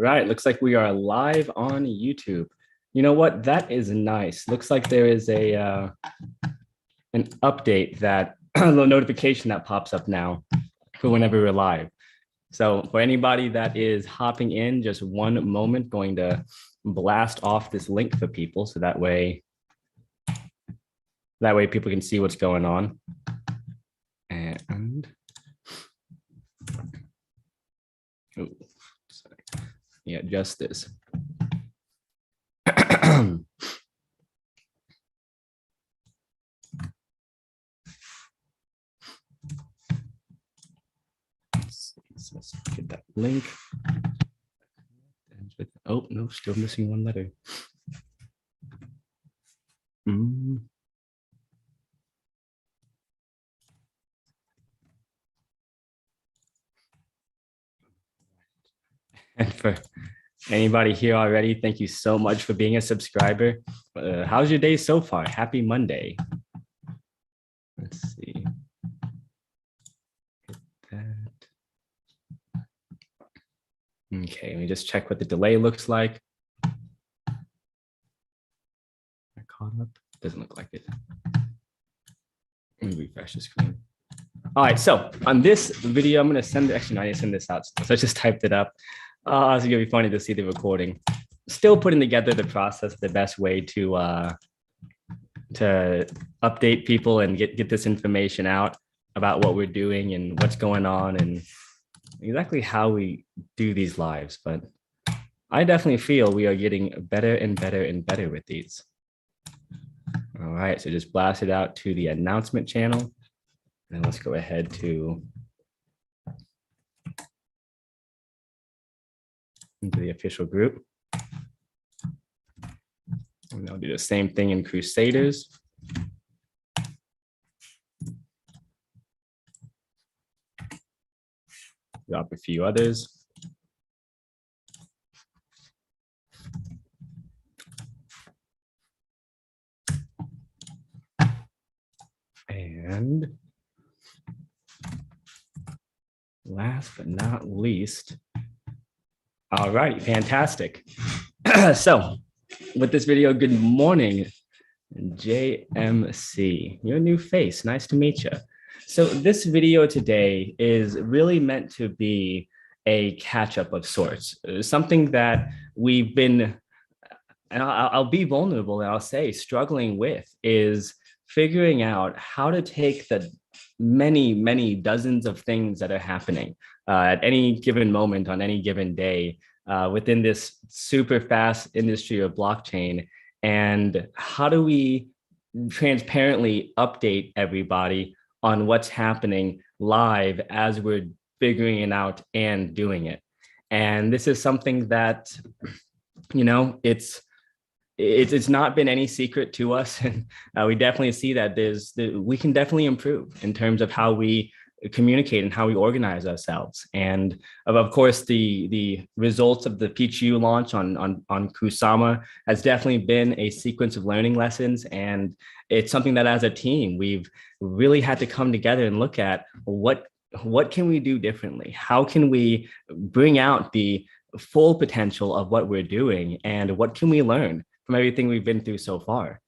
right, looks like we are live on YouTube. You know what? That is nice. Looks like there is a an update that a little notification that pops up now for whenever we're live. So for anybody that is hopping in, just one moment, going to blast off this link for people so that way people can see what's going on. And oh, sorry. Yeah, just this. Let's get that link. Oh, no, still missing one letter. And for anybody here already, thank you so much for being a subscriber. How's your day so far? Happy Monday. Let's see. Okay, let me just check what the delay looks like. I caught up. Doesn't look like it. Let me refresh the screen. All right, so on this video, I'm going to send, actually, no, I didn't send this out, so I just typed it up. So it's going to be funny to see the recording. Still putting together the process, the best way to update people and get this information out about what we're doing and what's going on and exactly how we do these lives. But I definitely feel we are getting better and better and better with these. All right, so just blast it out to the announcement channel. And let's go ahead to into the official group. And I'll do the same thing in Crusaders. Drop a few others. And last but not least, all right, fantastic. So with this video, good morning, JMC, your new face, nice to meet you. So this video today is really meant to be a catch-up of sorts, something that we've been, and I'll be vulnerable and I'll say struggling with, is figuring out how to take the many dozens of things that are happening at any given moment on any given day within this super fast industry of blockchain, and how do we transparently update everybody on what's happening live as we're figuring it out and doing it. And this is something that, you know, it's not been any secret to us, and we definitely see that we can definitely improve in terms of how we communicate and how we organize ourselves. And of course, the results of the Pichiu launch on Kusama has definitely been a sequence of learning lessons, and it's something that as a team we've really had to come together and look at what can we do differently? How can we bring out the full potential of what we're doing, and what can we learn from everything we've been through so far?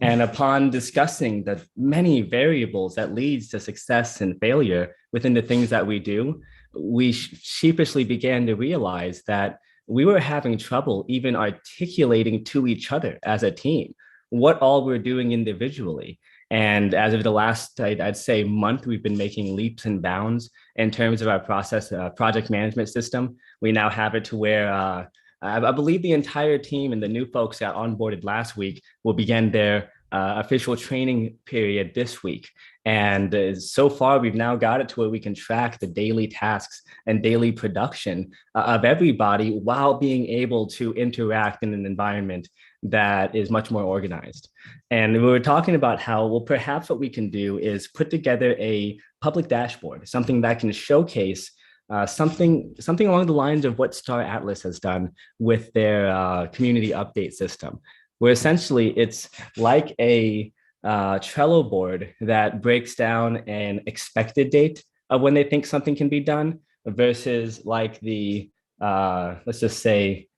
And upon discussing the many variables that leads to success and failure within the things that we do, we sheepishly began to realize that we were having trouble even articulating to each other as a team what all we're doing individually. And as of the last, I'd say, month, we've been making leaps and bounds in terms of our project management system. We now have it to where I believe the entire team and the new folks that onboarded last week will begin their official training period this week. And so far, we've now got it to where we can track the daily tasks and daily production of everybody while being able to interact in an environment that is much more organized. And we were talking about how, well, perhaps what we can do is put together a public dashboard, something that can showcase something along the lines of what Star Atlas has done with their community update system, where essentially it's like a Trello board that breaks down an expected date of when they think something can be done versus like the let's just say,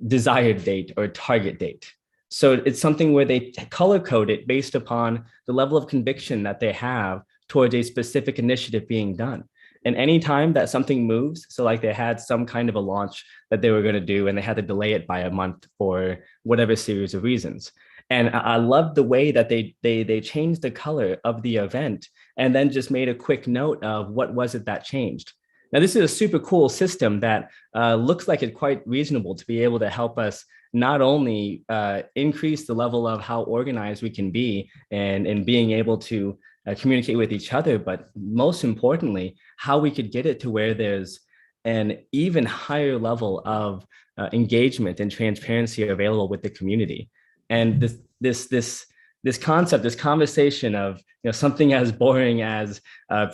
desired date or target date. So it's something where they color code it based upon the level of conviction that they have towards a specific initiative being done. And anytime that something moves, so like they had some kind of a launch that they were going to do and they had to delay it by a month for whatever series of reasons. And I love the way that they changed the color of the event and then just made a quick note of what was it that changed. Now, this is a super cool system that looks like it's quite reasonable to be able to help us not only increase the level of how organized we can be and being able to communicate with each other, but most importantly, how we could get it to where there's an even higher level of engagement and transparency available with the community. And this concept, this conversation of something as boring as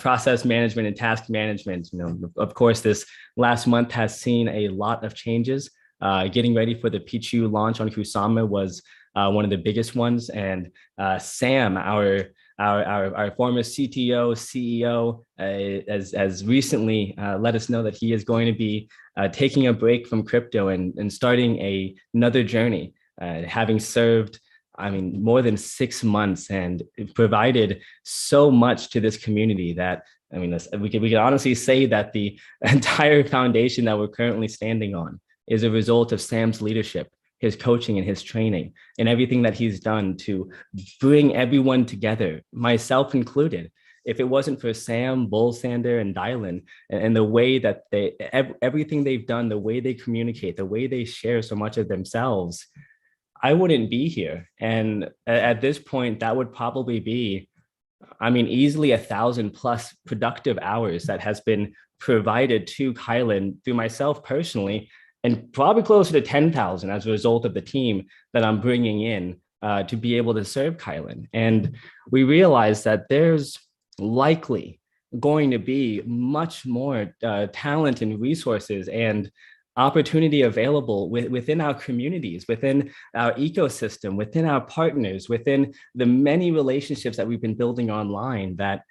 process management and task management. Of course, this last month has seen a lot of changes. Getting ready for the Pichiu launch on Kusama was one of the biggest ones, and Sam, our former CTO, CEO, has recently let us know that he is going to be taking a break from crypto and starting another journey, having served, more than 6 months and provided so much to this community that, we can honestly say that the entire foundation that we're currently standing on is a result of Sam's leadership, his coaching and his training, and everything that he's done to bring everyone together, myself included. If it wasn't for Sam, Bullsander, and Dylan, and the way that everything they've done, the way they communicate, the way they share so much of themselves, I wouldn't be here. And at this point, that would probably be, easily 1,000+ productive hours that has been provided to Kylin through myself personally, and probably closer to 10,000 as a result of the team that I'm bringing in to be able to serve Kylin. And we realized that there's likely going to be much more talent and resources and opportunity available within our communities, within our ecosystem, within our partners, within the many relationships that we've been building online, that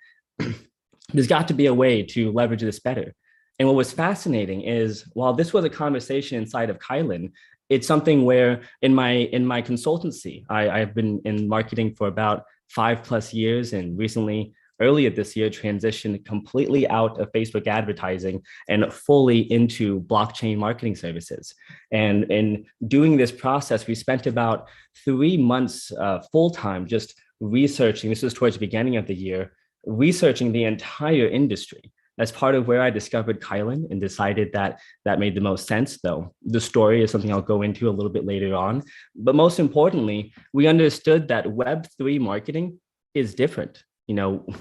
there's got to be a way to leverage this better. And what was fascinating is, while this was a conversation inside of Kylin, it's something where in my consultancy, I've been in marketing for about 5+ years, and recently, earlier this year, transitioned completely out of Facebook advertising and fully into blockchain marketing services. And in doing this process, we spent about 3 months full-time just researching. This was towards the beginning of the year, researching the entire industry. That's part of where I discovered Kylin and decided that that made the most sense, though the story is something I'll go into a little bit later on. But most importantly, we understood that Web3 marketing is different.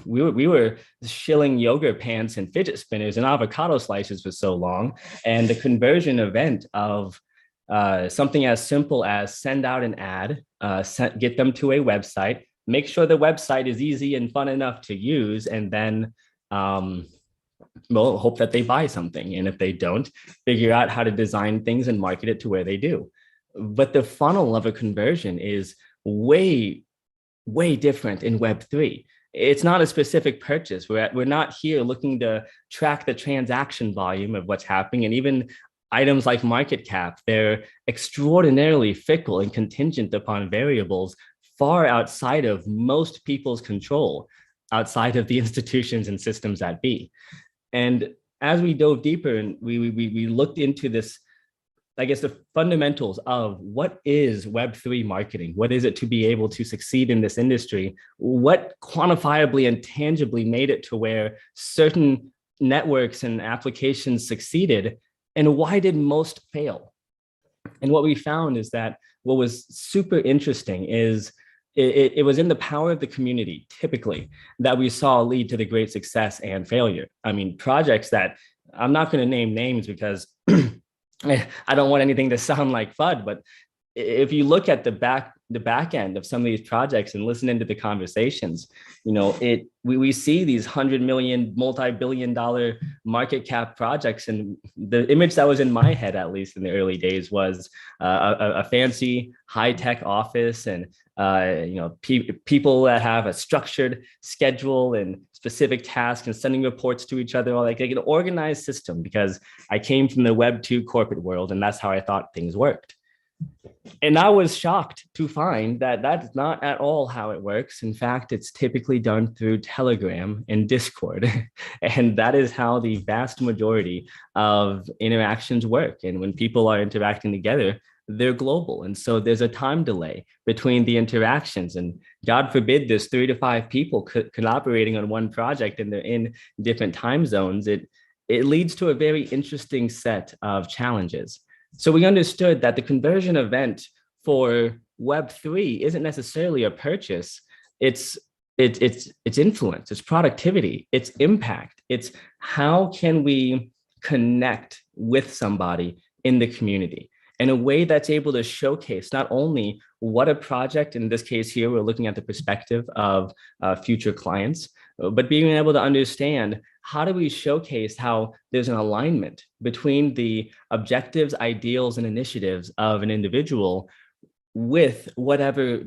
We were shilling yoga pants and fidget spinners and avocado slices for so long. And the conversion event of something as simple as send out an ad, get them to a website, make sure the website is easy and fun enough to use, and then hope that they buy something. And if they don't, figure out how to design things and market it to where they do. But the funnel of a conversion is way, way different in Web3. It's not a specific purchase. We're not here looking to track the transaction volume of what's happening. And even items like market cap, they're extraordinarily fickle and contingent upon variables far outside of most people's control, outside of the institutions and systems that be. And as we dove deeper and we looked into this, I guess, the fundamentals of what is Web3 marketing, what is it to be able to succeed in this industry, what quantifiably and tangibly made it to where certain networks and applications succeeded, and why did most fail? And what we found is that what was super interesting is it was in the power of the community, typically, that we saw lead to the great success and failure. Projects that I'm not going to name names because I don't want anything to sound like FUD, but if you look at the back end of some of these projects and listen into the conversations, we see these 100 million, multi-billion dollar market cap projects. And the image that was in my head, at least in the early days, was a fancy high-tech office and people that have a structured schedule and specific tasks and sending reports to each other, or like an organized system, because I came from the Web2 corporate world and that's how I thought things worked. And I was shocked to find that that's not at all how it works. In fact, it's typically done through Telegram and Discord. And that is how the vast majority of interactions work. And when people are interacting together, they're global. And so there's a time delay between the interactions. And God forbid there's 3 to 5 people collaborating on one project and they're in different time zones. It leads to a very interesting set of challenges. So we understood that the conversion event for Web3 isn't necessarily a purchase. It's influence, it's productivity, it's impact. It's how can we connect with somebody in the community in a way that's able to showcase not only what a project, in this case here, we're looking at the perspective of future clients, but being able to understand how do we showcase how there's an alignment between the objectives, ideals, and initiatives of an individual with whatever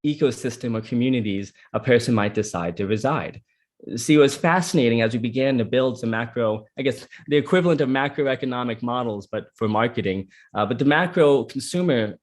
ecosystem or communities a person might decide to reside. See, it was fascinating as we began to build some macro, I guess the equivalent of macroeconomic models, but for marketing, but the macro consumer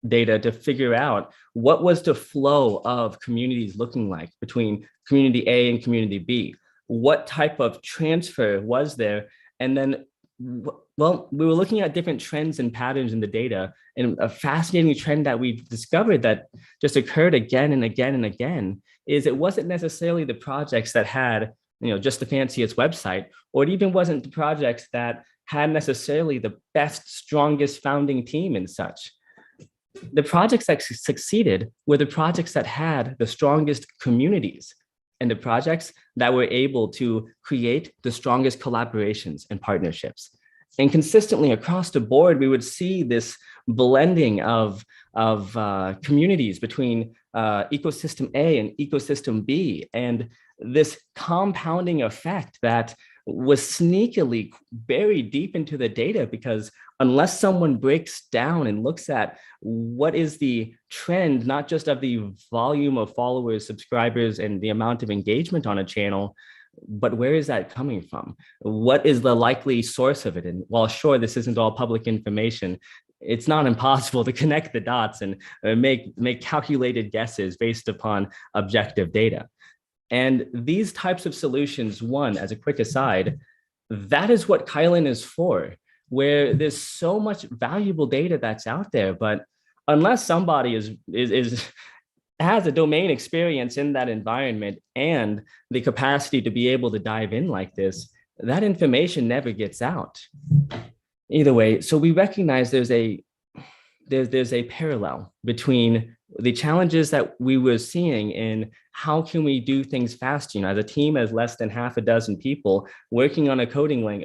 data to figure out what was the flow of communities looking like between community A and community B. What type of transfer was there? And then, well, we were looking at different trends and patterns in the data, and a fascinating trend that we discovered that just occurred again and again and again is it wasn't necessarily the projects that had, just the fanciest website, or it even wasn't the projects that had necessarily the best, strongest founding team and such. The projects that succeeded were the projects that had the strongest communities and the projects that were able to create the strongest collaborations and partnerships. And consistently across the board, we would see this blending of communities between ecosystem A and ecosystem B, and this compounding effect that was sneakily buried deep into the data, because unless someone breaks down and looks at what is the trend, not just of the volume of followers, subscribers, and the amount of engagement on a channel, but where is that coming from? What is the likely source of it? And while sure, this isn't all public information, it's not impossible to connect the dots and make calculated guesses based upon objective data. And these types of solutions, one, as a quick aside, that is what Kylin is for, where there's so much valuable data that's out there, but unless somebody has a domain experience in that environment and the capacity to be able to dive in like this, that information never gets out. Either way, so we recognize there's a parallel between the challenges that we were seeing in how can we do things fast. As a team as less than half a dozen people working on a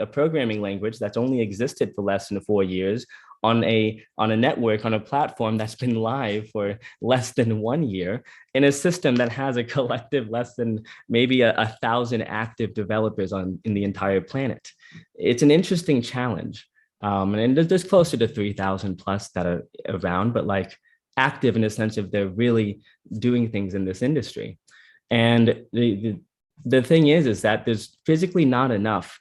programming language that's only existed for less than 4 years, on a network, on a platform that's been live for less than 1 year, in a system that has a collective less than maybe 1,000 active developers in the entire planet. It's an interesting challenge. And there's closer to 3,000 plus that are around, but like active in the sense of they're really doing things in this industry. And the thing is that there's physically not enough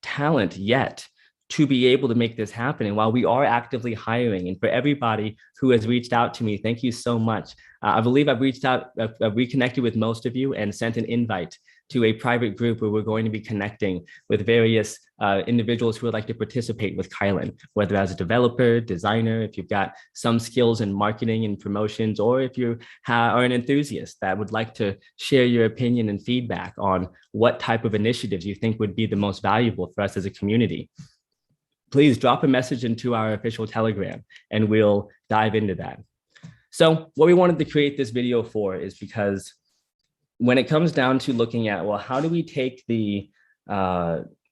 talent yet to be able to make this happen. And while we are actively hiring, and for everybody who has reached out to me, thank you so much. I believe I've reconnected with most of you and sent an invite to a private group where we're going to be connecting with various individuals who would like to participate with Kylin, whether as a developer, designer, if you've got some skills in marketing and promotions, or if you are an enthusiast that would like to share your opinion and feedback on what type of initiatives you think would be the most valuable for us as a community. Please drop a message into our official Telegram and we'll dive into that. So what we wanted to create this video for is because when it comes down to looking at, well, how do we take the,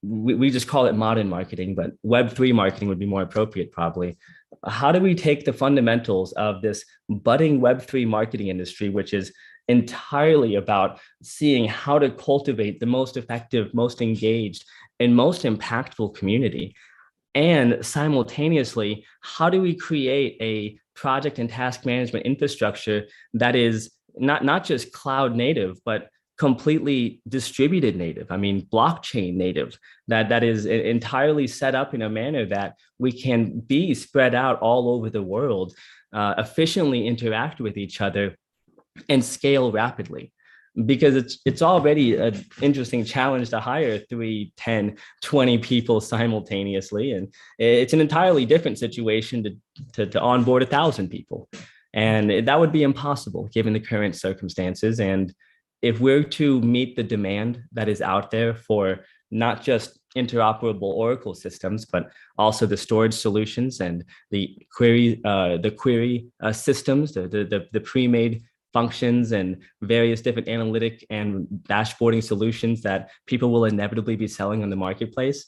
we just call it modern marketing, but Web3 marketing would be more appropriate probably. How do we take the fundamentals of this budding Web3 marketing industry, which is entirely about seeing how to cultivate the most effective, most engaged, and most impactful community? And simultaneously, how do we create a project and task management infrastructure that is not just cloud native, but completely distributed native. I mean, blockchain native, that is entirely set up in a manner that we can be spread out all over the world, efficiently interact with each other, and scale rapidly. Because it's already an interesting challenge to hire 3, 10, 20 people simultaneously. And it's an entirely different situation to onboard 1,000 people. And that would be impossible given the current circumstances. And if we're to meet the demand that is out there for not just interoperable Oracle systems, but also the storage solutions and the query systems, the pre-made functions and various different analytic and dashboarding solutions that people will inevitably be selling on the marketplace,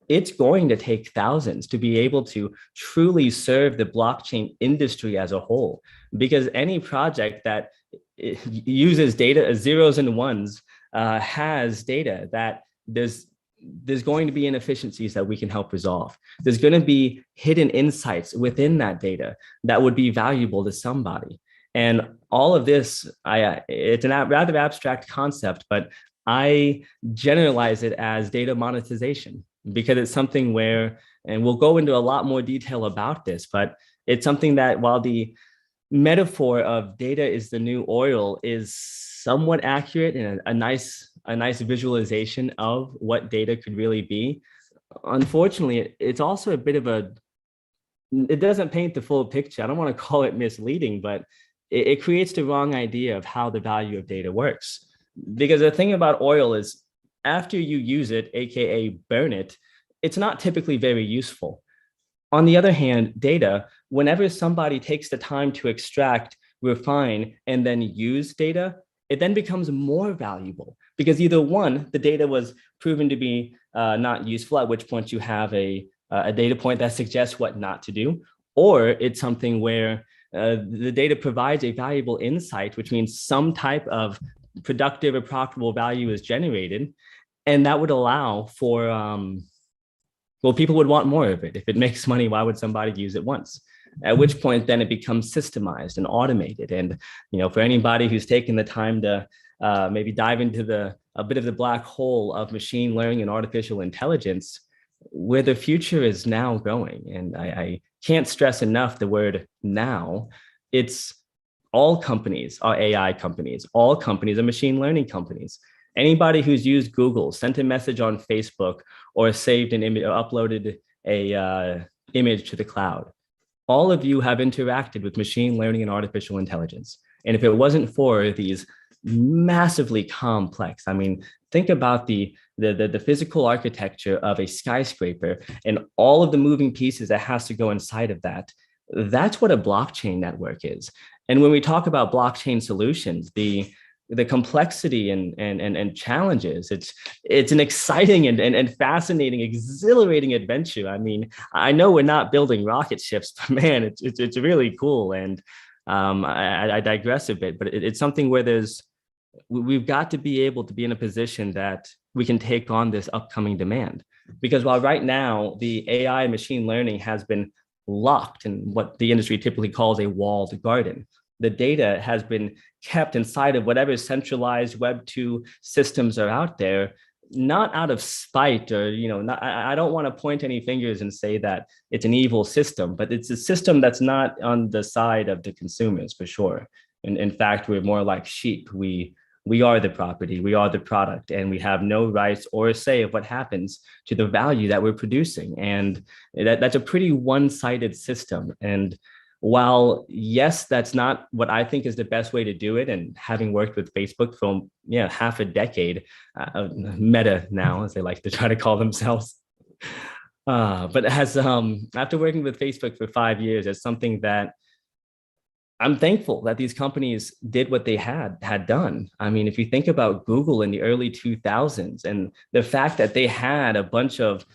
it's going to take thousands to be able to truly serve the blockchain industry as a whole. Because any project that uses data as zeros and ones has data that there's going to be inefficiencies that we can help resolve. There's going to be hidden insights within that data that would be valuable to somebody. And all of this, it's a rather abstract concept, but I generalize it as data monetization because it's something where, and we'll go into a lot more detail about this, but it's something that while the metaphor of data is the new oil is somewhat accurate and a nice visualization of what data could really be, unfortunately, it's also a bit of it doesn't paint the full picture. I don't want to call it misleading, but it creates the wrong idea of how the value of data works. Because the thing about oil is after you use it, AKA burn it, it's not typically very useful. On the other hand, data, whenever somebody takes the time to extract, refine, and then use data, it then becomes more valuable because either one, the data was proven to be not useful, at which point you have a data point that suggests what not to do, or it's something where the data provides a valuable insight, which means some type of productive or profitable value is generated. And that would allow for, well, people would want more of it. If it makes money, why would somebody use it once? At which point then it becomes systemized and automated. And, for anybody who's taken the time to maybe dive into a bit of the black hole of machine learning and artificial intelligence, where the future is now going. And I can't stress enough the word now. It's all companies are AI companies. All companies are machine learning companies. Anybody who's used Google, sent a message on Facebook, or saved an image or uploaded a image to the cloud, all of you have interacted with machine learning and artificial intelligence. And if it wasn't for these massively complex, I mean, think about the physical architecture of a skyscraper and all of the moving pieces that has to go inside of that. That's what a blockchain network is. And when we talk about blockchain solutions, the complexity and challenges, it's an exciting and fascinating, exhilarating adventure. I mean, I know we're not building rocket ships, but man, it's really cool. And I digress a bit, but it's something where we've got to be able to be in a position that we can take on this upcoming demand. Because while right now the AI machine learning has been locked in what the industry typically calls a walled garden, the data has been kept inside of whatever centralized Web2 systems are out there, not out of spite or, I don't want to point any fingers and say that it's an evil system, but it's a system that's not on the side of the consumers for sure. And in fact, we're more like sheep. We are the property, we are the product, and we have no rights or say of what happens to the value that we're producing. And that's a pretty one-sided system. And while, yes, that's not what I think is the best way to do it, and having worked with Facebook for half a decade, Meta now, as they like to try to call themselves, but after working with Facebook for 5 years, it's something that I'm thankful that these companies did what they had done. I mean, if you think about Google in the early 2000s and the fact that they had a bunch of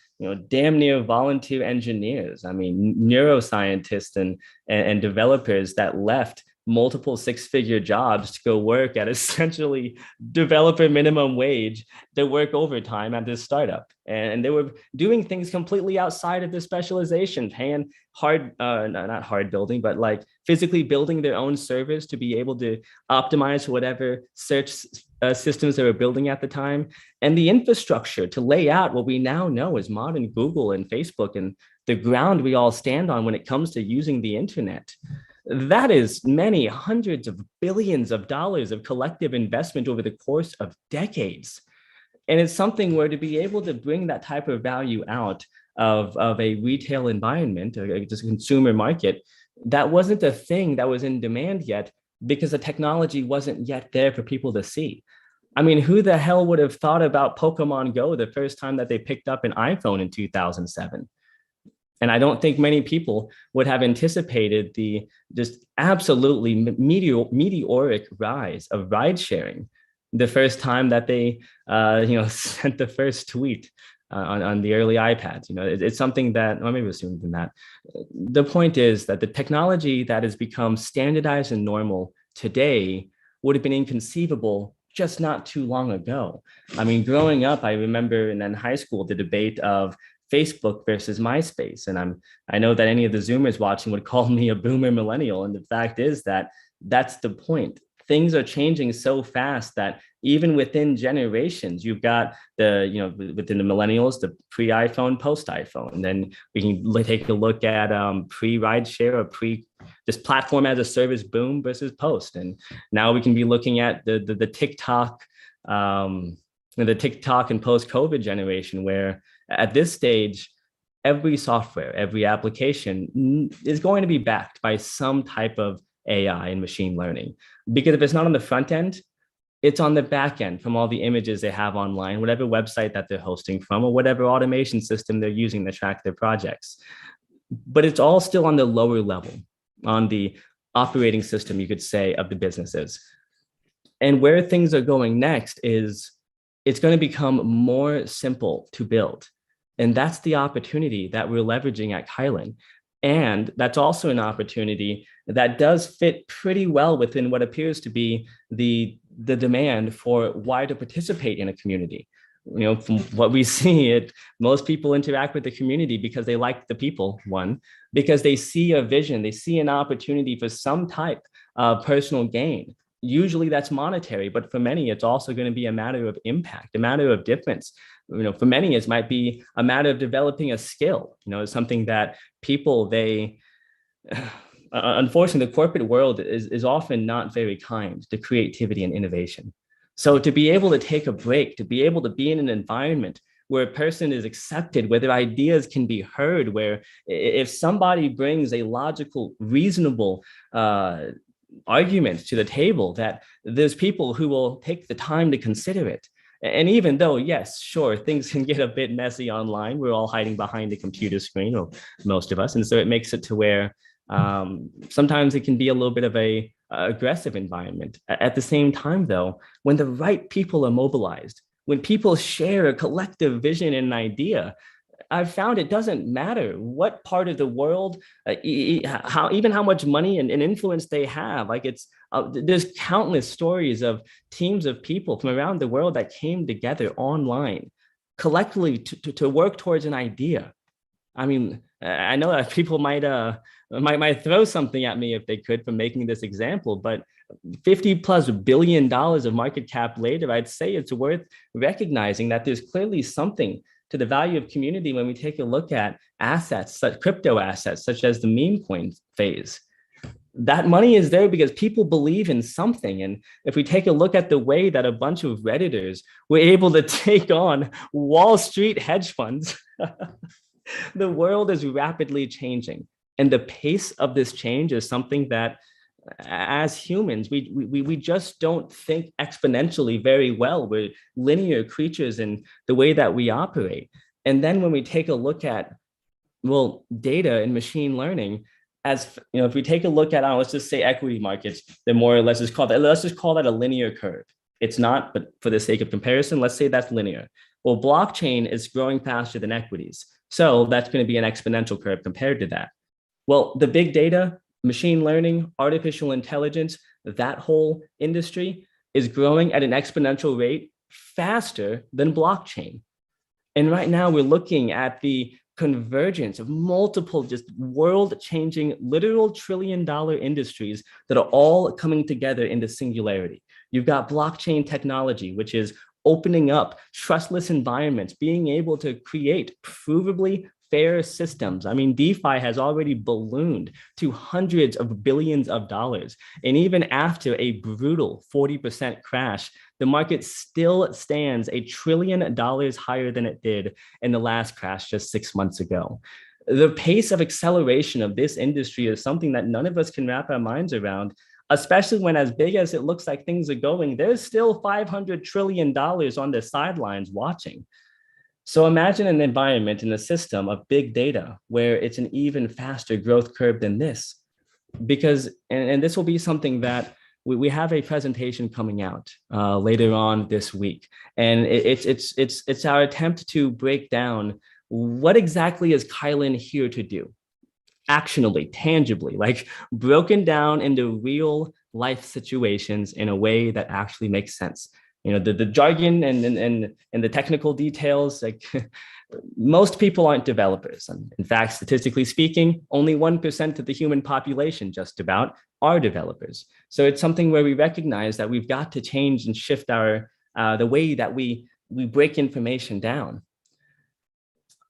damn near volunteer engineers, I mean, neuroscientists and developers that left multiple six-figure jobs to go work at essentially developer minimum wage to work overtime at this startup. And they were doing things completely outside of the specialization, paying not hard building, but like physically building their own servers to be able to optimize whatever search systems they were building at the time, and the infrastructure to lay out what we now know as modern Google and Facebook and the ground we all stand on when it comes to using the internet. That is many hundreds of billions of dollars of collective investment over the course of decades. And it's something where to be able to bring that type of value out of a retail environment, or just a consumer market, that wasn't a thing that was in demand yet because the technology wasn't yet there for people to see. I mean, who the hell would have thought about Pokemon Go the first time that they picked up an iPhone in 2007? And I don't think many people would have anticipated the just absolutely meteoric rise of ride sharing the first time that they sent the first tweet on the early iPads. It's something that, or maybe it was sooner than that. The point is that the technology that has become standardized and normal today would have been inconceivable just not too long ago. I mean, growing up, I remember in high school, the debate of Facebook versus MySpace. And I know that any of the Zoomers watching would call me a boomer millennial. And the fact is that that's the point. Things are changing so fast that even within generations, you've got within the millennials, the pre-iPhone, post-iPhone. And then we can take a look at pre-rideshare or this platform as a service boom versus post. And now we can be looking at the TikTok, the TikTok and post-COVID generation, where at this stage, every software, every application is going to be backed by some type of AI and machine learning. Because if it's not on the front end, it's on the back end from all the images they have online, whatever website that they're hosting from, or whatever automation system they're using to track their projects. But it's all still on the lower level, on the operating system, you could say, of the businesses. And where things are going next is it's going to become more simple to build. And that's the opportunity that we're leveraging at Kylin. And that's also an opportunity that does fit pretty well within what appears to be the demand for why to participate in a community. From what we see, most people interact with the community because they like the people, one, because they see a vision, they see an opportunity for some type of personal gain. Usually that's monetary, but for many, it's also going to be a matter of impact, a matter of difference. For many, it might be a matter of developing a skill. It's something that people, unfortunately, the corporate world is often not very kind to creativity and innovation. So to be able to take a break, to be able to be in an environment where a person is accepted, where their ideas can be heard, where if somebody brings a logical, reasonable argument to the table, that there's people who will take the time to consider it. And even though, yes, sure, things can get a bit messy online, we're all hiding behind a computer screen, or most of us. And so it makes it to where sometimes it can be a little bit of a aggressive environment. At the same time, though, when the right people are mobilized, when people share a collective vision and an idea, I've found it doesn't matter what part of the world, how much money and influence they have. Like there's countless stories of teams of people from around the world that came together online, collectively to work towards an idea. I mean, I know that people might throw something at me if they could for making this example, but $50+ billion of market cap later, I'd say it's worth recognizing that there's clearly something to the value of community when we take a look at assets, such crypto assets, such as the meme coin phase. That money is there because people believe in something. And if we take a look at the way that a bunch of Redditors were able to take on Wall Street hedge funds, the world is rapidly changing. And the pace of this change is something that, as humans, we just don't think exponentially very well. We're linear creatures in the way that we operate. And then when we take a look at, data and machine learning, if we take a look at, let's just say equity markets, they're more or less, let's just call that a linear curve. It's not, but for the sake of comparison, let's say that's linear. Well, blockchain is growing faster than equities. So that's going to be an exponential curve compared to that. Well, the big data, machine learning, artificial intelligence, that whole industry is growing at an exponential rate faster than blockchain. And right now we're looking at the convergence of multiple just world-changing, literal trillion-dollar industries that are all coming together into singularity. You've got blockchain technology, which is opening up trustless environments, being able to create provably fair systems. I mean, DeFi has already ballooned to hundreds of billions of dollars. And even after a brutal 40% crash, the market still stands $1 trillion higher than it did in the last crash just 6 months ago. The pace of acceleration of this industry is something that none of us can wrap our minds around, especially when, as big as it looks like things are going, there's still $500 trillion on the sidelines watching. So imagine an environment in a system of big data where it's an even faster growth curve than this. Because, and this will be something that we have a presentation coming out later on this week. And it's our attempt to break down what exactly is Kylin here to do? Actionably, tangibly, like broken down into real life situations in a way that actually makes sense. You know, the jargon and the technical details, like most people aren't developers. And in fact, statistically speaking, only 1% of the human population just about are developers. So it's something where we recognize that we've got to change and shift our the way that we break information down.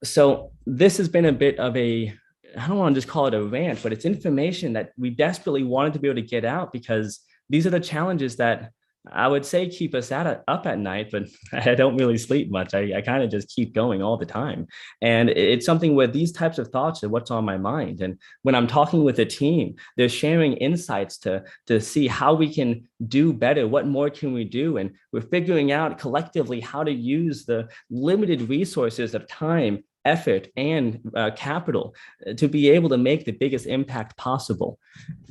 So this has been a bit of a, I don't want to just call it a rant, but it's information that we desperately wanted to be able to get out because these are the challenges that I would say keep us up at night, but I don't really sleep much. I kind of just keep going all the time. And it's something where these types of thoughts are what's on my mind. And when I'm talking with a team, they're sharing insights to see how we can do better. What more can we do? And we're figuring out collectively how to use the limited resources of time, effort, and capital to be able to make the biggest impact possible.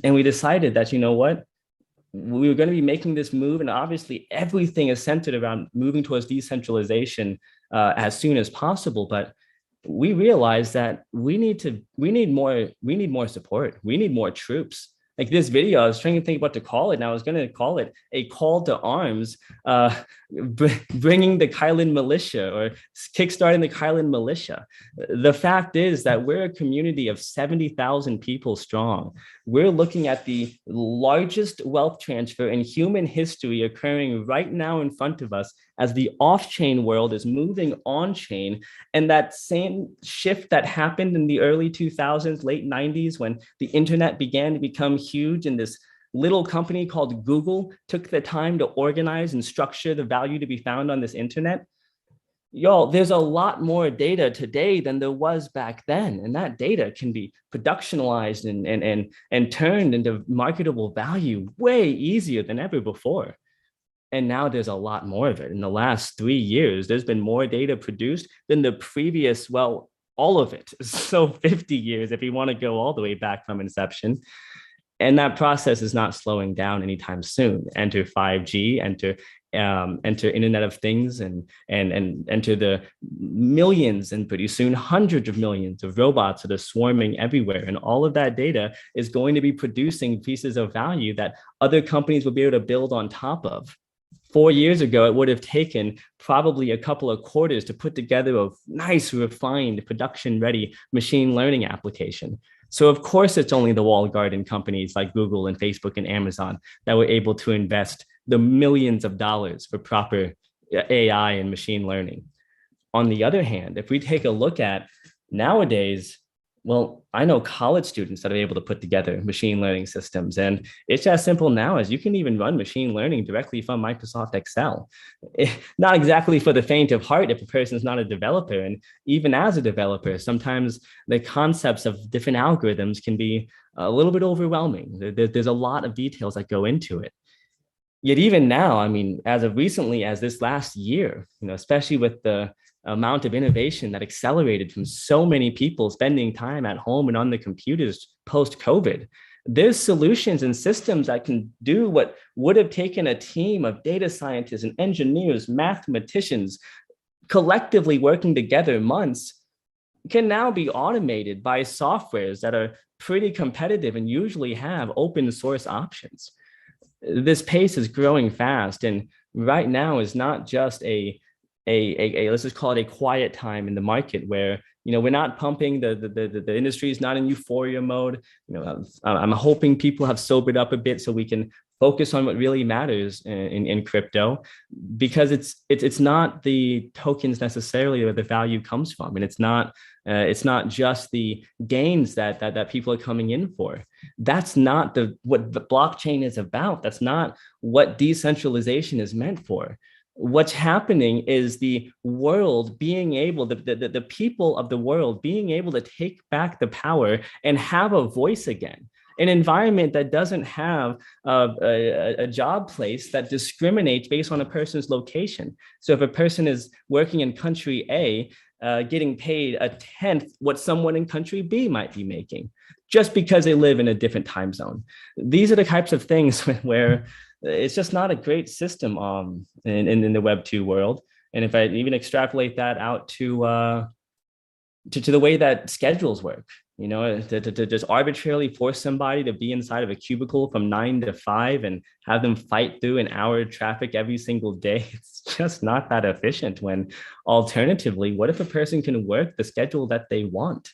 And we decided that, you know what? We were going to be making this move, and obviously everything is centered around moving towards decentralization as soon as possible. But we realized that we need more support. We need more troops. Like this video, I was trying to think what to call it, and I was going to call it a call to arms, bringing the Kylin militia or kickstarting the Kylin militia. The fact is that we're a community of 70,000 people strong. We're looking at the largest wealth transfer in human history occurring right now in front of us as the off-chain world is moving on-chain. And that same shift that happened in the early 2000s, late 90s, when the internet began to become huge and this little company called Google took the time to organize and structure the value to be found on this internet. Y'all, there's a lot more data today than there was back then. And that data can be productionalized and turned into marketable value way easier than ever before. And now there's a lot more of it. In the last 3 years, there's been more data produced than the previous, well, all of it. So 50 years, if you want to go all the way back from inception. And that process is not slowing down anytime soon. Enter 5G, enter Internet of Things, and enter the millions and pretty soon hundreds of millions of robots that are swarming everywhere. And all of that data is going to be producing pieces of value that other companies will be able to build on top of. 4 years ago, it would have taken probably a couple of quarters to put together a nice, refined, production-ready machine learning application. So of course, it's only the walled garden companies like Google and Facebook and Amazon that were able to invest the millions of dollars for proper AI and machine learning. On the other hand, if we take a look at nowadays, well, I know college students that are able to put together machine learning systems. And it's as simple now as you can even run machine learning directly from Microsoft Excel. Not exactly for the faint of heart if a person's not a developer. And even as a developer, sometimes the concepts of different algorithms can be a little bit overwhelming. There's a lot of details that go into it. Yet even now, I mean, as of recently as this last year, especially with the amount of innovation that accelerated from so many people spending time at home and on the computers post-COVID, there's solutions and systems that can do what would have taken a team of data scientists and engineers, mathematicians, collectively working together months, can now be automated by softwares that are pretty competitive and usually have open source options. This pace is growing fast, and right now is not just a let's just call it a quiet time in the market where we're not pumping, the industry is not in euphoria mode. I'm hoping people have sobered up a bit so we can focus on what really matters in crypto, because it's not the tokens necessarily where the value comes from, and it's not just the gains that people are coming in for. That's not what the blockchain is about. That's not what decentralization is meant for. What's happening is the world being able, the people of the world being able to take back the power and have a voice again. An environment that doesn't have a job place that discriminates based on a person's location. So if a person is working in country A, getting paid a tenth what someone in country B might be making, just because they live in a different time zone. These are the types of things where it's just not a great system in the Web2 world. And if I even extrapolate that out to the way that schedules work, to just arbitrarily force somebody to be inside of a cubicle from 9 to 5 and have them fight through an hour of traffic every single day, it's just not that efficient. When alternatively, what if a person can work the schedule that they want?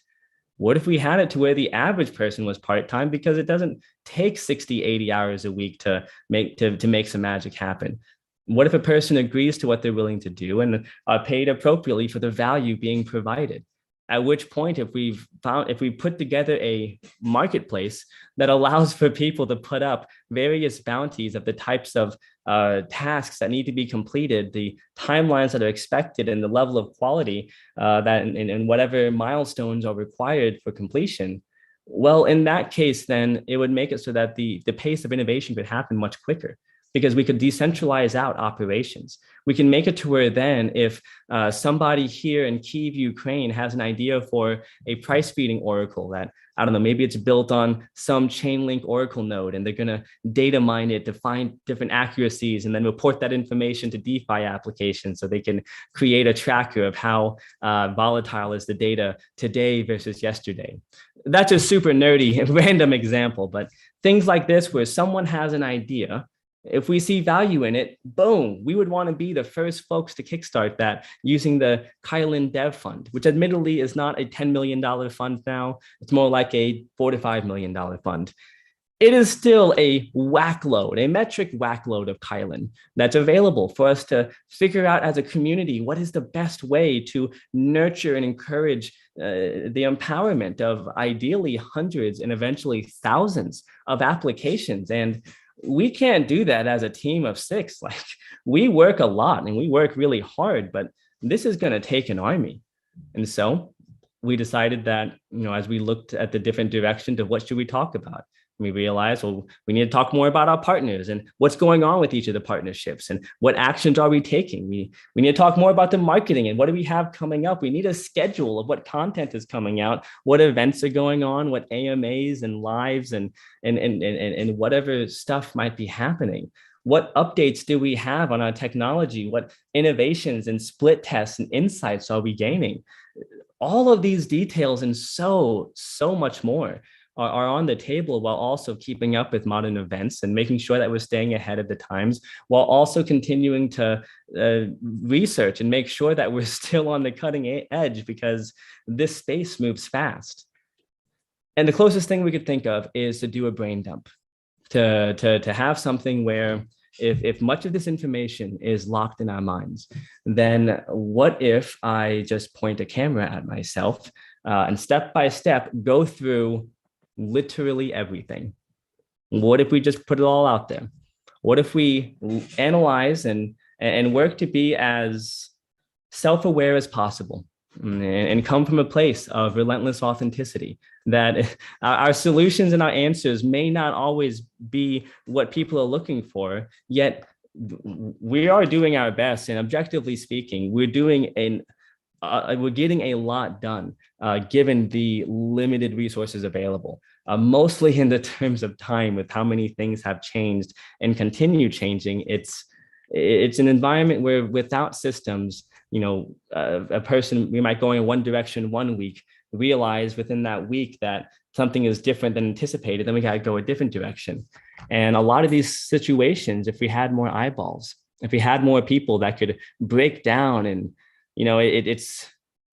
What if we had it to where the average person was part-time, because it doesn't take 60, 80 hours a week to make some magic happen? What if a person agrees to what they're willing to do and are paid appropriately for the value being provided? At which point, if we put together a marketplace that allows for people to put up various bounties of the types of tasks that need to be completed, the timelines that are expected, and the level of quality that and whatever milestones are required for completion, well, in that case, then it would make it so that the pace of innovation could happen much quicker, because we could decentralize out operations. We can make it to where then if somebody here in Kyiv, Ukraine has an idea for a price feeding oracle that, I don't know, maybe it's built on some Chainlink Oracle node, and they're gonna data mine it to find different accuracies and then report that information to DeFi applications so they can create a tracker of how volatile is the data today versus yesterday. That's a super nerdy random example, but things like this where someone has an idea, if we see value in it, boom, we would want to be the first folks to kickstart that using the Kylin Dev Fund, which admittedly is not a $10 million fund now. It's more like a $4 to $5 million fund. It is still a metric whack load of Kylin that's available for us to figure out as a community what is the best way to nurture and encourage the empowerment of ideally hundreds and eventually thousands of applications. And we can't do that as a team of 6. Like, we work a lot and we work really hard, but this is going to take an army. And so we decided that, as we looked at the different directions of what should we talk about, we realized, well, we need to talk more about our partners and what's going on with each of the partnerships and what actions are we taking. We need to talk more about the marketing and what do we have coming up. We need a schedule of what content is coming out, what events are going on, what AMAs and lives and whatever stuff might be happening. What updates do we have on our technology? What innovations and split tests and insights are we gaining? All of these details and so much more are on the table, while also keeping up with modern events and making sure that we're staying ahead of the times, while also continuing to research and make sure that we're still on the cutting edge, because this space moves fast. And the closest thing we could think of is to do a brain dump, to have something where if much of this information is locked in our minds, then what if I just point a camera at myself and step by step go through literally everything? What if we just put it all out there? What if we analyze and work to be as self-aware as possible and come from a place of relentless authenticity, that our solutions and our answers may not always be what people are looking for, yet we are doing our best, and objectively speaking, we're getting a lot done given the limited resources available, mostly in the terms of time, with how many things have changed and continue changing. It's an environment where without systems, a person, we might go in one direction one week, realize within that week that something is different than anticipated, then we got to go a different direction. And a lot of these situations, if we had more eyeballs, if we had more people that could break down and,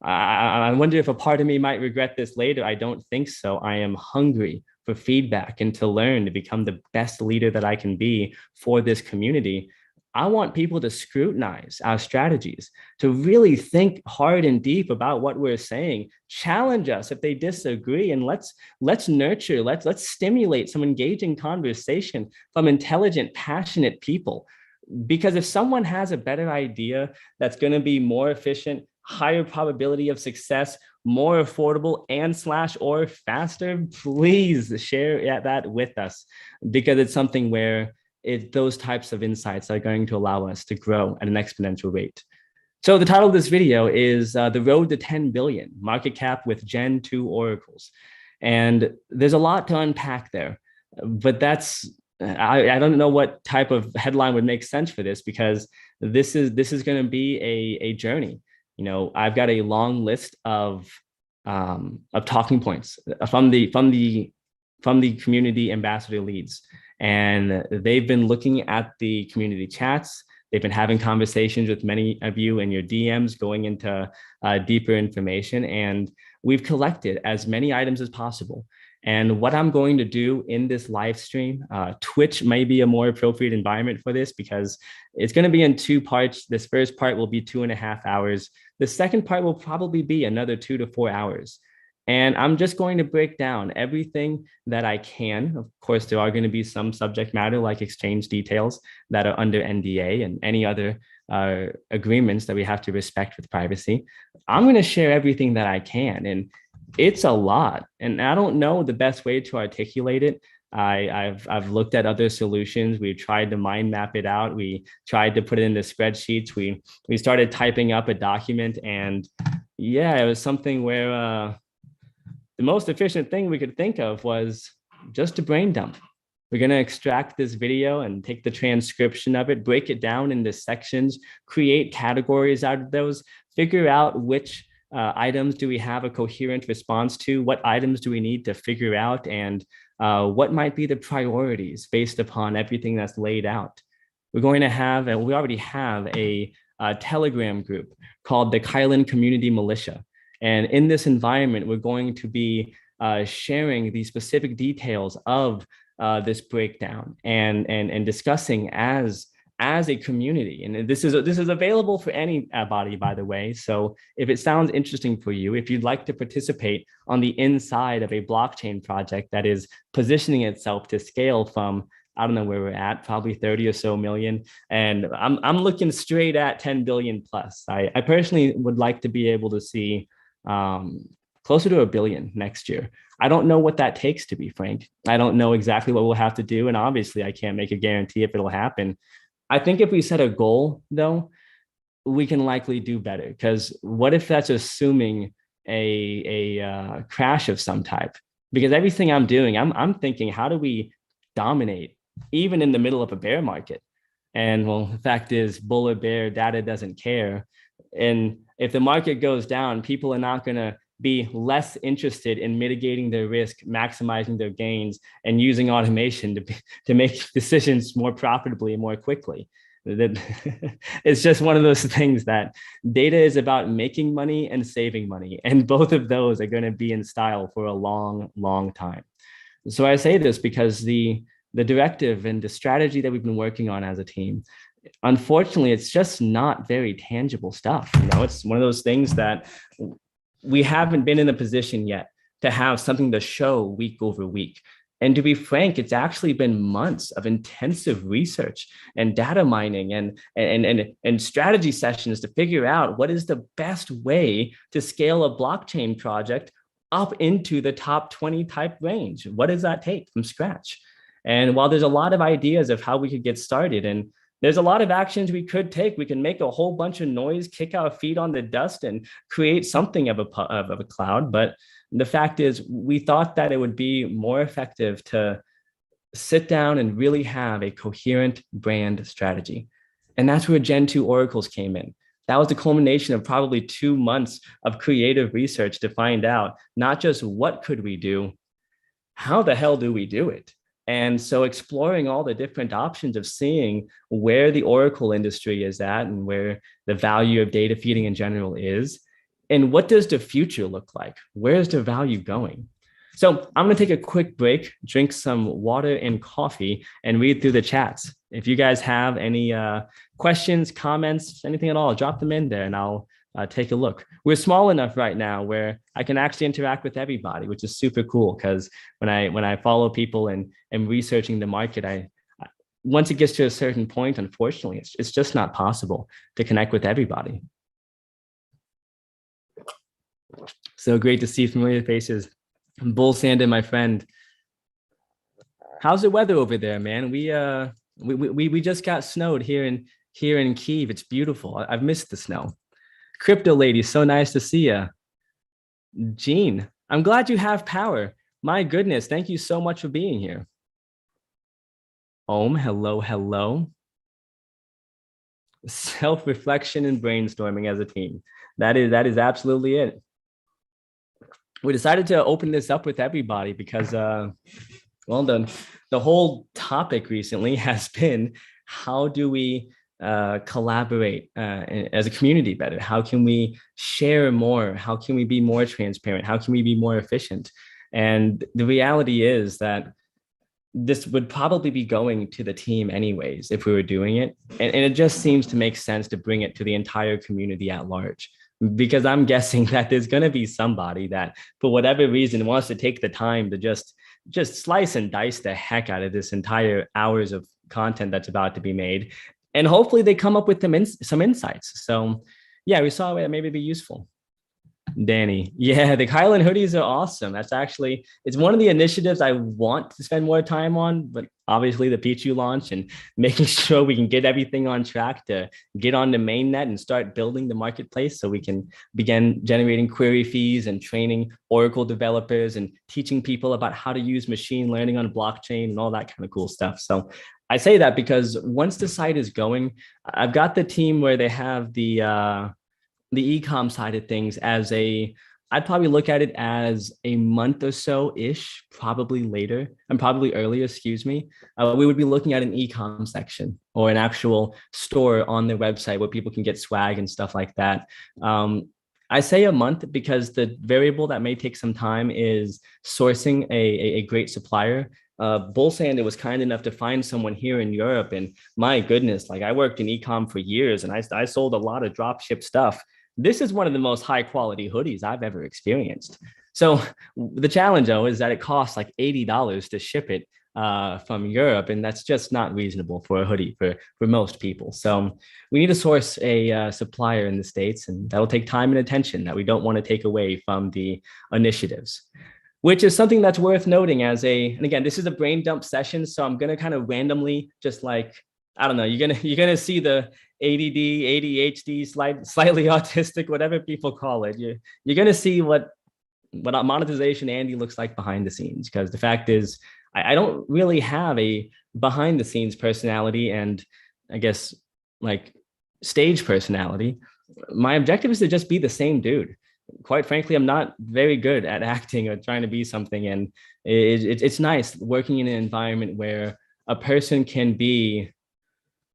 I wonder if a part of me might regret this later. I don't think so. I am hungry for feedback and to learn to become the best leader that I can be for this community. I want people to scrutinize our strategies, to really think hard and deep about what we're saying, challenge us if they disagree, and let's nurture, let's stimulate some engaging conversation from intelligent, passionate people. Because if someone has a better idea that's going to be more efficient, higher probability of success, more affordable, and / or faster, please share that with us, because it's something where those types of insights are going to allow us to grow at an exponential rate. So the title of this video is The Road to 10 Billion, Market Cap with Gen2 Oracles. And there's a lot to unpack there, but I don't know what type of headline would make sense for this, because this is going to be a journey. I've got a long list of talking points from the community ambassador leads, and they've been looking at the community chats. They've been having conversations with many of you in your DMs, going into deeper information, and we've collected as many items as possible. And what I'm going to do in this live stream, Twitch may be a more appropriate environment for this, because it's going to be in 2 parts. This first part will be 2.5 hours. The second part will probably be another 2 to 4 hours. And I'm just going to break down everything that I can. Of course, there are going to be some subject matter like exchange details that are under NDA and any other agreements that we have to respect with privacy. I'm going to share everything that I can. And it's a lot, and I don't know the best way to articulate it. I've looked at other solutions. We've tried to mind map it out. We tried to put it into spreadsheets. We started typing up a document, and yeah, it was something where the most efficient thing we could think of was just a brain dump. We're going to extract this video and take the transcription of it, break it down into sections, create categories out of those, figure out which items do we have a coherent response to, what items do we need to figure out, and what might be the priorities based upon everything that's laid out. We're going to have, and we already have, a Telegram group called the Kylin Community Militia. And in this environment, we're going to be sharing the specific details of this breakdown and discussing as a community. And this is available for anybody, by the way. So if it sounds interesting for you, if you'd like to participate on the inside of a blockchain project that is positioning itself to scale from, I don't know where we're at, probably 30 or so million. And I'm looking straight at 10 billion plus. I personally would like to be able to see closer to 1 billion next year. I don't know what that takes, to be frank. I don't know exactly what we'll have to do. And obviously I can't make a guarantee if it'll happen. I think if we set a goal, though, we can likely do better, because what if that's assuming a crash of some type? Because everything I'm doing, I'm thinking, how do we dominate even in the middle of a bear market? And well, the fact is, bull or bear, data doesn't care. And if the market goes down, people are not going to be less interested in mitigating their risk, maximizing their gains, and using automation to make decisions more profitably and more quickly. It's just one of those things that data is about making money and saving money. And both of those are going to be in style for a long, long time. So I say this because the directive and the strategy that we've been working on as a team, unfortunately, it's just not very tangible stuff. It's one of those things that we haven't been in a position yet to have something to show week over week. And to be frank, it's actually been months of intensive research and data mining and strategy sessions to figure out what is the best way to scale a blockchain project up into the top 20 type range. What does that take from scratch? And while there's a lot of ideas of how we could get started, and there's a lot of actions we could take. We can make a whole bunch of noise, kick our feet on the dust, and create something of a cloud. But the fact is, we thought that it would be more effective to sit down and really have a coherent brand strategy. And that's where Gen2 Oracles came in. That was the culmination of probably 2 months of creative research to find out not just what could we do, how the hell do we do it? And so exploring all the different options of seeing where the Oracle industry is at and where the value of data feeding in general is, and what does the future look like? Where's the value going? So I'm going to take a quick break, drink some water and coffee, and read through the chats. If you guys have any questions, comments, anything at all, drop them in there and I'll take a look. We're small enough right now where I can actually interact with everybody, which is super cool. Because when I follow people and researching the market, once it gets to a certain point, unfortunately, it's just not possible to connect with everybody. So great to see familiar faces. Bull Sandin, my friend. How's the weather over there, man? We just got snowed here in Kyiv. It's beautiful. I've missed the snow. Crypto lady, so nice to see you. Gene, I'm glad you have power. My goodness, thank you so much for being here. Hello, hello. Self-reflection and brainstorming as a team. That is absolutely it. We decided to open this up with everybody because, well, the whole topic recently has been how do we collaborate as a community better? How can we share more? How can we be more transparent? How can we be more efficient? And the reality is that this would probably be going to the team anyways if we were doing it. And it just seems to make sense to bring it to the entire community at large. Because I'm guessing that there's going to be somebody that, for whatever reason, wants to take the time to just slice and dice the heck out of this entire hours of content that's about to be made. And hopefully they come up with some insights. So yeah, we saw that maybe be useful. Danny, yeah, the Kylin hoodies are awesome. It's one of the initiatives I want to spend more time on, but obviously the Pichiu launch and making sure we can get everything on track to get on the mainnet and start building the marketplace so we can begin generating query fees and training Oracle developers and teaching people about how to use machine learning on blockchain and all that kind of cool stuff. So I say that because once the site is going, I've got the team where they have the e-com side of things I'd probably look at it as a month or so-ish, probably later, and probably earlier, excuse me. We would be looking at an e-com section or an actual store on their website where people can get swag and stuff like that. I say a month because the variable that may take some time is sourcing a great supplier. Bull Sander was kind enough to find someone here in Europe, and my goodness, like I worked in e-com for years and I sold a lot of drop ship stuff. This is one of the most high quality hoodies I've ever experienced. So the challenge though is that it costs like $80 to ship it from Europe, and that's just not reasonable for a hoodie for most people. So we need to source a supplier in the States, and that'll take time and attention that we don't want to take away from the initiatives. Which is something that's worth noting and again, this is a brain dump session, so I'm gonna kind of randomly just like, I don't know, you're gonna see the ADD, ADHD, slightly autistic, whatever people call it. You're gonna see what monetization Andy looks like behind the scenes, because the fact is I don't really have a behind the scenes personality and I guess like stage personality. My objective is to just be the same dude. Quite frankly, I'm not very good at acting or trying to be something. And it's nice working in an environment where a person can be,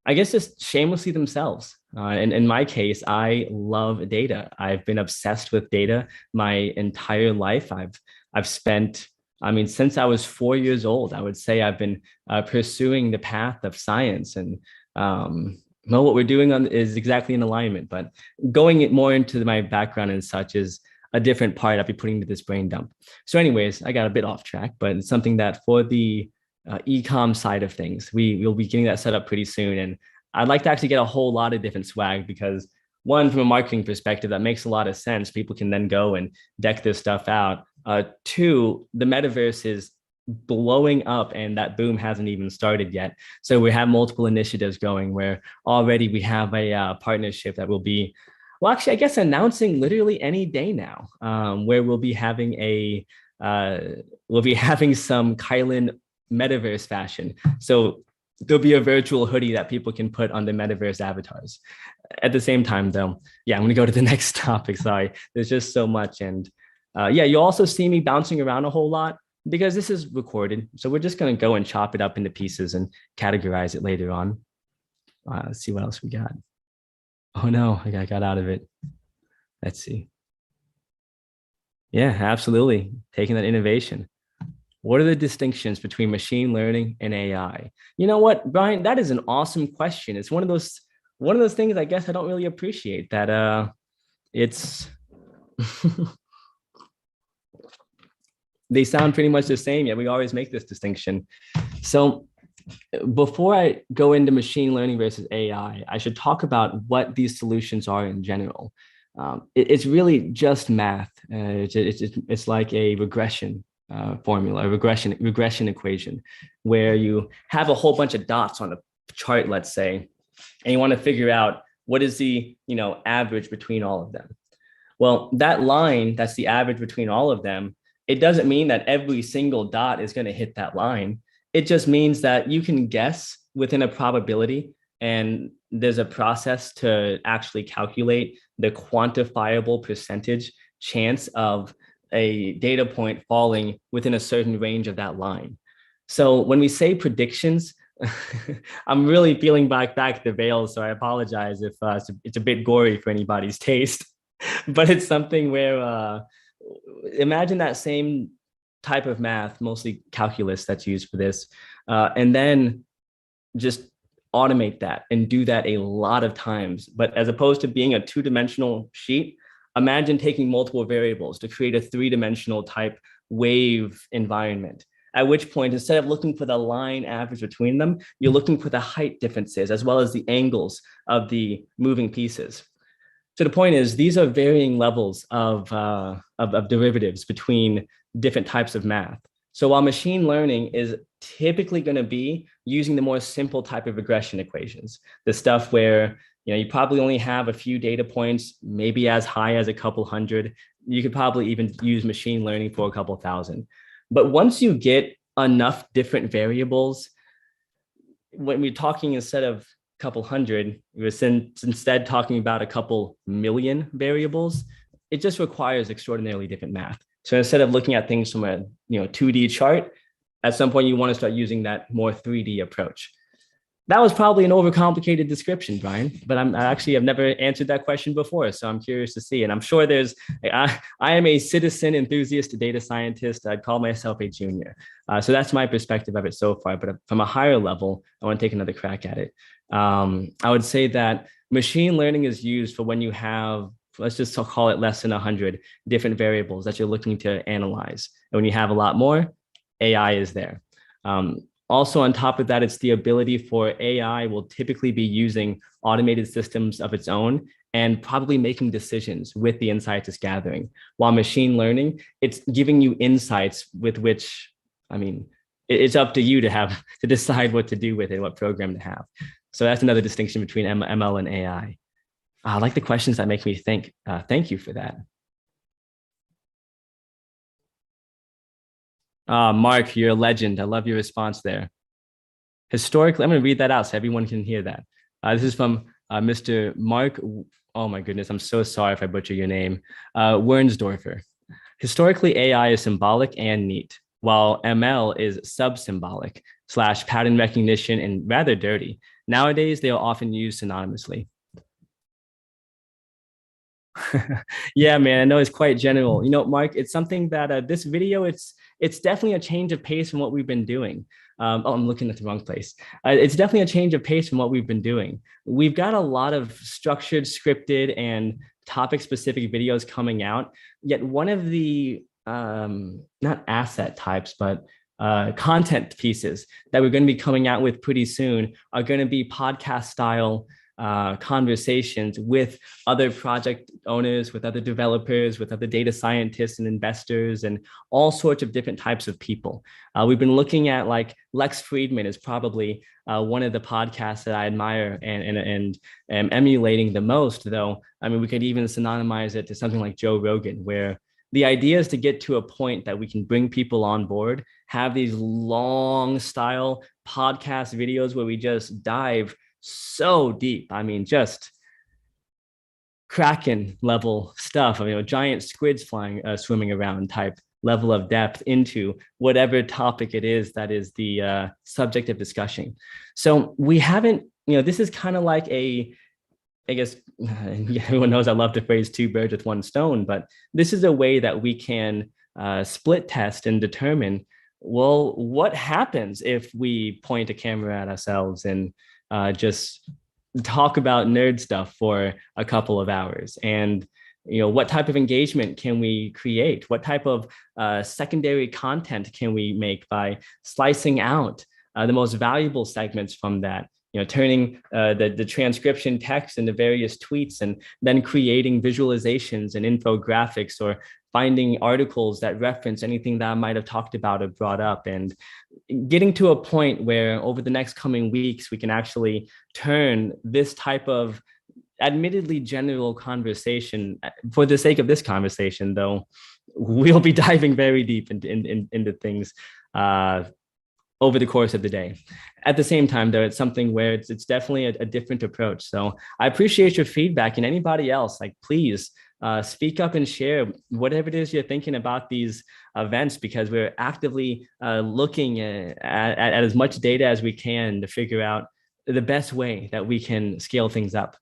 I guess, just shamelessly themselves. And in my case, I love data. I've been obsessed with data my entire life. I've spent, I mean, since I was 4 years old, I would say I've been pursuing the path of science. And well, what we're doing is exactly in alignment, but going more into my background and such is a different part I'll be putting into this brain dump. So anyways, I got a bit off track, but it's something that for the e-com side of things, we'll be getting that set up pretty soon. And I'd like to actually get a whole lot of different swag because one, from a marketing perspective, that makes a lot of sense. People can then go and deck this stuff out. Two, the metaverse is blowing up and that boom hasn't even started yet. So we have multiple initiatives going where already we have a partnership that will be, well, actually, I guess announcing literally any day now, where we'll be having some Kylin metaverse fashion. So there'll be a virtual hoodie that people can put on the metaverse avatars. At the same time, though, yeah, I'm going to go to the next topic. Sorry, there's just so much. And yeah, you also see me bouncing around a whole lot because this is recorded. So we're just going to go and chop it up into pieces and categorize it later on. Let's see what else we got. Oh no, I got out of it. Let's see. Yeah, absolutely. Taking that innovation. What are the distinctions between machine learning and AI? You know what, Brian, that is an awesome question. It's one of those things I guess I don't really appreciate that it's they sound pretty much the same, yet we always make this distinction. So before I go into machine learning versus AI, I should talk about what these solutions are in general. It's really just math. It's like a regression formula, a regression equation, where you have a whole bunch of dots on a chart, let's say, and you want to figure out what is the average between all of them. Well, that line, that's the average between all of them. It doesn't mean that every single dot is going to hit that line. It just means that you can guess within a probability, and there's a process to actually calculate the quantifiable percentage chance of a data point falling within a certain range of that line. So when we say predictions, I'm really peeling back the veil, so I apologize if it's a bit gory for anybody's taste, but it's something where imagine that same type of math, mostly calculus that's used for this, and then just automate that and do that a lot of times. But as opposed to being a two-dimensional sheet, imagine taking multiple variables to create a three-dimensional type wave environment. At which point, instead of looking for the line average between them, you're looking for the height differences as well as the angles of the moving pieces. So the point is, these are varying levels of derivatives between different types of math. So while machine learning is typically going to be using the more simple type of regression equations, the stuff where you probably only have a few data points, maybe as high as a couple hundred. You could probably even use machine learning for a couple thousand. But once you get enough different variables, when we're talking instead of a couple hundred, we're instead talking about a couple million variables, it just requires extraordinarily different math. So instead of looking at things from a 2D chart, at some point you want to start using that more 3D approach. That was probably an overcomplicated description, Brian, but I've never answered that question before, so I'm curious to see. And I'm sure I am a citizen enthusiast, a data scientist. I'd call myself a junior. So that's my perspective of it so far. But from a higher level, I want to take another crack at it. I would say that machine learning is used for when you have, let's just call it less than 100 different variables that you're looking to analyze. And when you have a lot more, AI is there. Also, on top of that, it's the ability for AI will typically be using automated systems of its own and probably making decisions with the insights it's gathering. While machine learning, it's giving you insights with which, it's up to you to decide what to do with it, what program to have. So that's another distinction between ML and AI. I like the questions that make me think. Thank you for that. Mark, you're a legend. I love your response there. Historically, I'm going to read that out so everyone can hear that. This is from Mr. Mark. Oh my goodness, I'm so sorry if I butcher your name. Wernsdorfer. Historically, AI is symbolic and neat, while ML is sub-symbolic / pattern recognition and rather dirty. Nowadays, they are often used synonymously. Yeah, man, I know it's quite general. Mark, it's something that this video, it's definitely a change of pace from what we've been doing. I'm looking at the wrong place. It's definitely a change of pace from what we've been doing. We've got a lot of structured, scripted, and topic-specific videos coming out. Yet one of the not asset types, but content pieces that we're going to be coming out with pretty soon are going to be podcast style conversations with other project owners, with other developers, with other data scientists and investors, and all sorts of different types of people. We've been looking at like Lex Friedman is probably one of the podcasts that I admire and am emulating the most, though. We could even synonymize it to something like Joe Rogan, where The idea is to get to a point that we can bring people on board, have these long style podcast videos where we just dive so deep. I mean, just Kraken level stuff, giant squids flying, swimming around type level of depth into whatever topic it is that is the subject of discussion. So we haven't, this is kind of like I guess everyone knows I love the phrase two birds with one stone, but this is a way that we can split test and determine, well, what happens if we point a camera at ourselves and just talk about nerd stuff for a couple of hours? And what type of engagement can we create? What type of secondary content can we make by slicing out the most valuable segments from that? Turning the transcription text into various tweets and then creating visualizations and infographics, or finding articles that reference anything that I might have talked about or brought up, and getting to a point where over the next coming weeks, we can actually turn this type of admittedly general conversation, for the sake of this conversation, though, we'll be diving very deep into things over the course of the day. At the same time, though, it's something where it's definitely a different approach. So I appreciate your feedback, and anybody else, please speak up and share whatever it is you're thinking about these events, because we're actively looking at as much data as we can to figure out the best way that we can scale things up.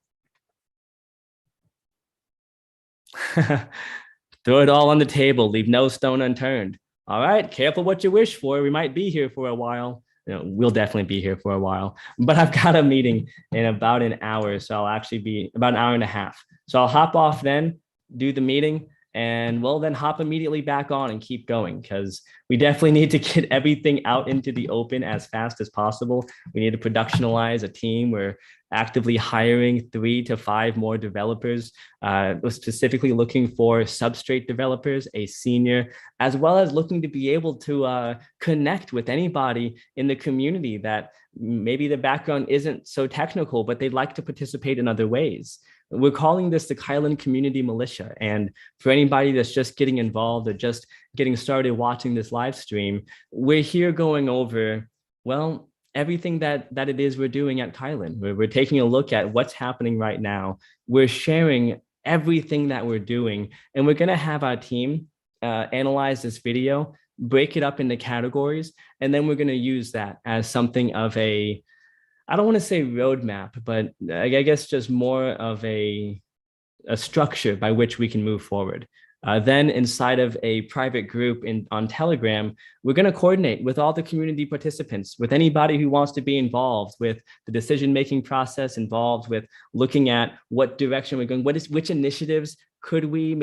Throw it all on the table, leave no stone unturned. All right, careful what you wish for. We might be here for a while. We'll definitely be here for a while, but I've got a meeting in about an hour. So I'll actually be about an hour and a half. So I'll hop off then, do the meeting, and we'll then hop immediately back on and keep going, because we definitely need to get everything out into the open as fast as possible. We need to productionalize a team. We're actively hiring 3 to 5 more developers. We're specifically looking for substrate developers, a senior, as well as looking to be able to connect with anybody in the community that maybe the background isn't so technical, but they'd like to participate in other ways. We're calling this the Kylin Community Militia. And for anybody that's just getting involved or just getting started watching this live stream, we're here going over, well, everything that it is we're doing at Kylin. We're taking a look at what's happening right now. We're sharing everything that we're doing, and we're going to have our team analyze this video, break it up into categories, and then we're going to use that as something of a, I don't want to say roadmap, but I guess just more of a structure by which we can move forward. Then inside of a private group on Telegram, we're going to coordinate with all the community participants, with anybody who wants to be involved with the decision-making process, involved with looking at what direction we're going, which initiatives should we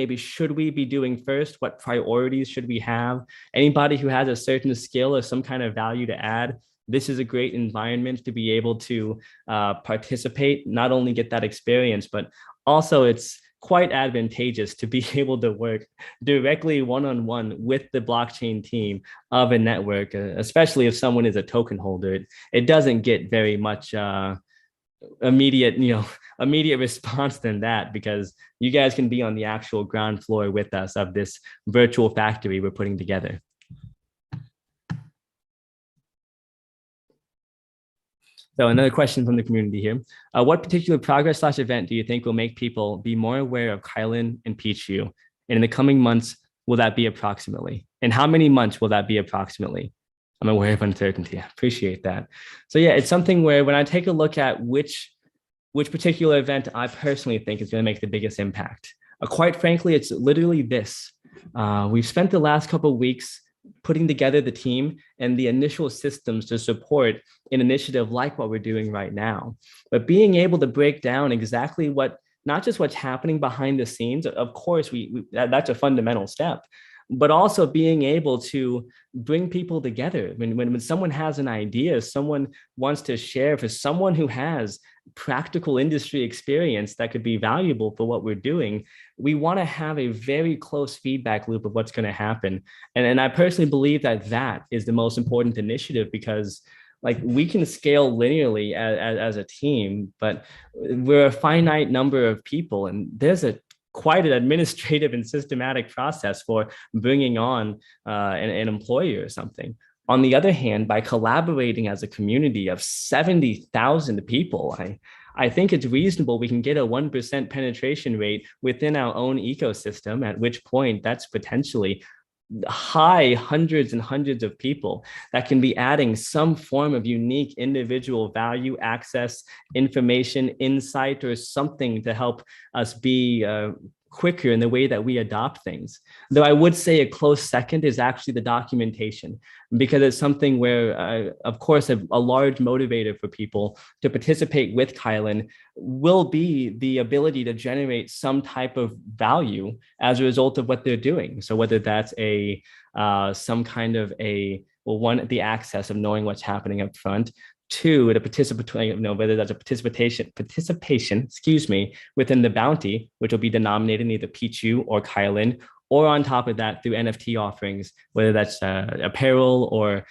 be doing first, what priorities should we have, anybody who has a certain skill or some kind of value to add. This is a great environment to be able to participate, not only get that experience, but also it's quite advantageous to be able to work directly one-on-one with the blockchain team of a network, especially if someone is a token holder. It doesn't get very much immediate response than that, because you guys can be on the actual ground floor with us of this virtual factory we're putting together. So another question from the community here. What particular progress/event do you think will make people be more aware of Kylin and Pichiu? And in the coming months, will that be approximately? And how many months will that be approximately? I'm aware of uncertainty. I appreciate that. So yeah, it's something where when I take a look at which particular event I personally think is going to make the biggest impact, quite frankly, it's literally this. We've spent the last couple of weeks putting together the team and the initial systems to support an initiative like what we're doing right now, but being able to break down exactly not just what's happening behind the scenes. Of course, that's a fundamental step, but also being able to bring people together. When someone has an idea, someone wants to share, for someone who has practical industry experience that could be valuable for what we're doing, we want to have a very close feedback loop of what's going to happen. And I personally believe that is the most important initiative, because we can scale linearly as a team, but we're a finite number of people, and there's a quite an administrative and systematic process for bringing on an employer or something. On the other hand, by collaborating as a community of 70,000 people, I think it's reasonable we can get a 1% penetration rate within our own ecosystem, at which point that's potentially high hundreds and hundreds of people that can be adding some form of unique individual value, access, information, insight, or something to help us be quicker in the way that we adopt things. Though I would say a close second is actually the documentation, because it's something where, of course, a large motivator for people to participate with Kylin will be the ability to generate some type of value as a result of what they're doing. So whether that's some kind of one, the access of knowing what's happening up front, two, the participation, whether that's a participation, excuse me, within the bounty, which will be denominated in either Pichiu or Kylin, or on top of that through NFT offerings, whether that's apparel or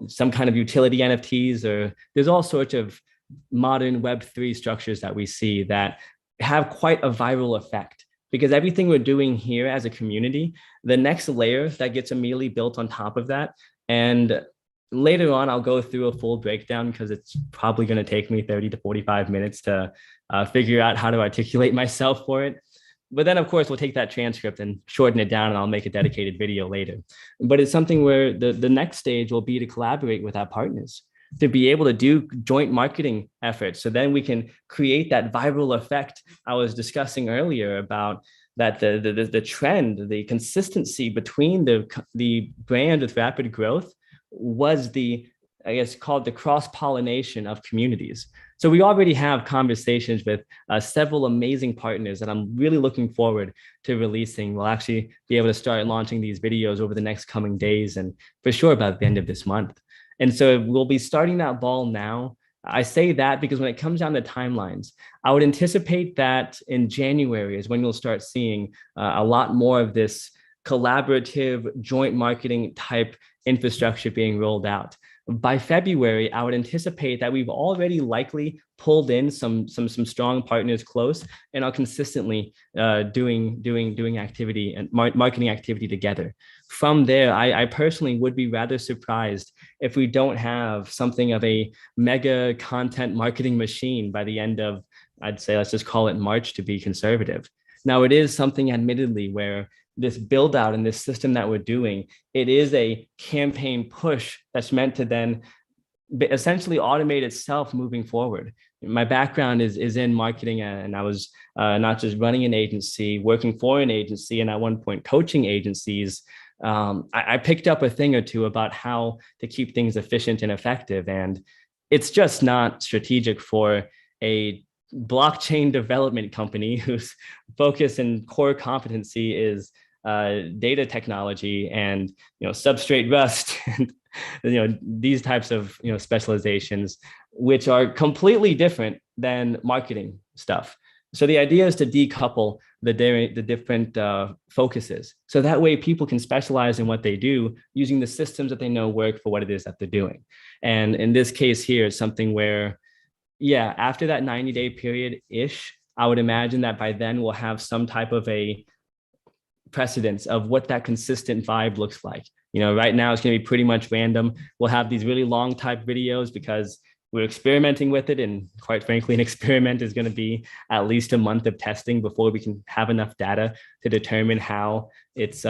some kind of utility NFTs, or there's all sorts of modern Web3 structures that we see that have quite a viral effect. Because everything we're doing here as a community, the next layer that gets immediately built on top of that, and later on, I'll go through a full breakdown because it's probably going to take me 30 to 45 minutes to figure out how to articulate myself for it. But then, of course, we'll take that transcript and shorten it down, and I'll make a dedicated video later. But it's something where the next stage will be to collaborate with our partners, to be able to do joint marketing efforts. So then we can create that viral effect I was discussing earlier about that the trend, the consistency between the brand with rapid growth was called the cross-pollination of communities. So we already have conversations with several amazing partners that I'm really looking forward to releasing. We'll actually be able to start launching these videos over the next coming days, and for sure by the end of this month. And so we'll be starting that ball now. I say that because when it comes down to timelines, I would anticipate that in January is when you'll start seeing a lot more of this collaborative joint marketing type infrastructure being rolled out. By February, I would anticipate that we've already likely pulled in some strong partners close and are consistently doing activity and marketing activity together. From there, I personally would be rather surprised if we don't have something of a mega content marketing machine by the end of, I'd say, let's just call it March to be conservative. Now, it is something admittedly where this build out and this system that we're doing, it is a campaign push that's meant to then essentially automate itself moving forward. My background is in marketing, and I was not just running an agency, working for an agency, and at one point coaching agencies. I picked up a thing or two about how to keep things efficient and effective. And it's just not strategic for a blockchain development company whose focus and core competency is data technology and substrate Rust and these types of specializations, which are completely different than marketing stuff. So the idea is to decouple the different focuses, so that way people can specialize in what they do using the systems that they know work for what it is that they're doing. And in this case here, it's something where, yeah, after that 90-day period-ish, I would imagine that by then we'll have some type of a precedence of what that consistent vibe looks like. Right now it's going to be pretty much random. We'll have these really long type videos because we're experimenting with it. And quite frankly, an experiment is going to be at least a month of testing before we can have enough data to determine how it's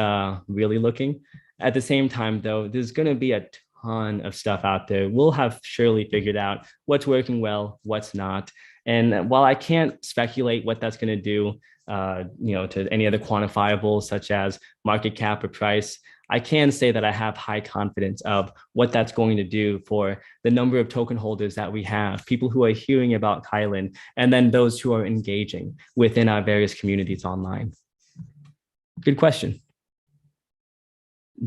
really looking. At the same time, though, there's going to be a ton of stuff out there. We'll have surely figured out what's working well, what's not. And while I can't speculate what that's going to do, to any other quantifiables such as market cap or price, I can say that I have high confidence of what that's going to do for the number of token holders that we have, people who are hearing about Kylin, and then those who are engaging within our various communities online. Good question.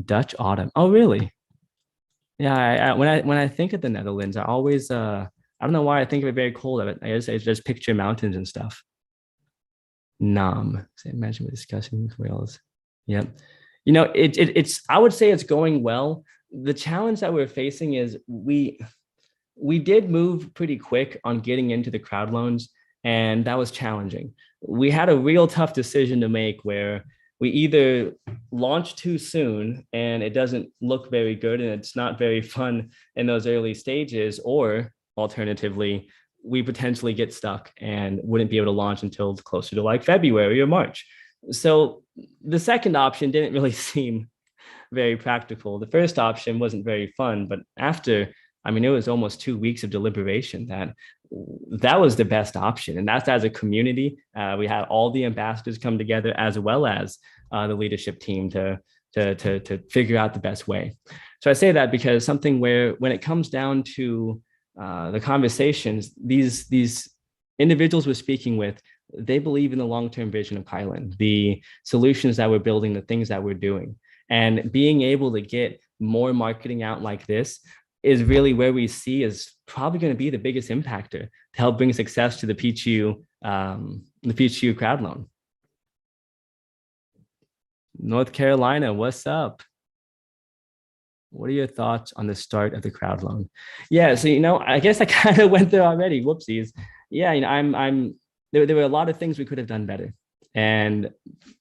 Dutch autumn. Oh, really? Yeah. When I think of the Netherlands, I always I don't know why I think of it very cold. I just picture mountains and stuff. Nam. So imagine we're discussing Wales. Yep. It's I would say it's going well. The challenge that we're facing is we did move pretty quick on getting into the crowd loans. And that was challenging. We had a real tough decision to make where we either launch too soon and it doesn't look very good and it's not very fun in those early stages, or alternatively, we potentially get stuck and wouldn't be able to launch until closer to like February or March. So the second option didn't really seem very practical. The first option wasn't very fun, but after, I mean, it was almost 2 weeks of deliberation that was the best option. And that's as a community. We had all the ambassadors come together as well as the leadership team to figure out the best way. So I say that because something where when it comes down to the conversations, these individuals we're speaking with, they believe in the long-term vision of Kylin, the solutions that we're building, the things that we're doing. And being able to get more marketing out like this is really where we see is probably going to be the biggest impactor to help bring success to the Pichiu crowd loan. North Carolina, what's up? What are your thoughts on the start of the crowd loan? Yeah, so I guess I kind of went there already. Whoopsies. Yeah, there were a lot of things we could have done better. And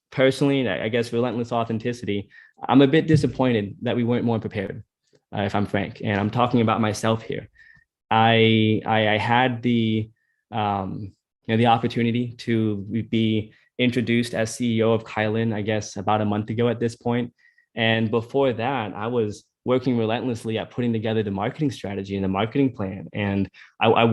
personally, I guess relentless authenticity, I'm a bit disappointed that we weren't more prepared, if I'm frank. And I'm talking about myself here. I had the the opportunity to be introduced as CEO of Kylin, I guess about a month ago at this point. And before that, I was working relentlessly at putting together the marketing strategy and the marketing plan. And I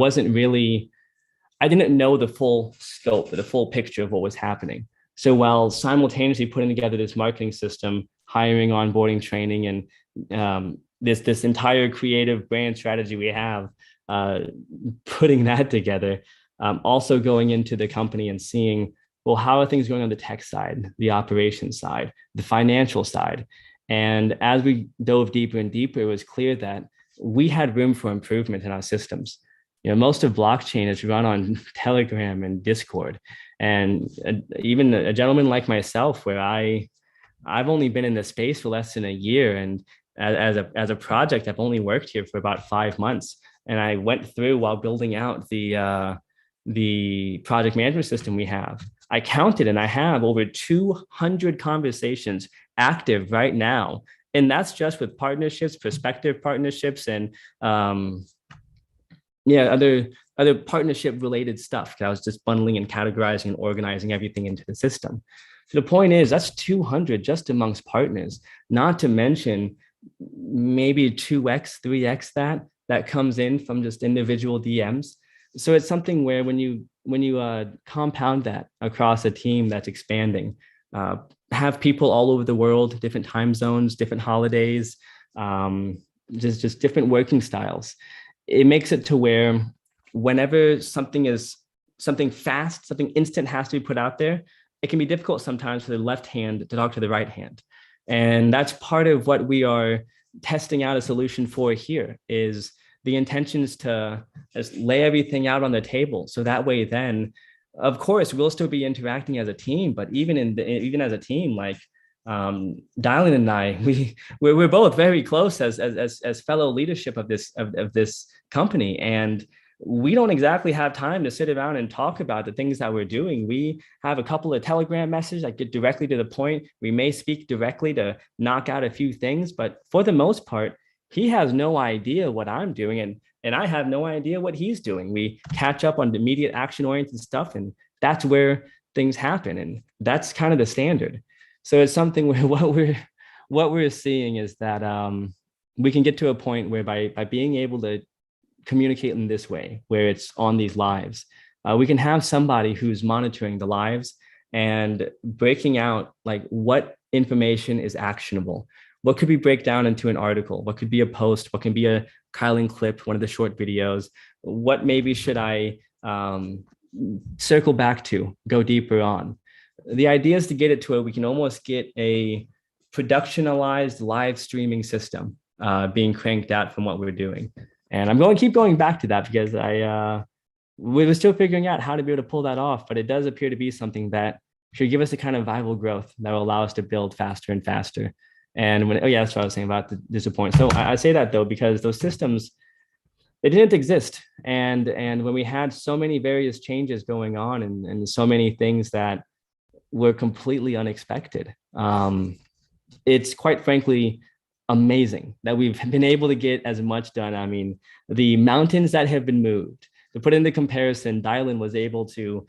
didn't know the full scope, the full picture of what was happening. So while simultaneously putting together this marketing system, hiring, onboarding, training, and this entire creative brand strategy we have, putting that together, also going into the company and seeing, well, how are things going on the tech side, the operations side, the financial side? And as we dove deeper and deeper, it was clear that we had room for improvement in our systems. Most of blockchain is run on Telegram and Discord. And even a gentleman like myself, where I've only been in the space for less than a year, and as a project, I've only worked here for about 5 months. And I went through while building out the project management system we have. I counted and I have over 200 conversations active right now. And that's just with partnerships, prospective partnerships, and other partnership related stuff. I was just bundling and categorizing and organizing everything into the system. So the point is, that's 200 just amongst partners, not to mention maybe 2x, 3x that comes in from just individual DMs. So it's something where when you compound that across a team that's expanding, have people all over the world, different time zones, different holidays, just different working styles, it makes it to where whenever something fast, something instant has to be put out there, it can be difficult sometimes for the left hand to talk to the right hand. And that's part of what we are testing out a solution for here, is the intention is to just lay everything out on the table. So that way, then, of course, we'll still be interacting as a team, but even as a team, like Kylin and I, we're both very close as fellow leadership of this company, and we don't exactly have time to sit around and talk about the things that we're doing. We have a couple of Telegram messages that get directly to the point. We may speak directly to knock out a few things, but for the most part, he has no idea what I'm doing, and I have no idea what he's doing. We catch up on the immediate action-oriented stuff, and that's where things happen, and that's kind of the standard. So it's something where what we're seeing is that we can get to a point where by being able to communicate in this way, where it's on these lives, we can have somebody who's monitoring the lives and breaking out like what information is actionable. What could we break down into an article? What could be a post? What can be a Kylin clip, one of the short videos? What maybe should I circle back to, go deeper on? The idea is to get it to where we can almost get a productionalized live streaming system being cranked out from what we're doing. And I'm going to keep going back to that because we were still figuring out how to be able to pull that off, but it does appear to be something that should give us a kind of viral growth that will allow us to build faster and faster. And that's what I was saying about the disappointment. So I say that though, because those systems, It didn't exist. And when we had so many various changes going on and so many things that were completely unexpected, it's quite frankly amazing that we've been able to get as much done. I mean, the mountains that have been moved, to put into comparison, Dylan was able to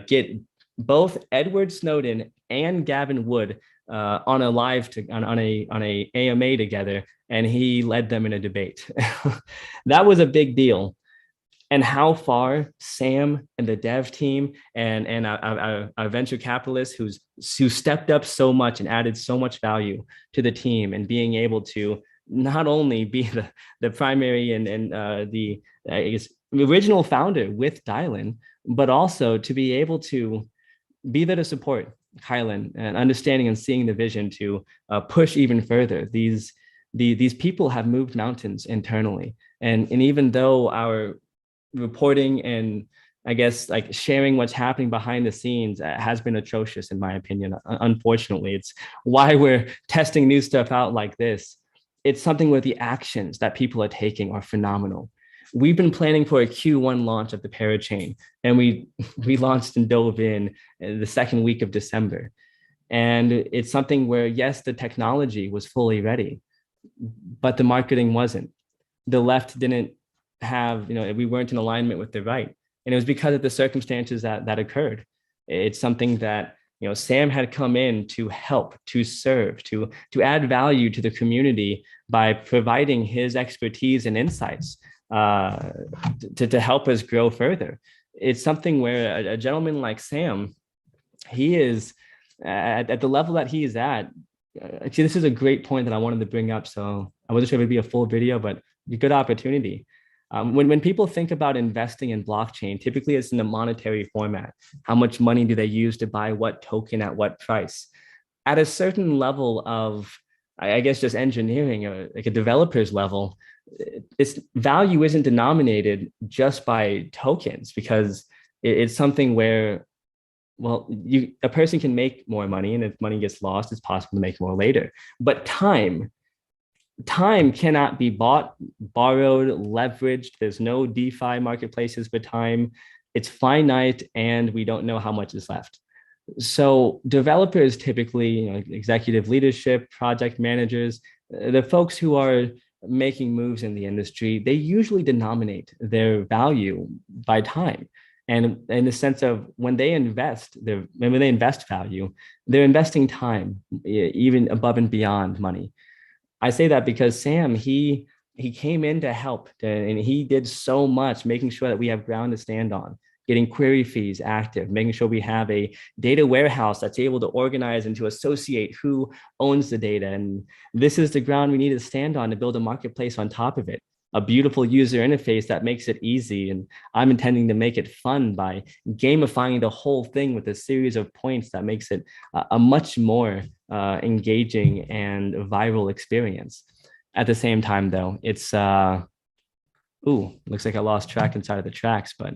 get both Edward Snowden and Gavin Wood on a on a AMA together, and he led them in a debate. That was a big deal. And how far Sam and the dev team and our venture capitalists who stepped up so much and added so much value to the team, and being able to not only be the primary and the, I guess, original founder with Dylan, but also to be able to be there to support Kylin and understanding and seeing the vision to push even further. These people have moved mountains internally, and even though our reporting and, I guess, like sharing what's happening behind the scenes has been atrocious in my opinion. Unfortunately, it's why we're testing new stuff out like this. It's something where the actions that people are taking are phenomenal. We've been planning for a Q1 launch of the parachain, and we launched and dove in the second week of December. And it's something where, yes, the technology was fully ready, but the marketing wasn't. The left didn't have, we weren't in alignment with the right. And it was because of the circumstances that occurred. It's something that, Sam had come in to help, to serve, to add value to the community by providing his expertise and insights to help us grow further. It's something where a gentleman like Sam, he is at the level that he is at. Actually, this is a great point that I wanted to bring up. So I wasn't sure if it'd be a full video, but a good opportunity. When people think about investing in blockchain, typically it's in a monetary format. How much money do they use to buy what token at what price? At a certain level of, I guess, just engineering, like a developer's level, its value isn't denominated just by tokens, because it's something where, well, a person can make more money, and if money gets lost, it's possible to make more later. But time cannot be bought, borrowed, leveraged. There's no DeFi marketplaces for time. It's finite, and we don't know how much is left. So developers typically, executive leadership, project managers, the folks who are making moves in the industry, they usually denominate their value by time. And in the sense of when they invest value, they're investing time, even above and beyond money. I say that because Sam, he came in to help, and he did so much, making sure that we have ground to stand on, getting query fees active, making sure we have a data warehouse that's able to organize and to associate who owns the data. And this is the ground we need to stand on to build a marketplace on top of it. A beautiful user interface that makes it easy. And I'm intending to make it fun by gamifying the whole thing with a series of points that makes it a much more engaging and viral experience. At the same time, though, it's looks like I lost track inside of the tracks, but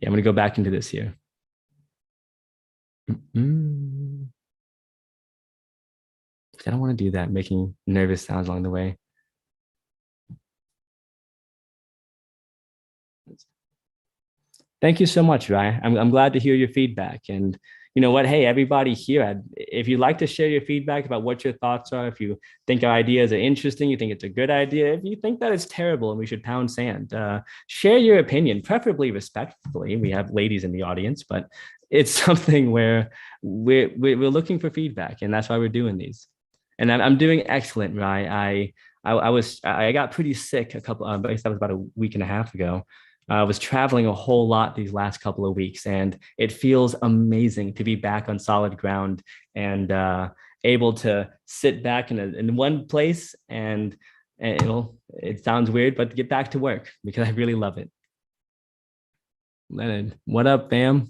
yeah, I'm gonna go back into this here. I don't want to do that, making nervous sounds along the way. Thank you so much, Ryan. I'm glad to hear your feedback. And you know what? Hey, everybody here, if you'd like to share your feedback about what your thoughts are, if you think our ideas are interesting, you think it's a good idea, if you think that it's terrible and we should pound sand, share your opinion, preferably respectfully. We have ladies in the audience, but it's something where we're looking for feedback, and that's why we're doing these. And I'm doing excellent, Ryan. I got pretty sick I guess that was about a week and a half ago. I was traveling a whole lot these last couple of weeks, and it feels amazing to be back on solid ground and able to sit back in one place and it sounds weird, but get back to work because I really love it. Leonard, what up, Bam?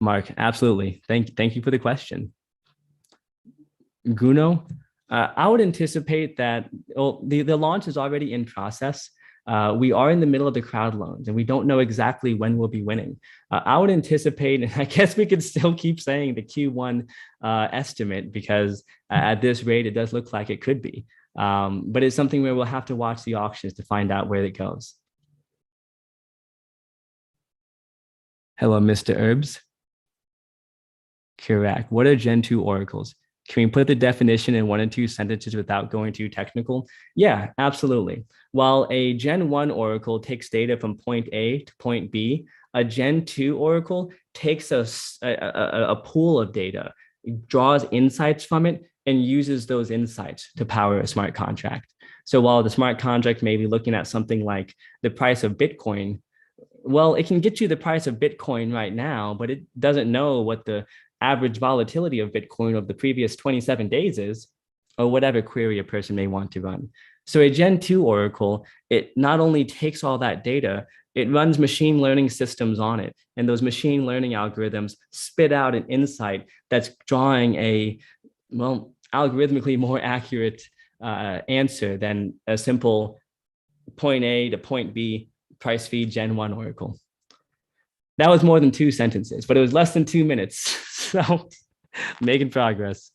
Mark, absolutely. Thank you for the question. Guno, I would anticipate that the launch is already in process. We are in the middle of the crowd loans, and we don't know exactly when we'll be winning. I would anticipate, and I guess we could still keep saying the Q1 estimate, because at this rate, it does look like it could be. But it's something where we'll have to watch the auctions to find out where it goes. Hello, Mr. Herbs. Correct. What are Gen2 oracles? Can we put the definition in 1 and 2 sentences without going too technical? Yeah, absolutely. While a Gen 1 oracle takes data from point A to point B, a Gen 2 oracle takes a pool of data, draws insights from it, and uses those insights to power a smart contract. So while the smart contract may be looking at something like the price of Bitcoin, well, it can get you the price of Bitcoin right now, but it doesn't know what the average volatility of Bitcoin of the previous 27 days is, or whatever query a person may want to run. So a Gen 2 Oracle, it not only takes all that data, it runs machine learning systems on it. And those machine learning algorithms spit out an insight that's drawing a, well, algorithmically more accurate answer than a simple point A to point B price feed Gen 1 Oracle. That was more than 2 sentences, but it was less than 2 minutes. So making progress.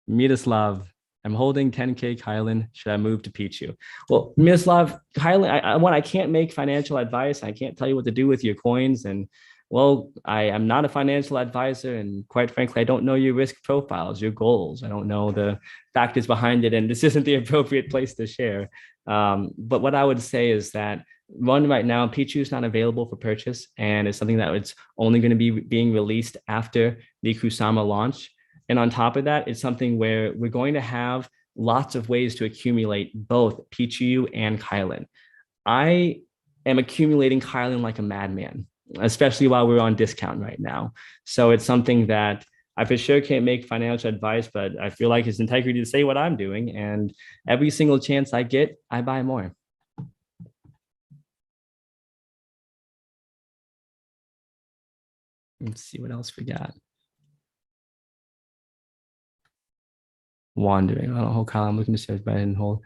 Miroslav, I'm holding 10K Kylin. Should I move to Pichiu? Well, Miroslav, Kylin, I can't make financial advice. I can't tell you what to do with your coins. And well, I am not a financial advisor. And quite frankly, I don't know your risk profiles, your goals. I don't know the factors behind it. And this isn't the appropriate place to share. But what I would say is that one, right now, Pichiu is not available for purchase, and it's something that it's only going to be being released after the Kusama launch. And on top of that, it's something where we're going to have lots of ways to accumulate both Pichiu and Kylin. I am accumulating Kylin like a madman, especially while we're on discount right now. So it's something that I for sure can't make financial advice, but I feel like it's integrity to say what I'm doing. And every single chance I get, I buy more. Let's see what else we got. Wandering. I don't hold column looking to search buy and hold.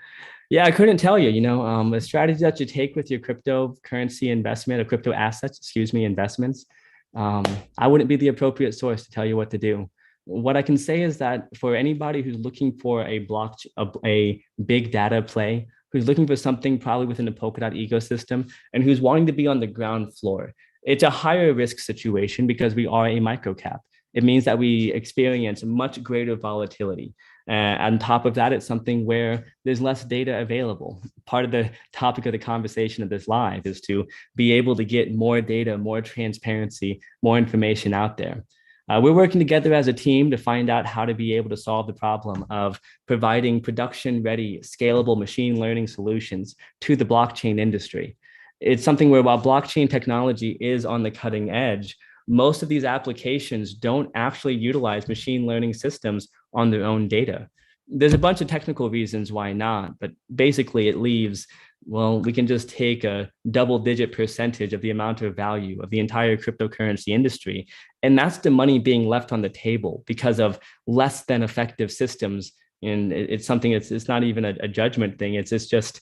Yeah, I couldn't tell you, the strategy that you take with your cryptocurrency investment or crypto assets, excuse me, investments. I wouldn't be the appropriate source to tell you what to do. What I can say is that for anybody who's looking for a big data play, who's looking for something probably within the Polkadot ecosystem, and who's wanting to be on the ground floor, it's a higher risk situation because we are a microcap. It means that we experience much greater volatility. On top of that, it's something where there's less data available. Part of the topic of the conversation of this live is to be able to get more data, more transparency, more information out there. We're working together as a team to find out how to be able to solve the problem of providing production-ready, scalable machine learning solutions to the blockchain industry. It's something where while blockchain technology is on the cutting edge, most of these applications don't actually utilize machine learning systems on their own data. There's a bunch of technical reasons why not, but basically it leaves, well, we can just take a double-digit percentage of the amount of value of the entire cryptocurrency industry. And that's the money being left on the table because of less than effective systems. And it's something, it's not even a judgment thing. It's just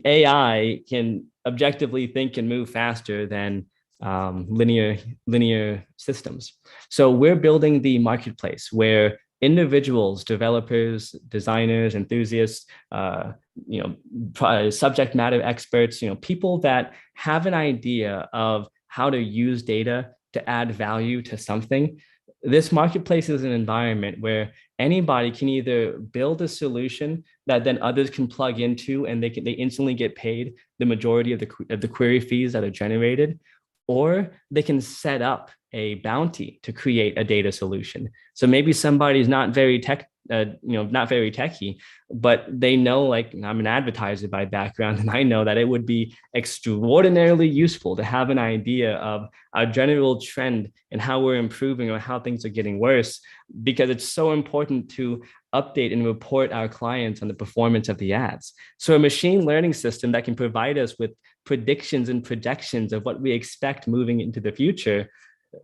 AI can objectively think and move faster than linear systems. So we're building the marketplace where individuals, developers, designers, enthusiasts, subject matter experts, people that have an idea of how to use data to add value to something. This marketplace is an environment where anybody can either build a solution that then others can plug into and they instantly get paid the majority of the query fees that are generated, or they can set up a bounty to create a data solution. So maybe somebody's not very techie, but they know, like, I'm an advertiser by background, and I know that it would be extraordinarily useful to have an idea of a general trend and how we're improving or how things are getting worse, because it's so important to update and report our clients on the performance of the ads. So a machine learning system that can provide us with predictions and projections of what we expect moving into the future,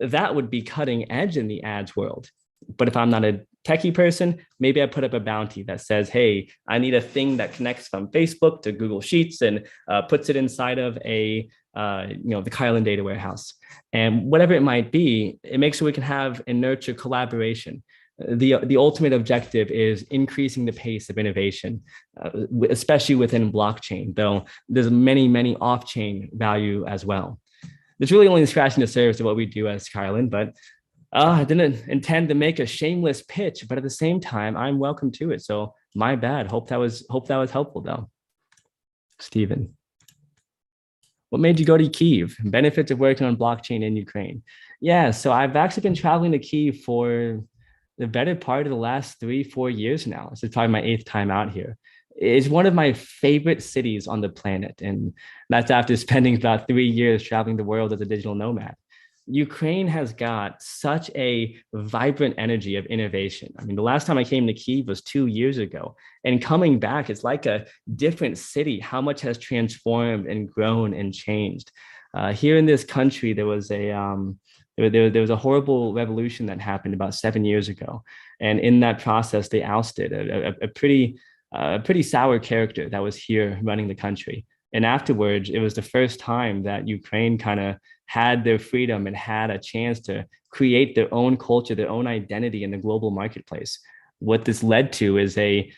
that would be cutting edge in the ads world. But if I'm not a techie person, maybe I put up a bounty that says, hey, I need a thing that connects from Facebook to Google Sheets and puts it inside of the Kylin data warehouse. And whatever it might be, it makes sure we can have and nurture collaboration. the ultimate objective is increasing the pace of innovation, especially within blockchain, though there's many off-chain value as well. There's really only scratching the surface of what we do as Kylin, but I didn't intend to make a shameless pitch, but at the same time, I'm welcome to it. So my bad. Hope that was helpful though. Stephen, what made you go to Kyiv? Benefits of working on blockchain in Ukraine. Yeah, so I've actually been traveling to Kyiv for the better part of the last 3, 4 years now. This is probably my eighth time out here. It's one of my favorite cities on the planet. And that's after spending about 3 years traveling the world as a digital nomad. Ukraine has got such a vibrant energy of innovation. I mean, the last time I came to Kyiv was 2 years ago. And coming back, it's like a different city, how much has transformed and grown and changed. Here in this country, there was a horrible revolution that happened about 7 years ago, and in that process, they ousted a pretty sour character that was here running the country. And afterwards, it was the first time that Ukraine kind of had their freedom and had a chance to create their own culture, their own identity in the global marketplace. What this led to is a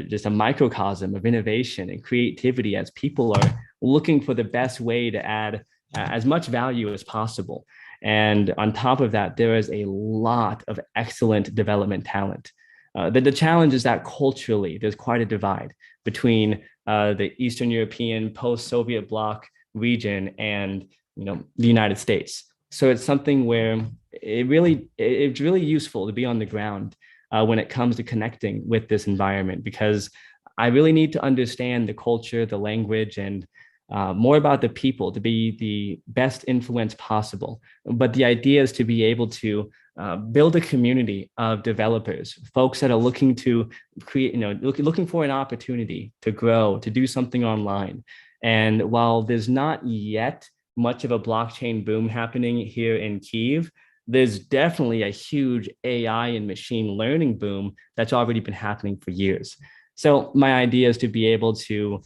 just a microcosm of innovation and creativity as people are looking for the best way to add as much value as possible. And on top of that, there is a lot of excellent development talent. The challenge is that culturally, there's quite a divide between the Eastern European post-Soviet bloc region and the United States. So it's something where it's really useful to be on the ground when it comes to connecting with this environment, because I really need to understand the culture, the language, and more about the people to be the best influence possible. But the idea is to be able to build a community of developers, folks that are looking to create, looking for an opportunity to grow, to do something online. And while there's not yet much of a blockchain boom happening here in Kyiv, there's definitely a huge AI and machine learning boom that's already been happening for years. So my idea is to be able to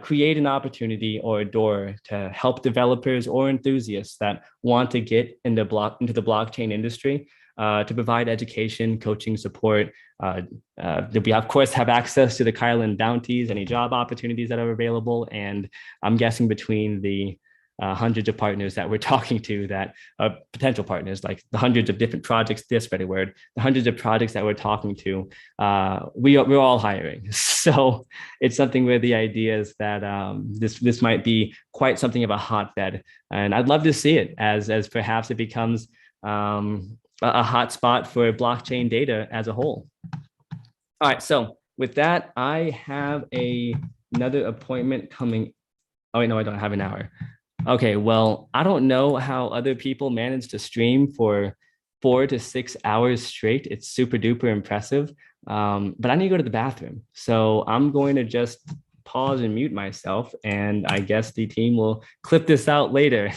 create an opportunity or a door to help developers or enthusiasts that want to get into the blockchain industry, to provide education, coaching, support. We of course have access to the Kylin bounties, any job opportunities that are available, and I'm guessing between the hundreds of partners that we're talking to, that are potential partners, like the hundreds of different projects, this better word, the hundreds of projects that we're talking to, we're all hiring. So it's something where the idea is that this might be quite something of a hotbed, and I'd love to see it as perhaps it becomes a hot spot for blockchain data as a whole. All right, so with that, I have another appointment coming. Oh wait, no, I don't have an hour. Okay, well, I don't know how other people manage to stream for 4 to 6 hours straight. It's super duper impressive. But I need to go to the bathroom. So I'm going to just pause and mute myself. And I guess the team will clip this out later.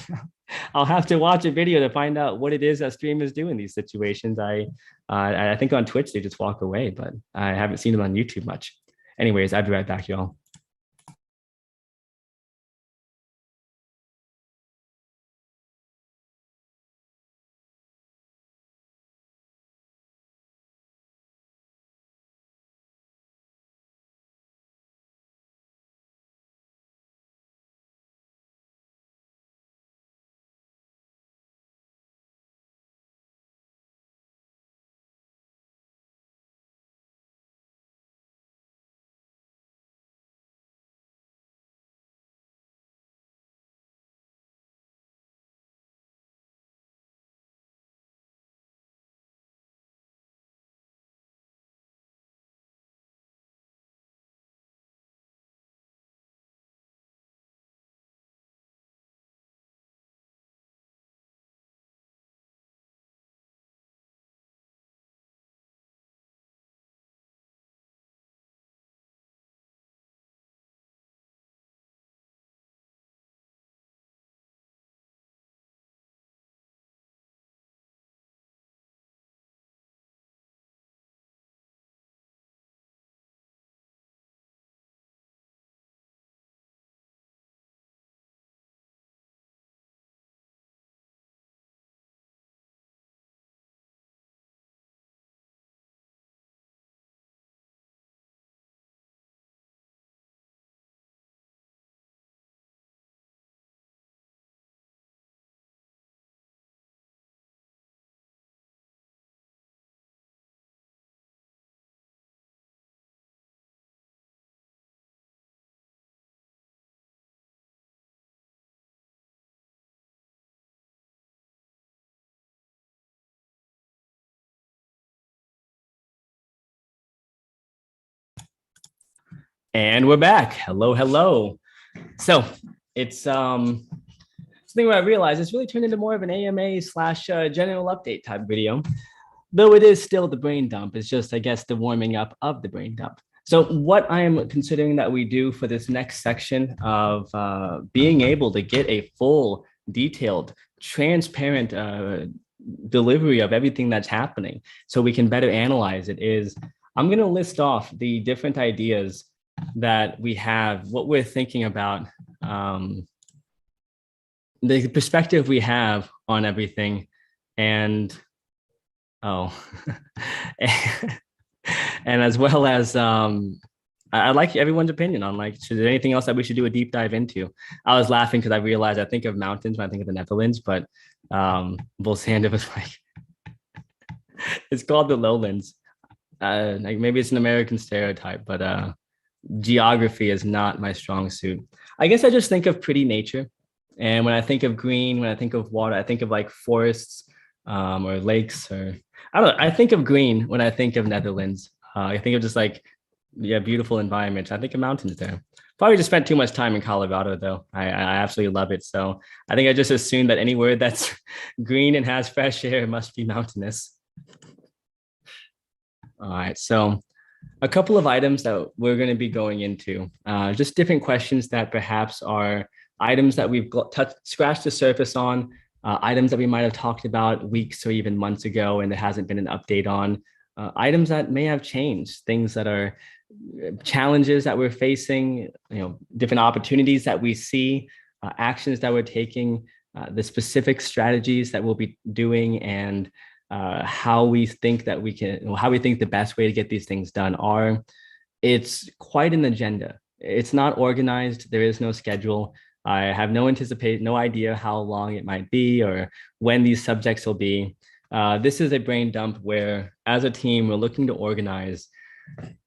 I'll have to watch a video to find out what it is that streamers do in these situations. I think on Twitch, they just walk away, but I haven't seen them on YouTube much. Anyways, I'll be right back, y'all. And we're back. Hello, hello. So it's something where I realized it's really turned into more of an AMA slash general update type video, though it is still the brain dump. It's just, I guess, the warming up of the brain dump. So what I am considering that we do for this next section of being able to get a full, detailed, transparent delivery of everything that's happening so we can better analyze it is I'm going to list off the different ideas that we have, what we're thinking about, the perspective we have on everything, and oh, and as well as I'd like everyone's opinion on like, is there anything else that we should do a deep dive into? I was laughing because I realized I think of mountains when I think of the Netherlands, but Volsander was like, it's called the lowlands. Like maybe it's an American stereotype, but geography is not my strong suit. I guess I just think of pretty nature. And when I think of green, when I think of water, I think of like forests or lakes or I don't know. I think of green when I think of Netherlands. I think of just like, yeah, beautiful environments. I think of mountains there. Probably just spent too much time in Colorado though. I absolutely love it. So I think I just assumed that anywhere that's green and has fresh air must be mountainous. All right. So a couple of items that we're going to be going into, just different questions that perhaps are items that we've scratched the surface on, items that we might have talked about weeks or even months ago and there hasn't been an update on, items that may have changed, things that are challenges that we're facing, different opportunities that we see, actions that we're taking, the specific strategies that we'll be doing, and how we think that how we think the best way to get these things done are. It's quite an agenda. It's not organized. There is no schedule. I have no idea how long it might be or when these subjects will be. This is a brain dump where, as a team, we're looking to organize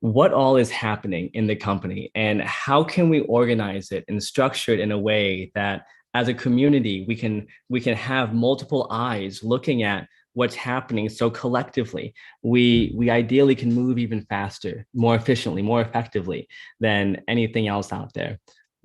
what all is happening in the company and how can we organize it and structure it in a way that, as a community, we can have multiple eyes looking at what's happening. So collectively, we ideally can move even faster, more efficiently, more effectively than anything else out there.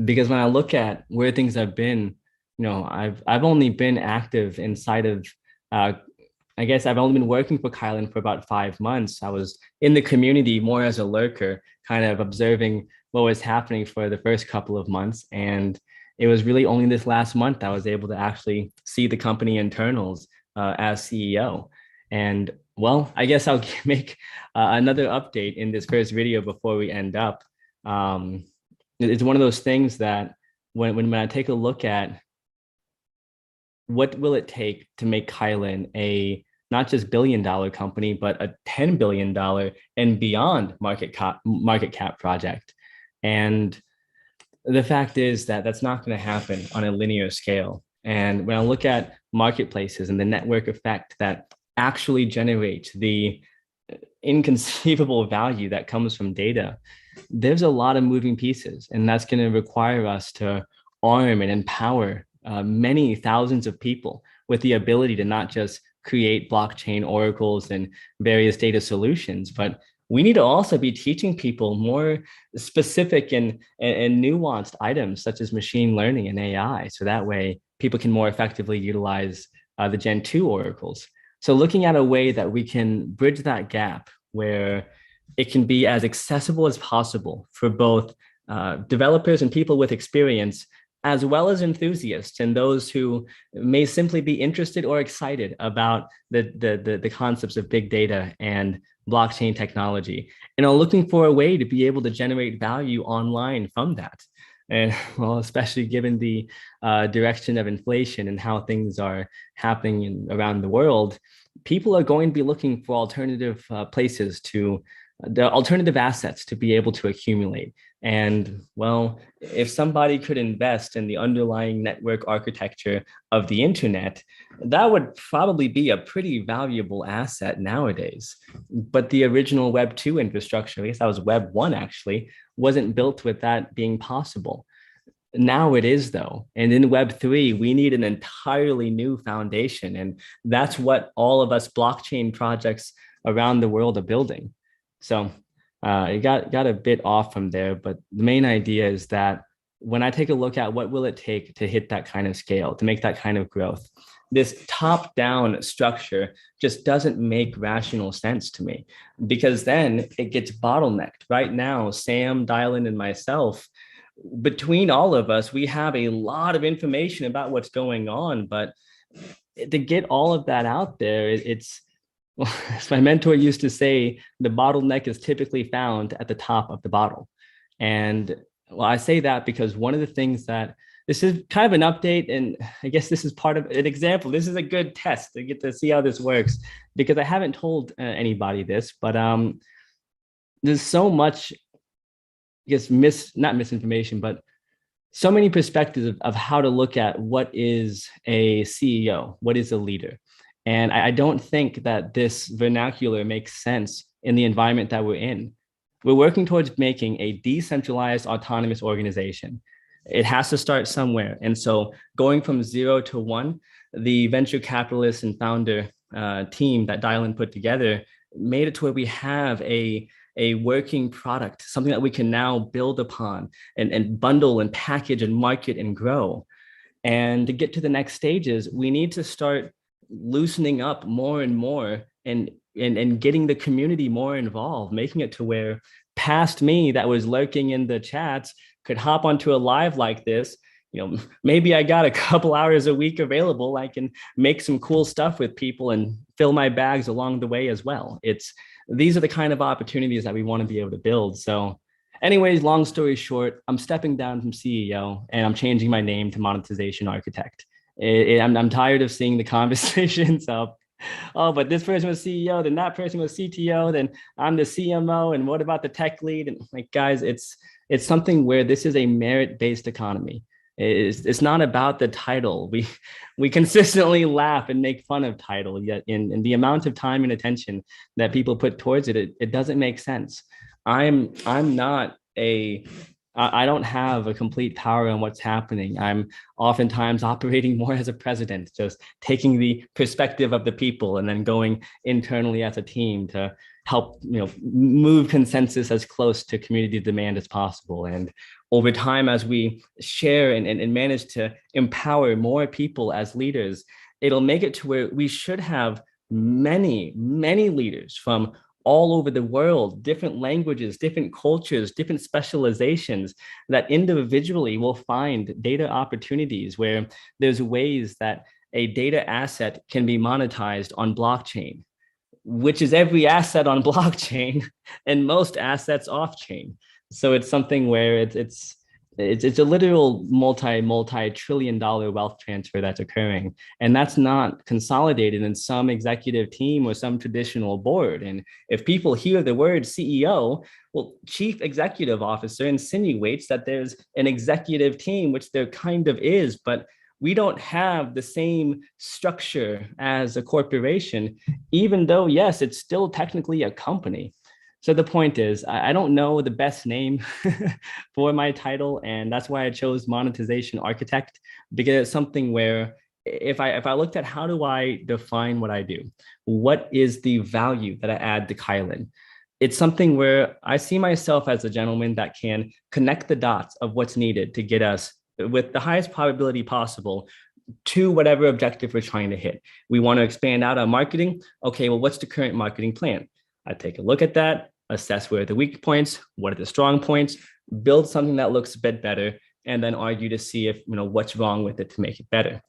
Because when I look at where things have been, I've only been active inside of I guess I've only been working for Kylin for about 5 months. I was in the community more as a lurker, kind of observing what was happening for the first couple of months. And it was really only this last month I was able to actually see the company internals as CEO. And well, I guess I'll make another update in this first video before we end up. It's one of those things that when I take a look at what will it take to make Kylin a not just billion-dollar company, but a $10 billion and beyond market cap project. And the fact is that that's not going to happen on a linear scale. And when I look at marketplaces and the network effect that actually generates the inconceivable value that comes from data, there's a lot of moving pieces, and that's going to require us to arm and empower many thousands of people with the ability to not just create blockchain oracles and various data solutions, but we need to also be teaching people more specific and nuanced items such as machine learning and AI. So that way people can more effectively utilize the Gen2 oracles. So looking at a way that we can bridge that gap where it can be as accessible as possible for both developers and people with experience, as well as enthusiasts and those who may simply be interested or excited about the concepts of big data and blockchain technology, and are looking for a way to be able to generate value online from that. And well, especially given the direction of inflation and how things are happening around the world, people are going to be looking for alternative places to the alternative assets to be able to accumulate. And well, if somebody could invest in the underlying network architecture of the internet, that would probably be a pretty valuable asset nowadays. But the original Web 2 infrastructure, I guess that was Web 1 actually, wasn't built with that being possible. Now it is though. And in Web 3, we need an entirely new foundation. And that's what all of us blockchain projects around the world are building. So It got a bit off from there, but the main idea is that when I take a look at what will it take to hit that kind of scale, to make that kind of growth, this top-down structure just doesn't make rational sense to me, because then it gets bottlenecked. Right now, Sam, Dylan, and myself, between all of us, we have a lot of information about what's going on, but to get all of that out there, it's well, as my mentor used to say, the bottleneck is typically found at the top of the bottle. And well, I say that because one of the things that this is kind of an update, and I guess this is part of an example. This is a good test to get to see how this works, because I haven't told anybody this, but there's so much, I guess, not misinformation, but so many perspectives of how to look at what is a CEO, what is a leader. And I don't think that this vernacular makes sense in the environment that we're in. We're working towards making a decentralized autonomous organization. It has to start somewhere. And so going from 0 to 1, the venture capitalist and founder team that Dylan put together made it to where we have a working product, something that we can now build upon and bundle and package and market and grow. And to get to the next stages, we need to start loosening up more and more and getting the community more involved, making it to where past me that was lurking in the chats could hop onto a live like this. Maybe I got a couple hours a week available. I can make some cool stuff with people and fill my bags along the way as well. These are the kind of opportunities that we want to be able to build. So anyways, long story short, I'm stepping down from CEO and I'm changing my name to monetization architect. I'm tired of seeing the conversations of, oh, but this person was CEO, then that person was CTO, then I'm the CMO, and what about the tech lead? And like, guys, it's something where this is a merit-based economy. It's not about the title. We consistently laugh and make fun of title, yet in the amount of time and attention that people put towards it doesn't make sense. I'm not I don't have a complete power on what's happening. I'm oftentimes operating more as a president, just taking the perspective of the people and then going internally as a team to help move consensus as close to community demand as possible. And over time, as we share and manage to empower more people as leaders, it'll make it to where we should have many, many leaders from all over the world, different languages, different cultures, different specializations, that individually will find data opportunities where there's ways that a data asset can be monetized on blockchain, which is every asset on blockchain and most assets off chain. So it's something where it's a literal multi-trillion dollar wealth transfer that's occurring. And that's not consolidated in some executive team or some traditional board. And if people hear the word CEO, well, chief executive officer insinuates that there's an executive team, which there kind of is, but we don't have the same structure as a corporation, even though, yes, it's still technically a company. So the point is, I don't know the best name for my title, and that's why I chose monetization architect, because it's something where if I looked at how do I define what I do, what is the value that I add to Kylin, it's something where I see myself as a gentleman that can connect the dots of what's needed to get us with the highest probability possible to whatever objective we're trying to hit. We want to expand out our marketing. Okay, well, what's the current marketing plan? I take a look at that, assess where are the weak points, what are the strong points, build something that looks a bit better, and then argue to see if what's wrong with it to make it better.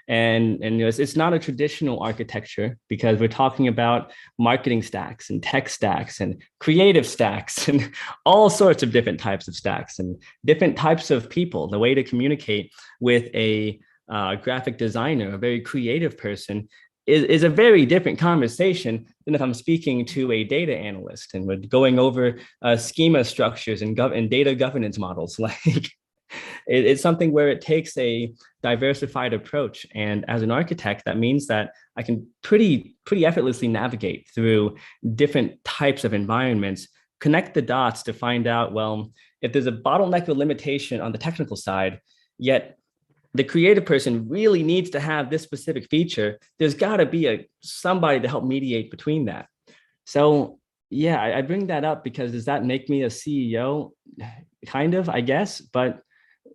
And it's not a traditional architecture, because we're talking about marketing stacks and tech stacks and creative stacks and all sorts of different types of stacks and different types of people. The way to communicate with a graphic designer, a very creative person, is a very different conversation than if I'm speaking to a data analyst and we're going over schema structures and data governance models. Like it's something where it takes a diversified approach. And as an architect, that means that I can pretty effortlessly navigate through different types of environments, connect the dots to find out, well, if there's a bottleneck or limitation on the technical side, yet the creative person really needs to have this specific feature, there's got to be somebody to help mediate between that. So Yeah, I bring that up because does that make me a CEO? Kind of, I guess. But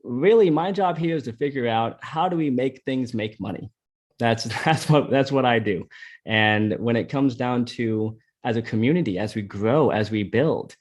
really, my job here is to figure out how do we make things make money. That's what I do. And when it comes down to as a community, as we grow, as we build,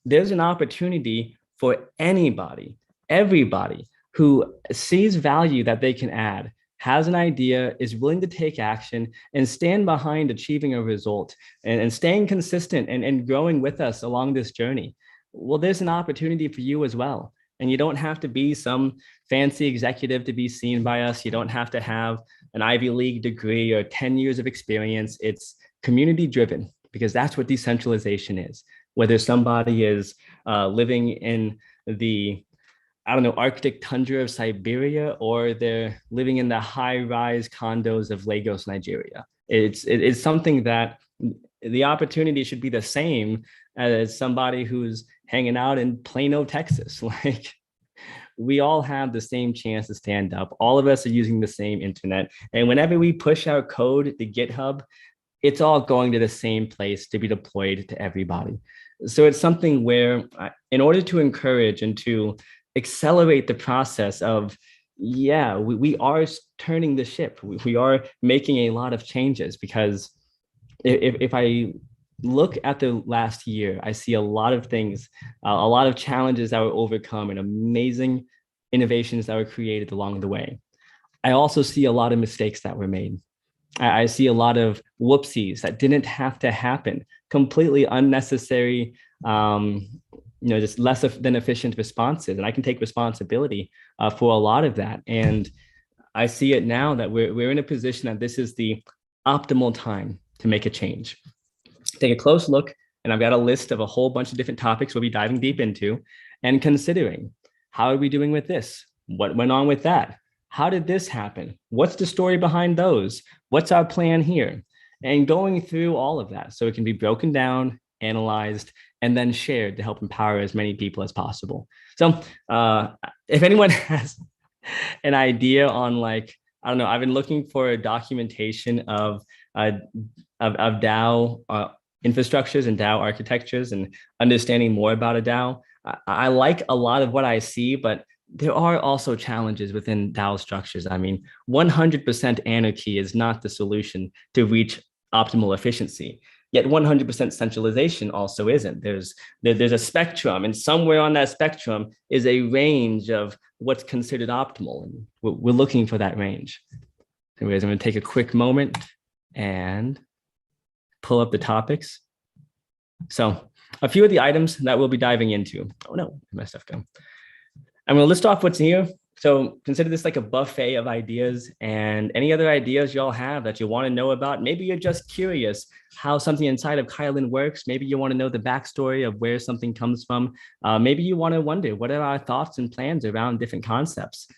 there's an opportunity for anybody, everybody who sees value that they can add, has an idea, is willing to take action and stand behind achieving a result and staying consistent and growing with us along this journey. Well, there's an opportunity for you as well. And you don't have to be some fancy executive to be seen by us. You don't have to have an Ivy League degree or 10 years of experience. It's community driven because that's what decentralization is. Whether somebody is living in the, I don't know, Arctic tundra of Siberia, or they're living in the high-rise condos of Lagos, Nigeria. It's something that the opportunity should be the same as somebody who's hanging out in Plano, Texas. Like, we all have the same chance to stand up. All of us are using the same internet. And whenever we push our code to GitHub, it's all going to the same place to be deployed to everybody. So it's something where, in order to encourage and to accelerate the process of, yeah, we are turning the ship. We are making a lot of changes because if I look at the last year, I see a lot of things, a lot of challenges that were overcome and amazing innovations that were created along the way. I also see a lot of mistakes that were made. I see a lot of whoopsies that didn't have to happen, completely unnecessary, just less than efficient responses. And I can take responsibility for a lot of that. And I see it now that we're in a position that this is the optimal time to make a change. Take a close look, and I've got a list of a whole bunch of different topics we'll be diving deep into and considering, how are we doing with this? What went on with that? How did this happen? What's the story behind those? What's our plan here? And going through all of that so it can be broken down, analyzed, and then shared to help empower as many people as possible. So if anyone has an idea on, like, I don't know, I've been looking for a documentation of DAO infrastructures and DAO architectures and understanding more about a DAO. I like a lot of what I see, but there are also challenges within DAO structures. I mean, 100% anarchy is not the solution to reach optimal efficiency. Yet 100% centralization also isn't. There's a spectrum, and somewhere on that spectrum is a range of what's considered optimal, and we're looking for that range. Anyways, I'm going to take a quick moment and pull up the topics. So a few of the items that we'll be diving into. Oh no, my stuff go. I'm going to list off what's here. So consider this like a buffet of ideas, and any other ideas y'all have that you want to know about. Maybe you're just curious how something inside of Kylin works. Maybe you want to know the backstory of where something comes from. Maybe you want to wonder, what are our thoughts and plans around different concepts?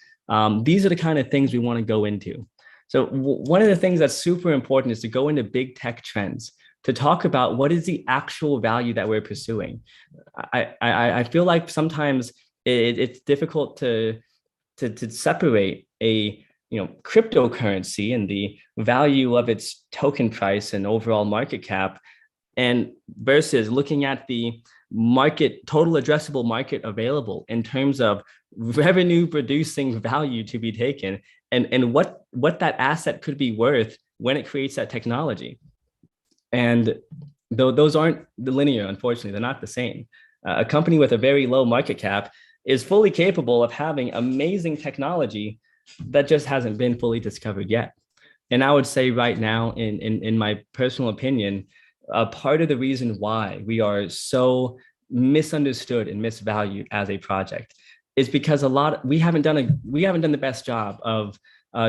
These are the kind of things we want to go into. So one of the things that's super important is to go into big tech trends, to talk about what is the actual value that we're pursuing. I feel like sometimes it's difficult to separate a cryptocurrency and the value of its token price and overall market cap, and versus looking at the market, total addressable market available in terms of revenue producing value to be taken, and what that asset could be worth when it creates that technology. And though those aren't linear, unfortunately, they're not the same. A company with a very low market cap is fully capable of having amazing technology that just hasn't been fully discovered yet. And I would say right now, in my personal opinion, part of the reason why we are so misunderstood and misvalued as a project is because we haven't done the best job of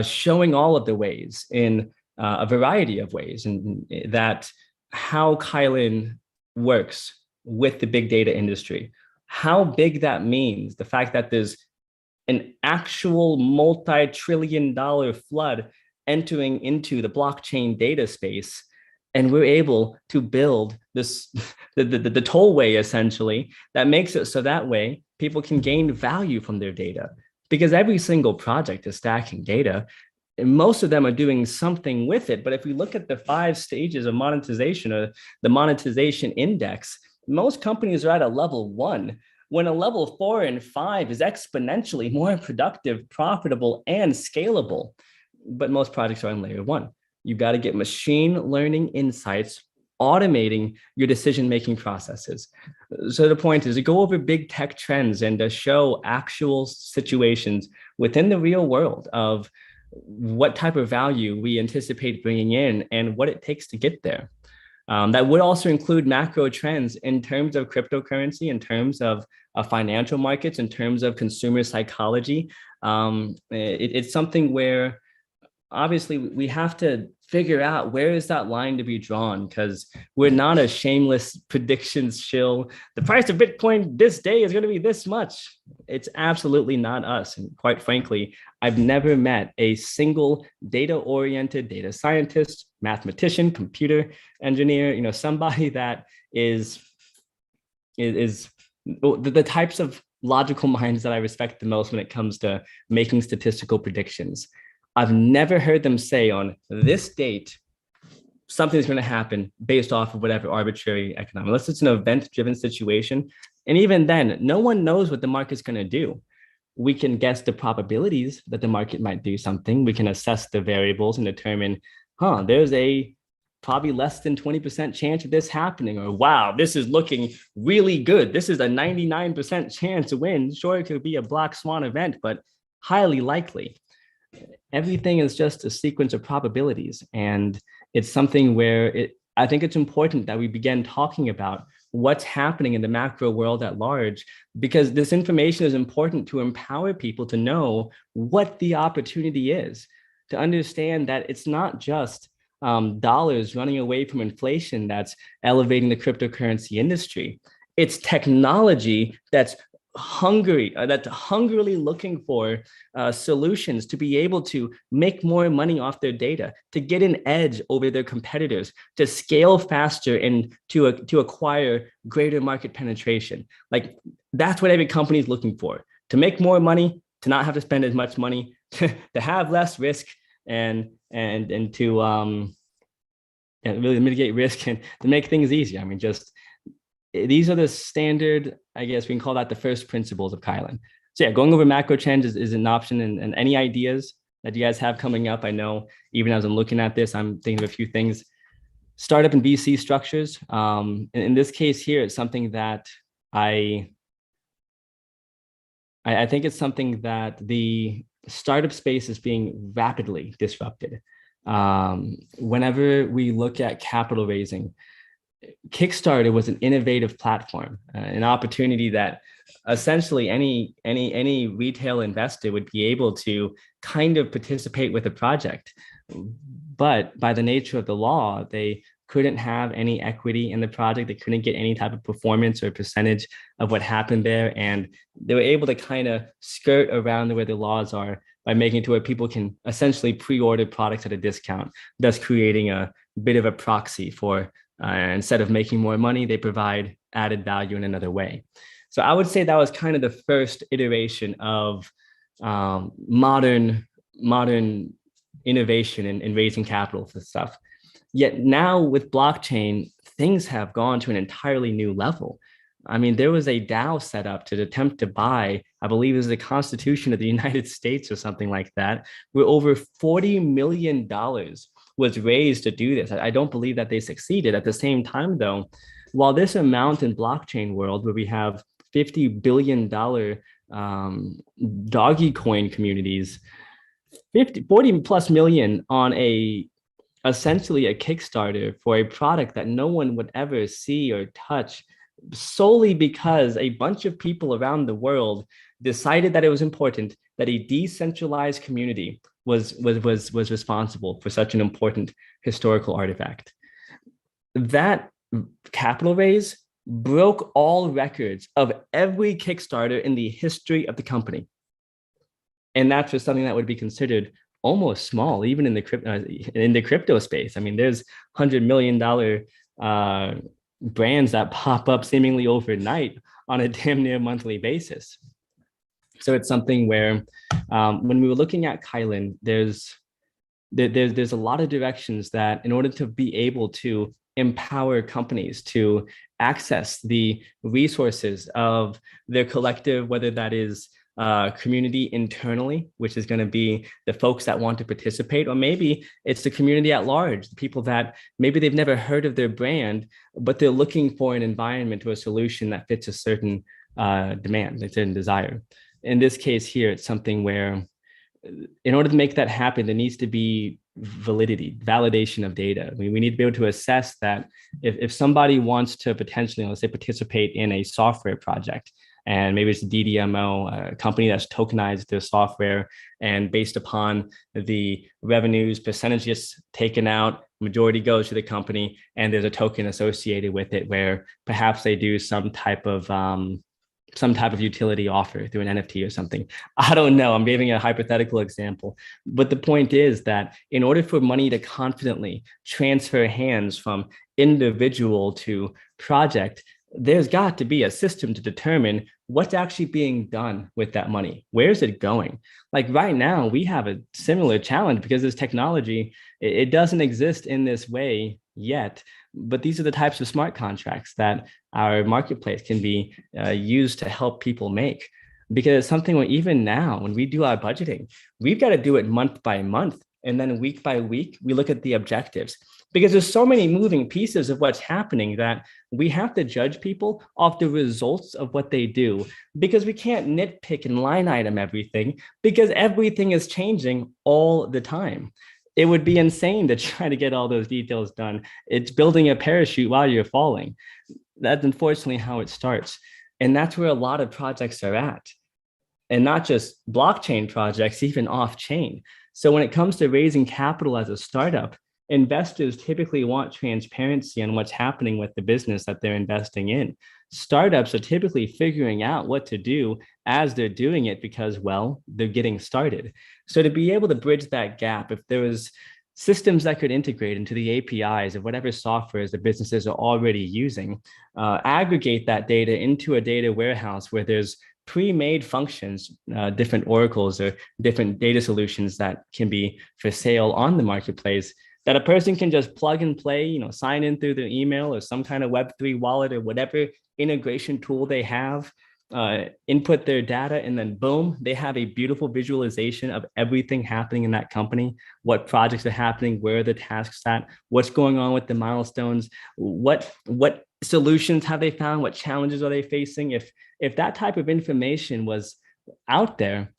showing all of the ways, in a variety of ways, and that how Kylin works with the big data industry, how big that means, the fact that there's an actual multi-trillion-dollar flood entering into the blockchain data space, and we're able to build this the tollway essentially that makes it so that way people can gain value from their data, because every single project is stacking data. And most of them are doing something with it. But if we look at the 5 stages of monetization or the monetization index, most companies are at a level 1, when a level 4 and 5 is exponentially more productive, profitable, and scalable. But most projects are on layer 1. You've got to get machine learning insights, automating your decision-making processes. So the point is to go over big tech trends and to show actual situations within the real world of what type of value we anticipate bringing in and what it takes to get there. That would also include macro trends in terms of cryptocurrency, in terms of financial markets, in terms of consumer psychology. It's something where obviously we have to figure out where is that line to be drawn, because we're not a shameless predictions shill. The price of Bitcoin this day is going to be this much. It's absolutely not us. And quite frankly, I've never met a single data-oriented data scientist, mathematician, computer engineer, somebody that is the types of logical minds that I respect the most when it comes to making statistical predictions. I've never heard them say on this date, something's going to happen based off of whatever arbitrary economic, unless it's an event-driven situation. And even then, no one knows what the market's going to do. We can guess the probabilities that the market might do something. We can assess the variables and determine, there's a probably less than 20% chance of this happening, or wow, this is looking really good. This is a 99% chance to win. Sure, it could be a black swan event, but highly likely. Everything is just a sequence of probabilities. And it's something where I think it's important that we begin talking about what's happening in the macro world at large, because this information is important to empower people to know what the opportunity is, to understand that it's not just dollars running away from inflation that's elevating the cryptocurrency industry. It's technology that's hungrily looking for solutions to be able to make more money off their data, to get an edge over their competitors, to scale faster and to acquire greater market penetration. Like, that's what every company is looking for: to make more money, to not have to spend as much money, to have less risk, and to really mitigate risk and to make things easier. I mean, just these are the standard, I guess we can call that the first principles of Kylin. So yeah, going over macro trends is an option. And any ideas that you guys have coming up? I know even as I'm looking at this, I'm thinking of a few things. Startup and VC structures. In this case here, it's something that I think it's something that the startup space is being rapidly disrupted. Whenever we look at capital raising, Kickstarter was an innovative platform, an opportunity that essentially any retail investor would be able to kind of participate with a project. But by the nature of the law, they couldn't have any equity in the project. They couldn't get any type of performance or percentage of what happened there. And they were able to kind of skirt around the way the laws are by making it to where people can essentially pre-order products at a discount, thus creating a bit of a proxy for instead of making more money, they provide added value in another way. So I would say that was kind of the first iteration of modern innovation in raising capital for stuff. Yet now with blockchain, things have gone to an entirely new level. I mean, there was a DAO set up to attempt to buy, I believe it was the Constitution of the United States or something like that, where over $40 million was raised to do this. I don't believe that they succeeded. At the same time, though, while this amount in blockchain world where we have $50 billion doggy coin communities, 40 plus million on essentially a Kickstarter for a product that no one would ever see or touch, solely because a bunch of people around the world decided that it was important that a decentralized community was responsible for such an important historical artifact. That capital raise broke all records of every Kickstarter in the history of the company. And that's just something that would be considered almost small, even in the crypto space. I mean, there's $100 million brands that pop up seemingly overnight on a damn near monthly basis. So it's something where when we were looking at Kylin, there's there's a lot of directions that in order to be able to empower companies to access the resources of their collective, whether that is community internally, which is going to be the folks that want to participate, or maybe it's the community at large, the people that maybe they've never heard of their brand, but they're looking for an environment or a solution that fits a certain demand, a certain desire. In this case here, it's something where in order to make that happen, there needs to be validity, validation of data. I mean, we need to be able to assess that if somebody wants to potentially, let's say, participate in a software project, and maybe it's a DDMO, a company that's tokenized their software, and based upon the revenues, percentages taken out, majority goes to the company, and there's a token associated with it where perhaps they do some type of utility offer through an NFT or something. I don't know. I'm giving a hypothetical example. But the point is that in order for money to confidently transfer hands from individual to project, there's got to be a system to determine what's actually being done with that money. Where's it going? Like right now, we have a similar challenge because this technology, it doesn't exist in this way yet. But these are the types of smart contracts that our marketplace can be used to help people make. Because it's something where even now, when we do our budgeting, we've got to do it month by month. And then week by week, we look at the objectives. Because there's so many moving pieces of what's happening that we have to judge people off the results of what they do. Because we can't nitpick and line item everything, because everything is changing all the time. It would be insane to try to get all those details done. It's building a parachute while you're falling. That's unfortunately how it starts. And that's where a lot of projects are at. And not just blockchain projects, even off-chain. So when it comes to raising capital as a startup, investors typically want transparency on what's happening with the business that they're investing in. Startups are typically figuring out what to do as they're doing it because, well, they're getting started. So to be able to bridge that gap, if there was systems that could integrate into the APIs of whatever softwares the businesses are already using, aggregate that data into a data warehouse where there's pre-made functions, different oracles or different data solutions that can be for sale on the marketplace, that a person can just plug and play, sign in through their email or some kind of Web3 wallet or whatever integration tool they have, input their data, and then boom, they have a beautiful visualization of everything happening in that company, what projects are happening, where are the tasks at, what's going on with the milestones, what solutions have they found, what challenges are they facing. If that type of information was out there,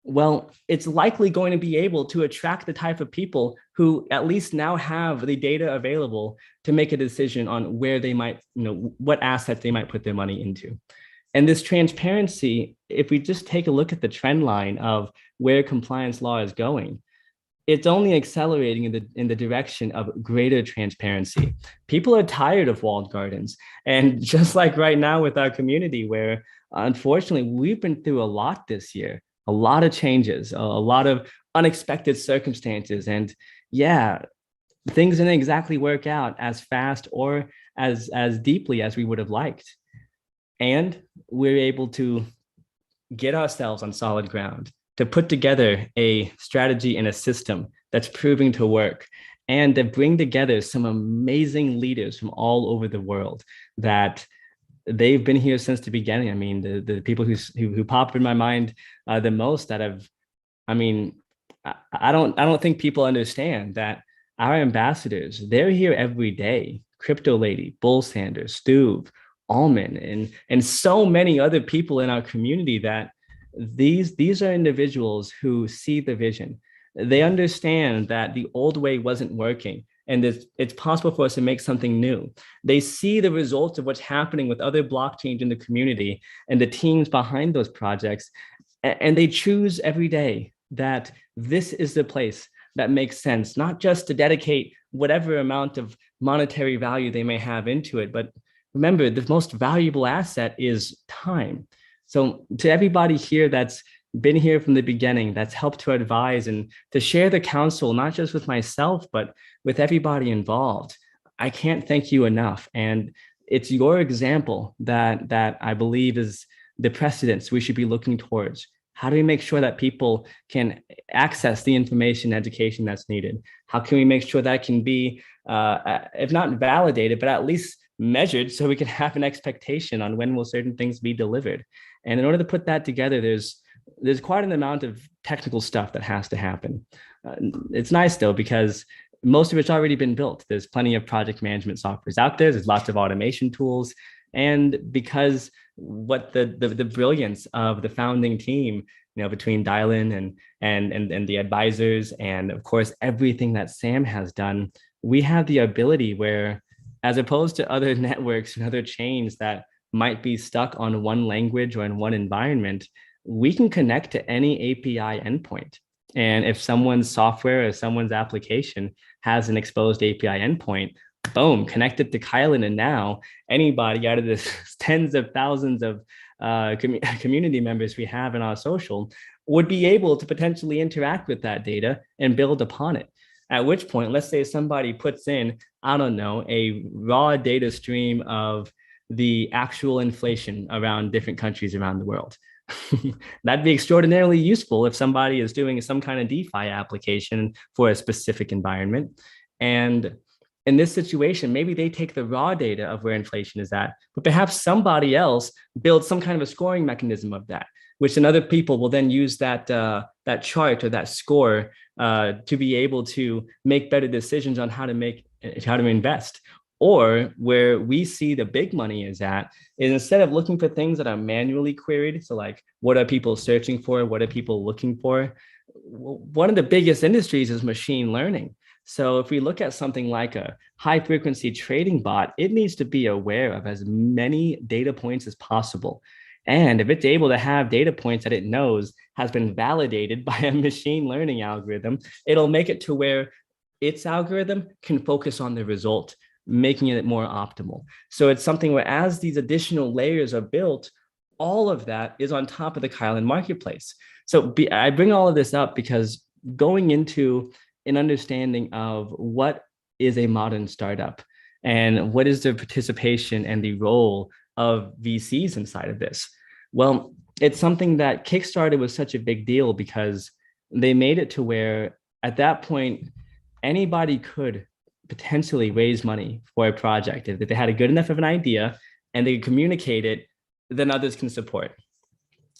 well, it's likely going to be able to attract the type of people who at least now have the data available to make a decision on where they might, what assets they might put their money into. And this transparency, if we just take a look at the trend line of where compliance law is going, it's only accelerating in the direction of greater transparency. People are tired of walled gardens. And just like right now with our community, where unfortunately we've been through a lot this year, a lot of changes, a lot of unexpected circumstances. And yeah, things didn't exactly work out as fast or as deeply as we would have liked. And we're able to get ourselves on solid ground, to put together a strategy and a system that's proving to work, and to bring together some amazing leaders from all over the world that they've been here since the beginning. I mean, the people who pop in my mind the most that have, I mean, I don't think people understand that our ambassadors, they're here every day. Crypto Lady, Bull Sanders, Stuve, Almond, and so many other people in our community that these are individuals who see the vision. They understand that the old way wasn't working and it's possible for us to make something new. They see the results of what's happening with other blockchains in the community and the teams behind those projects. And they choose every day that this is the place that makes sense, not just to dedicate whatever amount of monetary value they may have into it, but remember, the most valuable asset is time. So to everybody here that's been here from the beginning, that's helped to advise and to share the counsel, not just with myself, but with everybody involved, I can't thank you enough. And it's your example that I believe is the precedence we should be looking towards How do we make sure that people can access the information education that's needed? How can we make sure that can be, if not validated, but at least measured so we can have an expectation on when will certain things be delivered? And in order to put that together, there's quite an amount of technical stuff that has to happen. It's nice though, because most of it's already been built. There's plenty of project management softwares out there. There's lots of automation tools. And because what the brilliance of the founding team, between Kylin and the advisors, and of course everything that Sam has done, we have the ability where, as opposed to other networks and other chains that might be stuck on one language or in one environment, we can connect to any API endpoint. And if someone's software or someone's application has an exposed API endpoint, boom, connected to Kylin. And now anybody out of the tens of thousands of community members we have in our social would be able to potentially interact with that data and build upon it. At which point, let's say somebody puts in, I don't know, a raw data stream of the actual inflation around different countries around the world. That'd be extraordinarily useful if somebody is doing some kind of DeFi application for a specific environment. And in this situation, maybe they take the raw data of where inflation is at, but perhaps somebody else builds some kind of a scoring mechanism of that, which then other people will then use that chart or that score to be able to make better decisions on how to invest. Or where we see the big money is at, is instead of looking for things that are manually queried, so like what are people searching for, what are people looking for, one of the biggest industries is machine learning. So if we look at something like a high frequency trading bot, it needs to be aware of as many data points as possible. And if it's able to have data points that it knows has been validated by a machine learning algorithm, it'll make it to where its algorithm can focus on the result, making it more optimal. So it's something where as these additional layers are built, all of that is on top of the Kylin marketplace. So I bring all of this up because going into an understanding of what is a modern startup and what is the participation and the role of VCs inside of this. Well, it's something that Kickstarter was such a big deal because they made it to where at that point, anybody could potentially raise money for a project. If they had a good enough of an idea and they could communicate it, then others can support.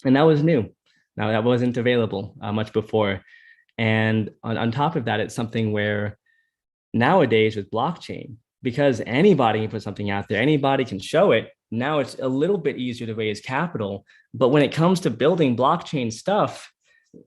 And that was new. Now that wasn't available much before. And on top of that, it's something where nowadays with blockchain, because anybody can put something out there, anybody can show it. Now it's a little bit easier to raise capital. But when it comes to building blockchain stuff,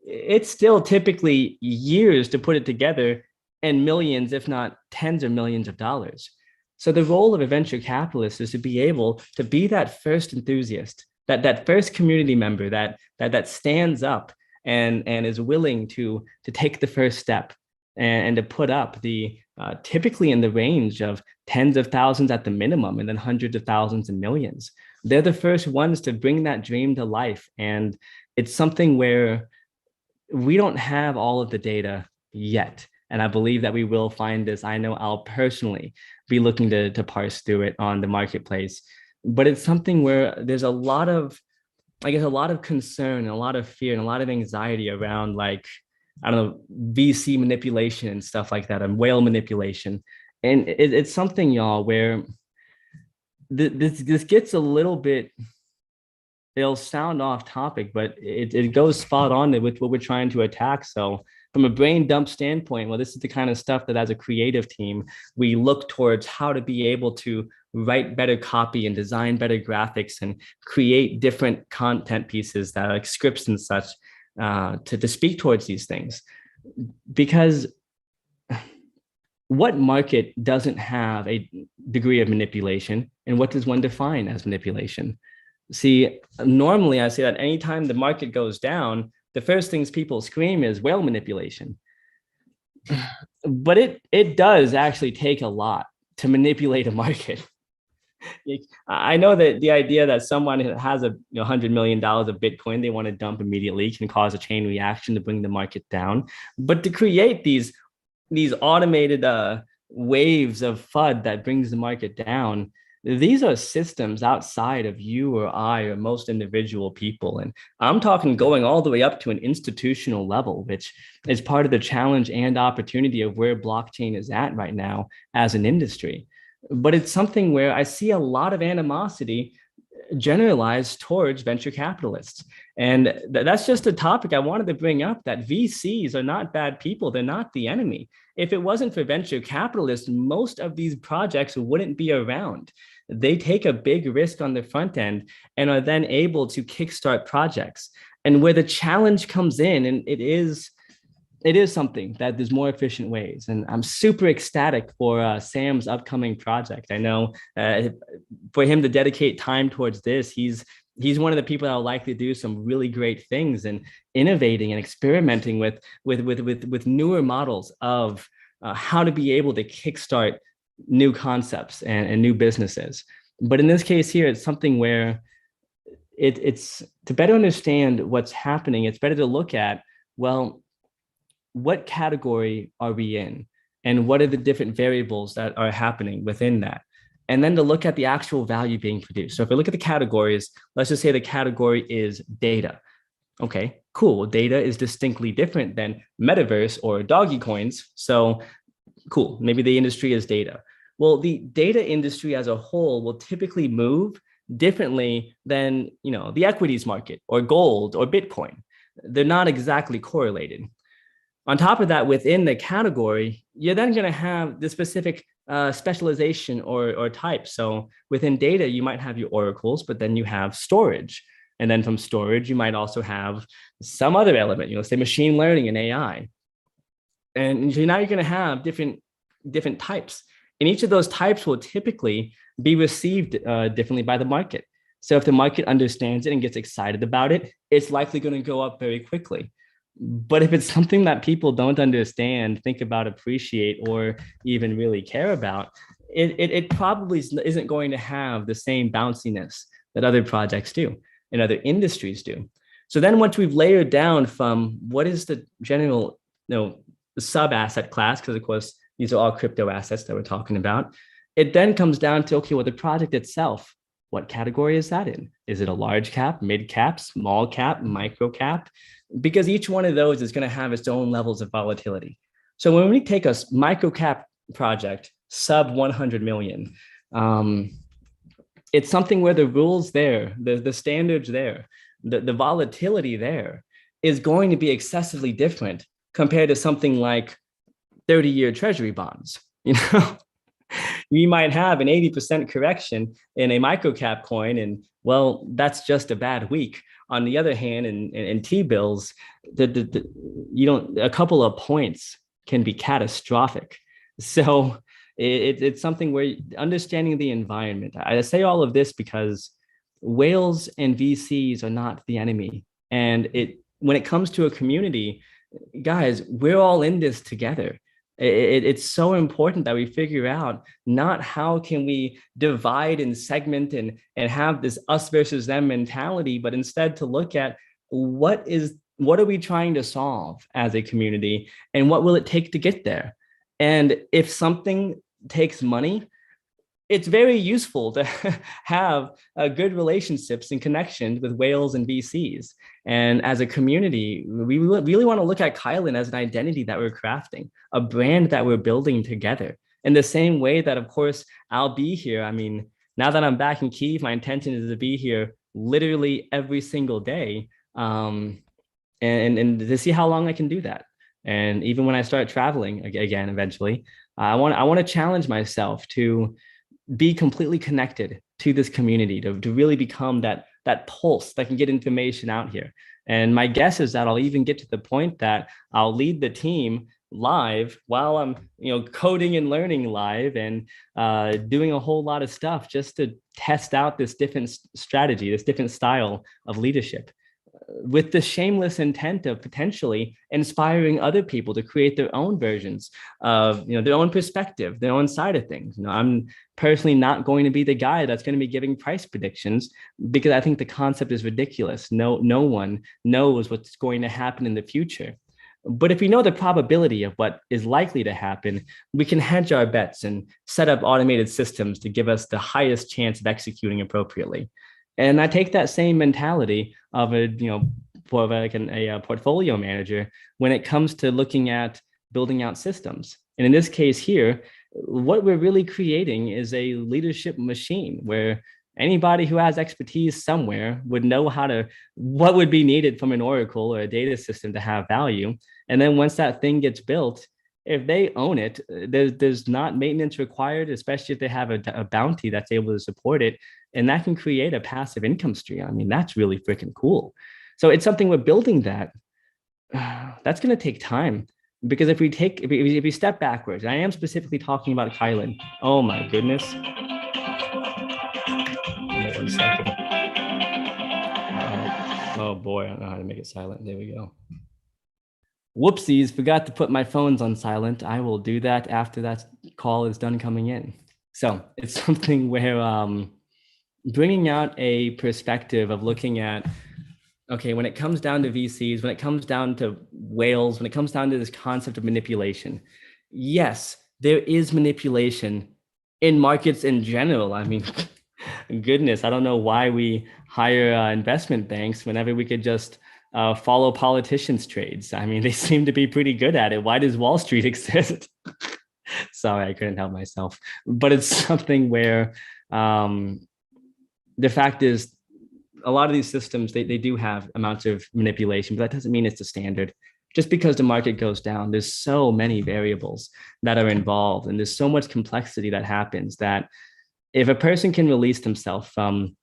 it's still typically years to put it together and millions, if not tens of millions of dollars. So the role of a venture capitalist is to be able to be that first enthusiast, that first community member that stands up and is willing to take the first step and to put up the typically in the range of tens of thousands at the minimum and then hundreds of thousands and millions. They're the first ones to bring that dream to life. And it's something where we don't have all of the data yet. And I believe that we will find this. I know I'll personally be looking to parse through it on the marketplace, but it's something where there's a lot of concern and a lot of fear and a lot of anxiety around, like, I don't know, VC manipulation and stuff like that, and whale manipulation. And it's something, y'all, where this gets a little bit, it'll sound off topic, but it goes spot on with what we're trying to attack. So from a brain dump standpoint, well, this is the kind of stuff that as a creative team, we look towards how to be able to write better copy and design better graphics and create different content pieces that are like scripts and such to speak towards these things. Because what market doesn't have a degree of manipulation, and what does one define as manipulation? See, normally I say that anytime the market goes down, the first things people scream is whale manipulation. But it does actually take a lot to manipulate a market. I know that the idea that someone has $100 million of Bitcoin they want to dump immediately can cause a chain reaction to bring the market down. But to create these automated waves of FUD that brings the market down, These are systems outside of you or I or most individual people. And I'm talking going all the way up to an institutional level, which is part of the challenge and opportunity of where blockchain is at right now as an industry. But it's something where I see a lot of animosity generalized towards venture capitalists. And that's just a topic I wanted to bring up, that VCs are not bad people. They're not the enemy. If it wasn't for venture capitalists, most of these projects wouldn't be around. They take a big risk on the front end and are then able to kickstart projects. And where the challenge comes in, and it is something that there's more efficient ways. And I'm super ecstatic for Sam's upcoming project. I know for him to dedicate time towards this, he's one of the people that will likely do some really great things and innovating and experimenting with newer models of how to be able to kickstart new concepts and new businesses. But in this case here, it's something where it's to better understand what's happening. It's better to look at, well, what category are we in? And what are the different variables that are happening within that? And then to look at the actual value being produced. So if we look at the categories, let's just say the category is data. Okay, cool. Data is distinctly different than metaverse or doggy coins. So cool, maybe the industry is data. Well, the data industry as a whole will typically move differently than, the equities market or gold or Bitcoin. They're not exactly correlated. On top of that, within the category, you're then going to have the specific specialization or type. So within data, you might have your oracles, but then you have storage. And then from storage, you might also have some other element, say machine learning and AI. And so now you're going to have different types. And each of those types will typically be received differently by the market. So if the market understands it and gets excited about it, it's likely going to go up very quickly. But if it's something that people don't understand, think about, appreciate, or even really care about, it probably isn't going to have the same bounciness that other projects do and other industries do. So then once we've layered down from what is the general, sub asset class, because of course, these are all crypto assets that we're talking about, it then comes down to, okay, well, the project itself, what category is that in? Is it a large cap, mid cap, small cap, micro cap? Because each one of those is going to have its own levels of volatility. So when we take a micro cap project, sub 100 million, it's something where the rules there, the standards there, the volatility there is going to be excessively different compared to something like 30-year treasury bonds. You might have an 80% correction in a microcap coin, and well, that's just a bad week. On the other hand, in T-bills, a couple of points can be catastrophic. So it's something where understanding the environment. I say all of this because whales and VCs are not the enemy. And when it comes to a community, guys, we're all in this together. It's so important that we figure out not how can we divide and segment and have this us versus them mentality, but instead to look at what are we trying to solve as a community and what will it take to get there? And if something takes money, it's very useful to have good relationships and connections with whales and VCs. And as a community, we really want to look at Kylin as an identity that we're crafting, a brand that we're building together. In the same way that, of course, I'll be here. I mean, now that I'm back in Kyiv, my intention is to be here literally every single day, and to see how long I can do that. And even when I start traveling again, eventually, I want to challenge myself to be completely connected to this community, to really become that pulse that can get information out here. And my guess is that I'll even get to the point that I'll lead the team live while I'm coding and learning live and doing a whole lot of stuff just to test out this different strategy, this different style of leadership, with the shameless intent of potentially inspiring other people to create their own versions of their own perspective, their own side of things. I'm personally not going to be the guy that's going to be giving price predictions, because I think the concept is ridiculous. No one knows what's going to happen in the future. But if we know the probability of what is likely to happen, we can hedge our bets and set up automated systems to give us the highest chance of executing appropriately. And I take that same mentality of for like a portfolio manager when it comes to looking at building out systems. And in this case here, what we're really creating is a leadership machine where anybody who has expertise somewhere would know what would be needed from an oracle or a data system to have value. And then once that thing gets built, if they own it, there's not maintenance required, especially if they have a bounty that's able to support it. And that can create a passive income stream. I mean, that's really freaking cool. So it's something we're building that's going to take time. Because if we step backwards, I am specifically talking about Kylin. Oh my goodness. Wait 1 second. Oh boy, I don't know how to make it silent. There we go. Whoopsies, forgot to put my phones on silent. I will do that after that call is done coming in. So it's something where bringing out a perspective of looking at, okay, when it comes down to VCs, when it comes down to whales, when it comes down to this concept of manipulation, yes, there is manipulation in markets in general. I mean, goodness, I don't know why we hire investment banks whenever we could just follow politicians' trades. I mean, they seem to be pretty good at it. Why does Wall Street exist? Sorry, I couldn't help myself. But it's something where the fact is, a lot of these systems, they do have amounts of manipulation, but that doesn't mean it's the standard. Just because the market goes down, there's so many variables that are involved, and there's so much complexity that happens that if a person can release themselves from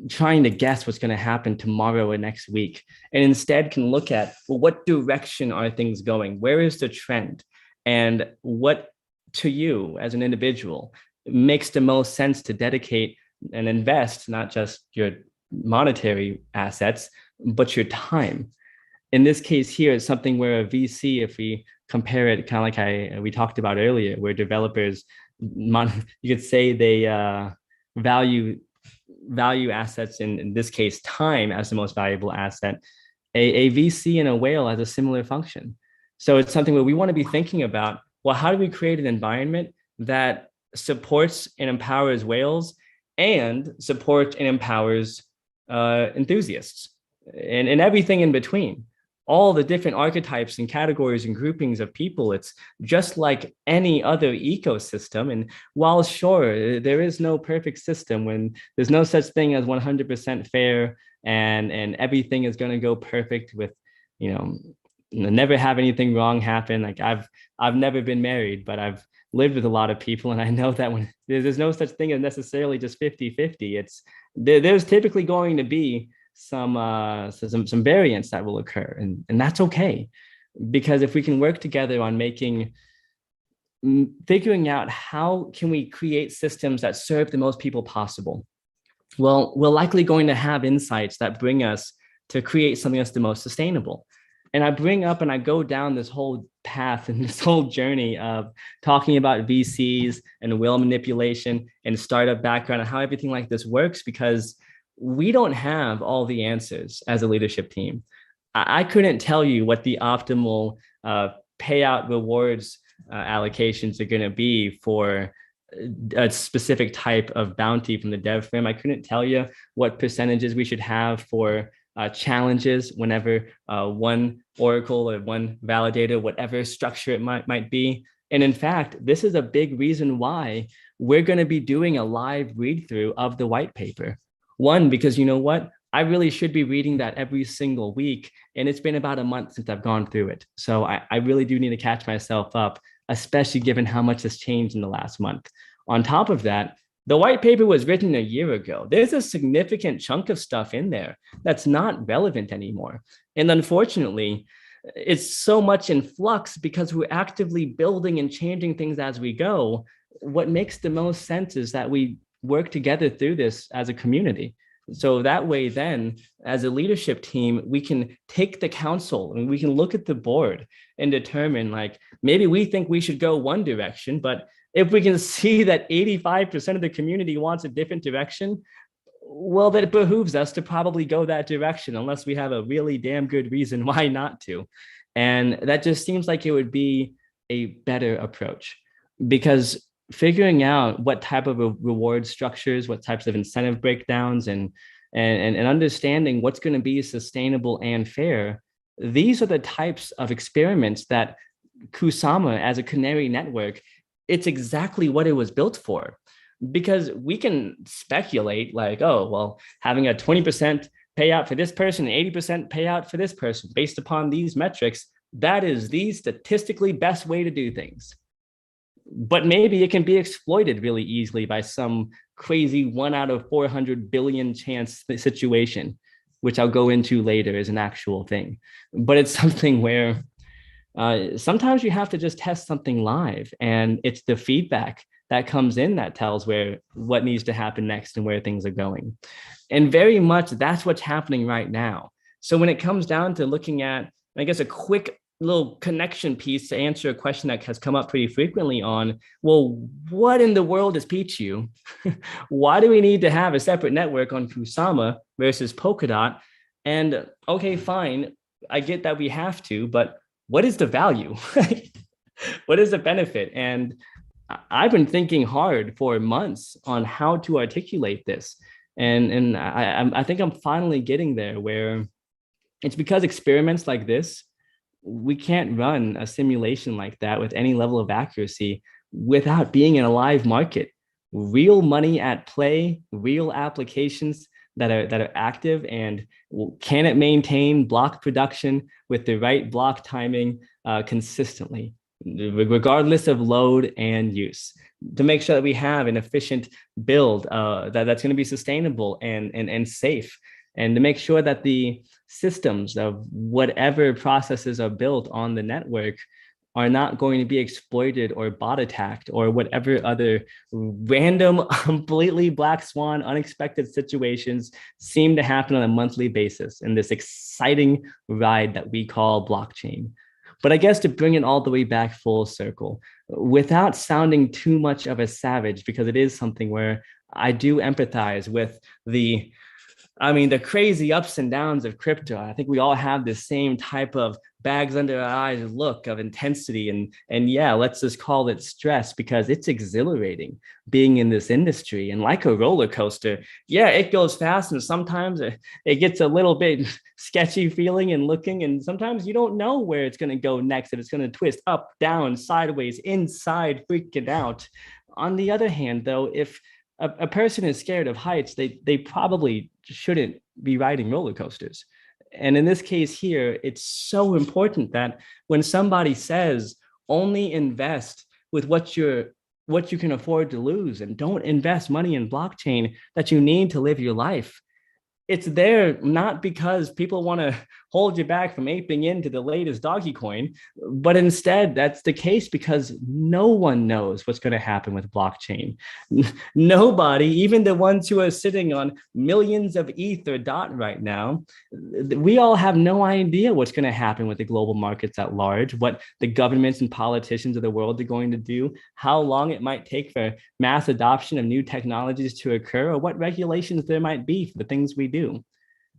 trying to guess what's going to happen tomorrow or next week, and instead can look at, well, what direction are things going? Where is the trend? And what, to you as an individual, makes the most sense to dedicate and invest, not just your monetary assets, but your time. In this case here, it's something where a VC, if we compare it kind of like we talked about earlier, where developers, you could say they value assets, in this case, time as the most valuable asset. A VC and a whale has a similar function. So it's something where we want to be thinking about, well, how do we create an environment that supports and empowers whales and supports and empowers enthusiasts and everything in between, all the different archetypes and categories and groupings of people. It's just like any other ecosystem. And while sure, there is no perfect system, when there's no such thing as 100% fair and everything is going to go perfect with, never have anything wrong happen. Like I've never been married, but I've lived with a lot of people, and I know that when there's no such thing as necessarily just 50-50. It's there's typically going to be some variance that will occur, and that's okay, because if we can work together on figuring out how can we create systems that serve the most people possible, well, we're likely going to have insights that bring us to create something that's the most sustainable. And I bring up and I go down this whole path and this whole journey of talking about VCs and whale manipulation and startup background and how everything like this works, because we don't have all the answers as a leadership team. I couldn't tell you what the optimal payout rewards allocations are going to be for a specific type of bounty from the dev firm. I couldn't tell you what percentages we should have for challenges whenever one oracle or one validator, whatever structure it might be. And in fact, this is a big reason why we're going to be doing a live read through of the white paper. One, because you know what? I really should be reading that every single week. And it's been about a month since I've gone through it. So I really do need to catch myself up, especially given how much has changed in the last month. On top of that, the white paper was written a year ago. There's a significant chunk of stuff in there that's not relevant anymore. And unfortunately, it's so much in flux because we're actively building and changing things as we go. What makes the most sense is that we work together through this as a community. So that way, then, as a leadership team, we can take the council and we can look at the board and determine, like, maybe we think we should go one direction, but if we can see that 85% of the community wants a different direction, well, then it behooves us to probably go that direction, unless we have a really damn good reason why not to. And that just seems like it would be a better approach, because figuring out what type of reward structures, what types of incentive breakdowns, and understanding what's going to be sustainable and fair, these are the types of experiments that Kusama, as a canary network, it's exactly what it was built for. Because we can speculate like, oh, well, having a 20% payout for this person and 80% payout for this person based upon these metrics, that is the statistically best way to do things. But maybe it can be exploited really easily by some crazy 1 out of 400 billion chance situation, which I'll go into later is an actual thing. But it's something where sometimes you have to just test something live, and it's the feedback that comes in that tells what needs to happen next and where things are going. And very much that's what's happening right now. So when it comes down to looking at, I guess, a quick little connection piece to answer a question that has come up pretty frequently on, well, what in the world is Pichiu? Why do we need to have a separate network on Kusama versus Polkadot? And okay, fine, I get that we have to, but what is the value? What is the benefit? And I've been thinking hard for months on how to articulate this. And I think I'm finally getting there, where it's because experiments like this, we can't run a simulation like that with any level of accuracy without being in a live market. Real money at play, real applications that are active, and can it maintain block production with the right block timing consistently, regardless of load and use, to make sure that we have an efficient build that's going to be sustainable and safe, and to make sure that the systems of whatever processes are built on the network are not going to be exploited or bot attacked or whatever other random, completely black swan, unexpected situations seem to happen on a monthly basis in this exciting ride that we call blockchain. But I guess to bring it all the way back full circle, without sounding too much of a savage, because it is something where I do empathize with the crazy ups and downs of crypto. I think we all have this same type of bags under our eyes look of intensity, and yeah, let's just call it stress, because it's exhilarating being in this industry. And like a roller coaster, yeah, it goes fast, and sometimes it gets a little bit sketchy feeling and looking, and sometimes you don't know where it's going to go next, if it's going to twist up, down, sideways, inside, freaking out. On the other hand, though, if a person is scared of heights, they probably shouldn't be riding roller coasters. And in this case here, it's so important that when somebody says only invest with what you can afford to lose, and don't invest money in blockchain that you need to live your life, it's there not because people want to hold you back from aping into the latest doggy coin, but instead that's the case because no one knows what's going to happen with blockchain. Nobody, even the ones who are sitting on millions of ETH or DOT right now, we all have no idea what's going to happen with the global markets at large, what the governments and politicians of the world are going to do, how long it might take for mass adoption of new technologies to occur, or what regulations there might be for the things we do.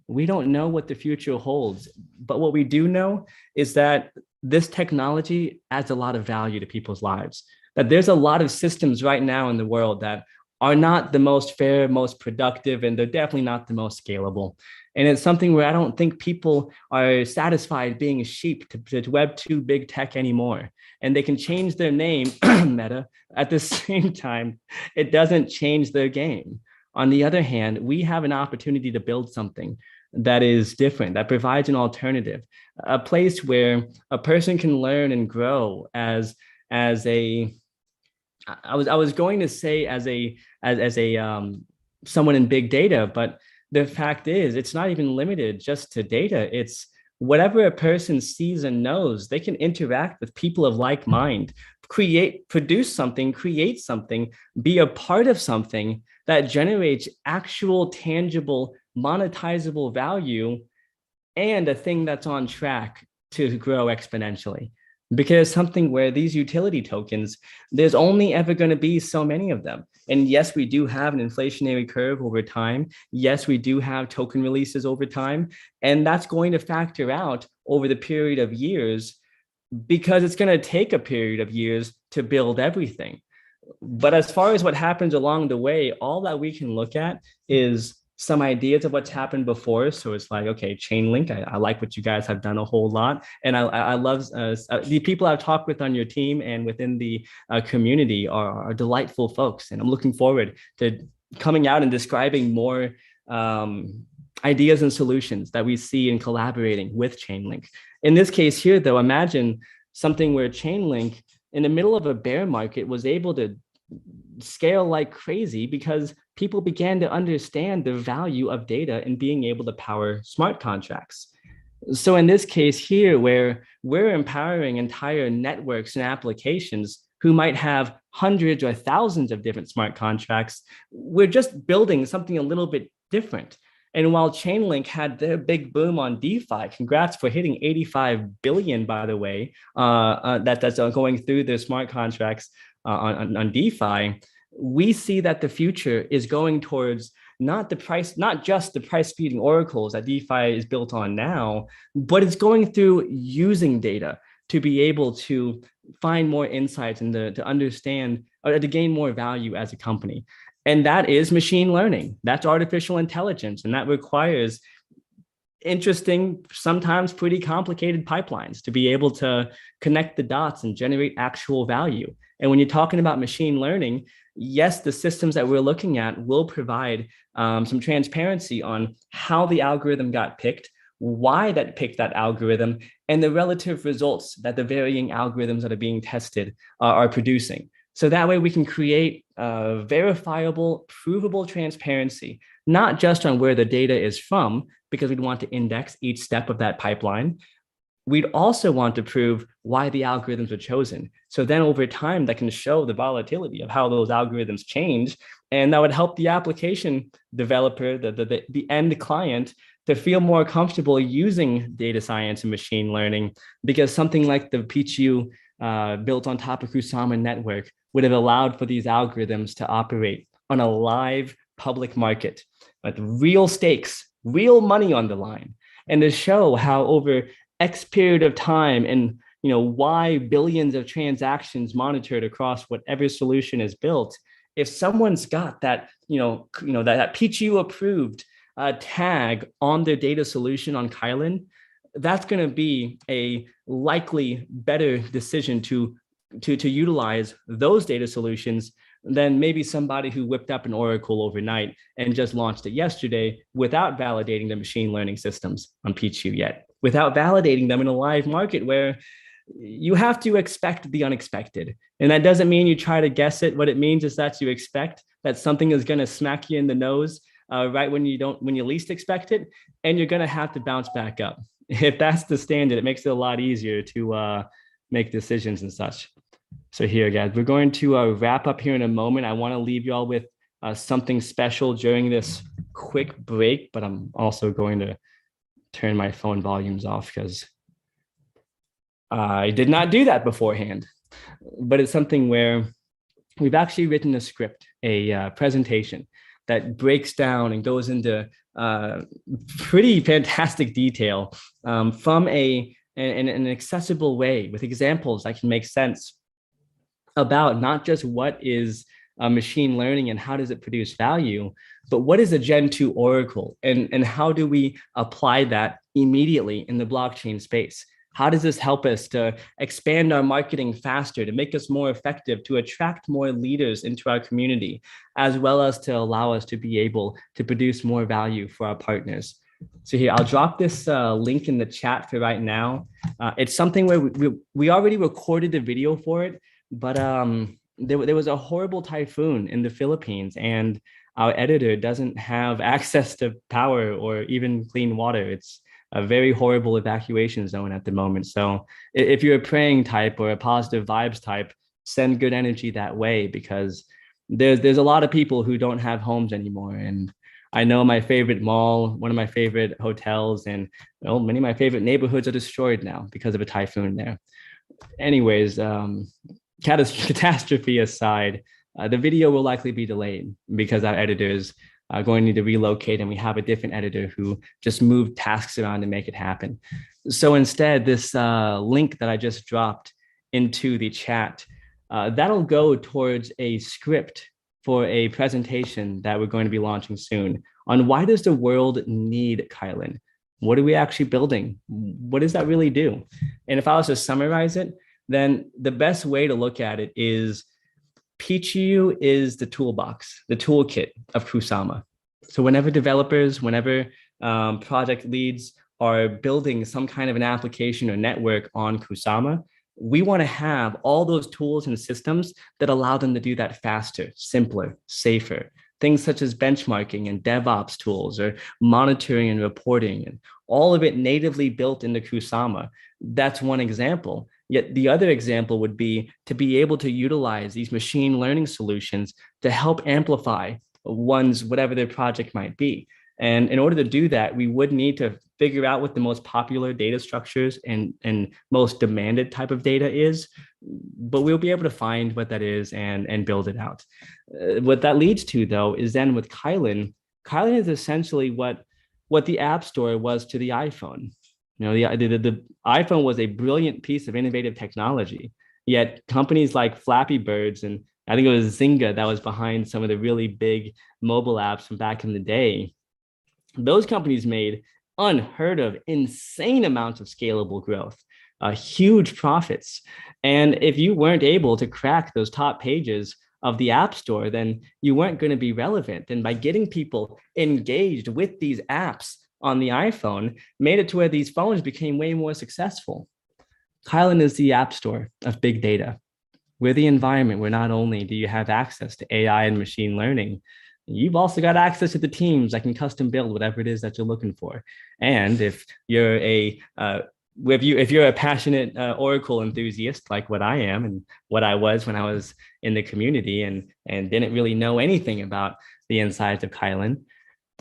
We don't know what the future holds, but what we do know is that this technology adds a lot of value to people's lives, that there's a lot of systems right now in the world that are not the most fair, most productive, and they're definitely not the most scalable. And it's something where I don't think people are satisfied being a sheep to Web2 big tech anymore. And they can change their name, Meta, at the same time, it doesn't change their game. On the other hand, we have an opportunity to build something that is different, that provides an alternative, a place where a person can learn and grow as a, I was going to say as a someone in big data, but the fact is it's not even limited just to data. It's whatever a person sees and knows, they can interact with people of like mind, produce something, create something, be a part of something that generates actual, tangible, monetizable value, and a thing that's on track to grow exponentially. Because something where these utility tokens, there's only ever going to be so many of them. And yes, we do have an inflationary curve over time. Yes, we do have token releases over time. And that's going to factor out over the period of years because it's going to take a period of years to build everything. But as far as what happens along the way, all that we can look at is some ideas of what's happened before. So it's like, okay, Chainlink, I like what you guys have done a whole lot. And I love the people I've talked with on your team and within the community are delightful folks. And I'm looking forward to coming out and describing more ideas and solutions that we see in collaborating with Chainlink. In this case here, though, imagine something where Chainlink in the middle of a bear market was able to scale like crazy because people began to understand the value of data and being able to power smart contracts. So in this case here, where we're empowering entire networks and applications who might have hundreds or thousands of different smart contracts, we're just building something a little bit different. And while Chainlink had their big boom on DeFi, congrats for hitting 85 billion, by the way, that's going through their smart contracts on DeFi. We see that the future is going towards not just the price feeding oracles that DeFi is built on now, but it's going through using data to be able to find more insights and to understand or to gain more value as a company. And that is machine learning. That's artificial intelligence. And that requires interesting, sometimes pretty complicated pipelines to be able to connect the dots and generate actual value. And when you're talking about machine learning, yes, the systems that we're looking at will provide some transparency on how the algorithm got picked, why that picked that algorithm, and the relative results that the varying algorithms that are being tested are producing. So that way we can create verifiable, provable transparency, not just on where the data is from, because we'd want to index each step of that pipeline. We'd also want to prove why the algorithms were chosen. So then over time, that can show the volatility of how those algorithms change. And that would help the application developer, the end client, to feel more comfortable using data science and machine learning, because something like the Pichiu built on top of Kusama network would have allowed for these algorithms to operate on a live public market with real stakes, real money on the line, and to show how over X period of time and why billions of transactions monitored across whatever solution is built. If someone's got that that Pichiu approved tag on their data solution on Kylin, that's going to be a likely better decision to utilize those data solutions than maybe somebody who whipped up an Oracle overnight and just launched it yesterday without validating the machine learning systems on Pichiu yet, without validating them in a live market where you have to expect the unexpected. And that doesn't mean you try to guess it. What it means is that you expect that something is going to smack you in the nose right when you least expect it, and you're going to have to bounce back up. If that's the standard, it makes it a lot easier to make decisions and such. So here, guys, we're going to wrap up here in a moment. I want to leave you all with something special during this quick break, but I'm also going to turn my phone volumes off because I did not do that beforehand. But it's something where we've actually written a script, a presentation that breaks down and goes into pretty fantastic detail from an accessible way with examples that can make sense about not just what is machine learning and how does it produce value, but what is a Gen2 Oracle and how do we apply that immediately in the blockchain space? How does this help us to expand our marketing faster, to make us more effective, to attract more leaders into our community, as well as to allow us to be able to produce more value for our partners? So here, I'll drop this link in the chat for right now. It's something where we already recorded the video for it, but there was a horrible typhoon in the Philippines, and our editor doesn't have access to power or even clean water. It's a very horrible evacuation zone at the moment. So if you're a praying type or a positive vibes type, send good energy that way, because there's a lot of people who don't have homes anymore. And I know my favorite mall, one of my favorite hotels, and many of my favorite neighborhoods are destroyed now because of a typhoon there. Anyways, catastrophe aside, The video will likely be delayed because our editors are going to need to relocate, and we have a different editor who just moved tasks around to make it happen. So instead, this link that I just dropped into the chat, that'll go towards a script for a presentation that we're going to be launching soon on why does the world need Kylin? What are we actually building? What does that really do? And if I was to summarize it, then the best way to look at it is Pichiu is the toolbox, the toolkit of Kusama. So whenever developers, whenever project leads are building some kind of an application or network on Kusama, we want to have all those tools and systems that allow them to do that faster, simpler, safer. Things such as benchmarking and DevOps tools or monitoring and reporting, and all of it natively built into Kusama. That's one example. Yet the other example would be to be able to utilize these machine learning solutions to help amplify one's whatever their project might be. And in order to do that, we would need to figure out what the most popular data structures and most demanded type of data is, but we'll be able to find what that is and build it out. What that leads to, though, is then with Kylin, Kylin is essentially what the App Store was to the iPhone. You know, the iPhone was a brilliant piece of innovative technology, yet companies like Flappy Birds, and I think it was Zynga that was behind some of the really big mobile apps from back in the day. Those companies made unheard of, insane amounts of scalable growth, huge profits. And if you weren't able to crack those top pages of the App Store, then you weren't going to be relevant. And by getting people engaged with these apps on the iPhone, made it to where these phones became way more successful. Kylin is the App Store of big data. We're the environment where not only do you have access to AI and machine learning, you've also got access to the teams that can custom build whatever it is that you're looking for. And if you're a passionate Oracle enthusiast like what I am and what I was when I was in the community and didn't really know anything about the insides of Kylin,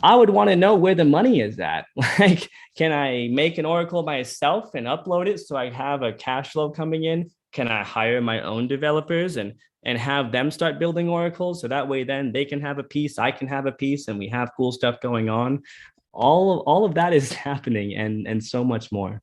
I would want to know where the money is at. Like, can I make an Oracle myself and upload it so I have a cash flow coming in? Can I hire my own developers and have them start building Oracles so that way then they can have a piece, I can have a piece, and we have cool stuff going on? All of that is happening and so much more.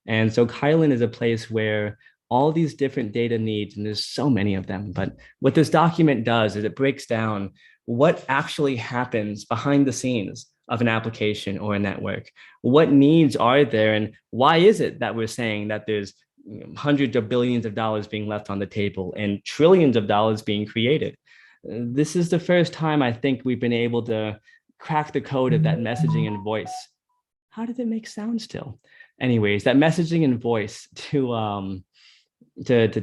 And so Kylin is a place where all these different data needs, and there's so many of them, but what this document does is it breaks down what actually happens behind the scenes of an application or a network. What needs are there, and why is it that we're saying that there's hundreds of billions of dollars being left on the table and trillions of dollars being created? This is the first time I think we've been able to crack the code of that messaging and voice. How did it make sound still? Anyways, that messaging and voice to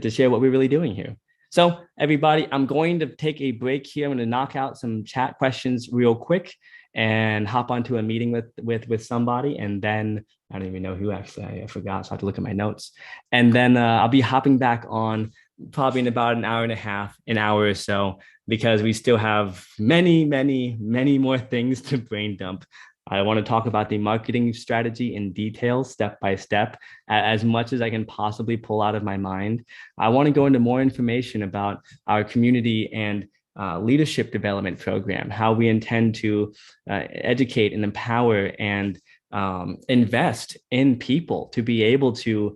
share what we're really doing here. So everybody, I'm going to take a break here. I'm going to knock out some chat questions real quick and hop onto a meeting with somebody. And then I don't even know who actually, I forgot. So I have to look at my notes. And then I'll be hopping back on probably in about an hour and a half, an hour or so, because we still have many, many, many more things to brain dump. I want to talk about the marketing strategy in detail, step by step, as much as I can possibly pull out of my mind. I want to go into more information about our community and leadership development program, how we intend to educate and empower and invest in people to be able to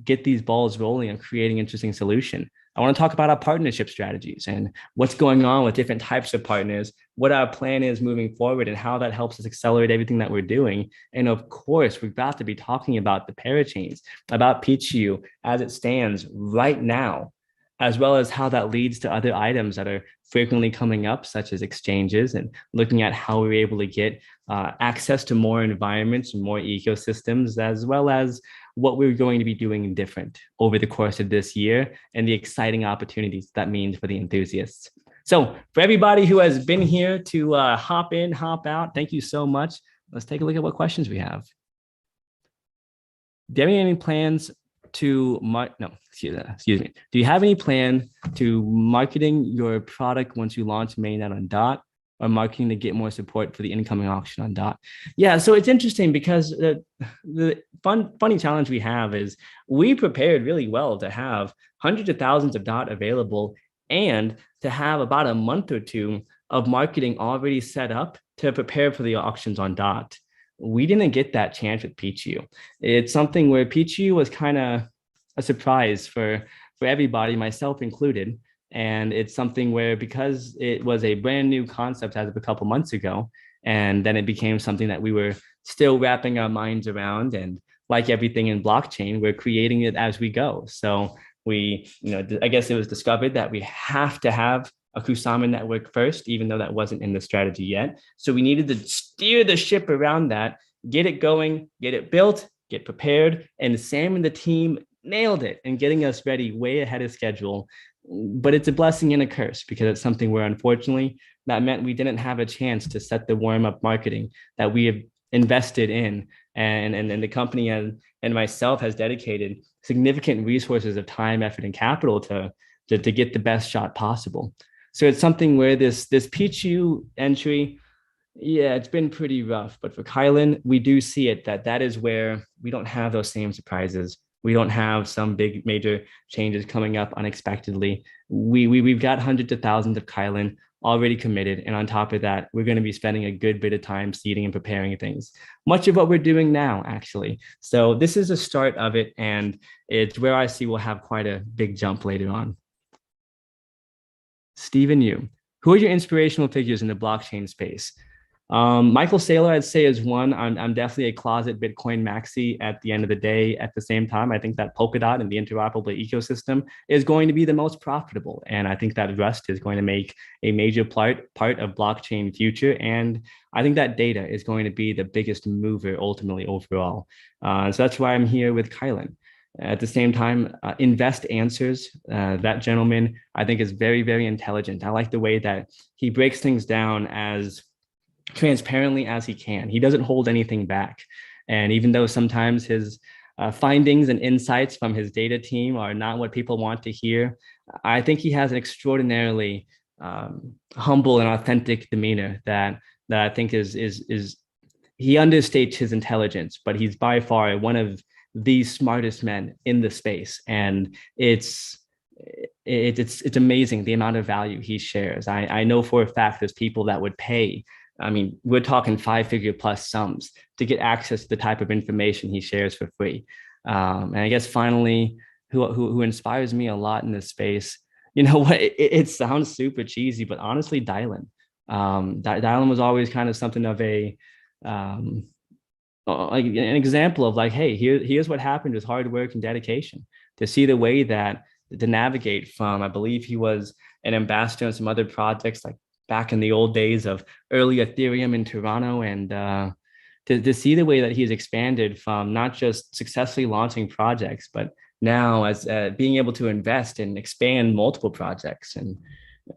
get these balls rolling and creating interesting solution. I want to talk about our partnership strategies and what's going on with different types of partners, what our plan is moving forward, and how that helps us accelerate everything that we're doing. And of course, we're about to be talking about the parachains, about Pichiu as it stands right now, as well as how that leads to other items that are frequently coming up, such as exchanges, and looking at how we're able to get access to more environments and more ecosystems, as well as what we're going to be doing different over the course of this year and the exciting opportunities that means for the enthusiasts. So for everybody who has been here to hop in, hop out, thank you so much. Let's take a look at what questions we have. Do you have any plans to excuse me. Do you have any plan to marketing your product once you launch mainnet on DOT, or marketing to get more support for the incoming auction on DOT? Yeah, so it's interesting because the funny challenge we have is we prepared really well to have hundreds of thousands of DOT available and to have about a month or two of marketing already set up to prepare for the auctions on dot. We didn't get that chance with Pichiu. It's something where Pichiu was kind of a surprise for everybody, myself included. And it's something where, because it was a brand new concept as of a couple months ago, and then it became something that we were still wrapping our minds around. And like everything in blockchain, we're creating it as we go. So we, I guess it was discovered that we have to have a Kusama network first, even though that wasn't in the strategy yet. So we needed to steer the ship around that, get it going, get it built, get prepared. And Sam and the team nailed it and getting us ready way ahead of schedule. But it's a blessing and a curse, because it's something where, unfortunately, that meant we didn't have a chance to set the warm-up marketing that we have invested in, and the company and myself has dedicated significant resources of time, effort, and capital to get the best shot possible. So it's something where this Pichiu entry, yeah, it's been pretty rough. But for Kylin, we do see it that is where we don't have those same surprises. We don't have some big major changes coming up unexpectedly. We've got hundreds of thousands of Kylin already committed. And on top of that, we're going to be spending a good bit of time seeding and preparing things. Much of what we're doing now, actually. So this is the start of it. And it's where I see we'll have quite a big jump later on. Stephen Yu, who are your inspirational figures in the blockchain space? Michael Saylor, I'd say, is one. I'm definitely a closet Bitcoin maxi at the end of the day. At the same time, I think that Polkadot and the interoperable ecosystem is going to be the most profitable. And I think that Rust is going to make a major part of blockchain future. And I think that data is going to be the biggest mover ultimately overall. So that's why I'm here with Kylin. At the same time, Invest Answers, that gentleman, I think, is very, very intelligent. I like the way that he breaks things down as transparently as he can. He doesn't hold anything back. And even though sometimes his findings and insights from his data team are not what people want to hear, I think he has an extraordinarily humble and authentic demeanor that I think is he understates his intelligence, but he's by far one of the smartest men in the space. And it's amazing the amount of value he shares. I know for a fact there's people that would pay, I mean, we're talking 5-figure plus sums to get access to the type of information he shares for free. And I guess finally, who inspires me a lot in this space, you know what, it sounds super cheesy, but honestly, Dylan. Dylan was always kind of something of a, like an example of like, hey, here's what happened with hard work and dedication. To see the way that to navigate from, I believe he was an ambassador on some other projects, like back in the old days of early Ethereum in Toronto, and to see the way that he's expanded from not just successfully launching projects, but now as being able to invest and expand multiple projects. And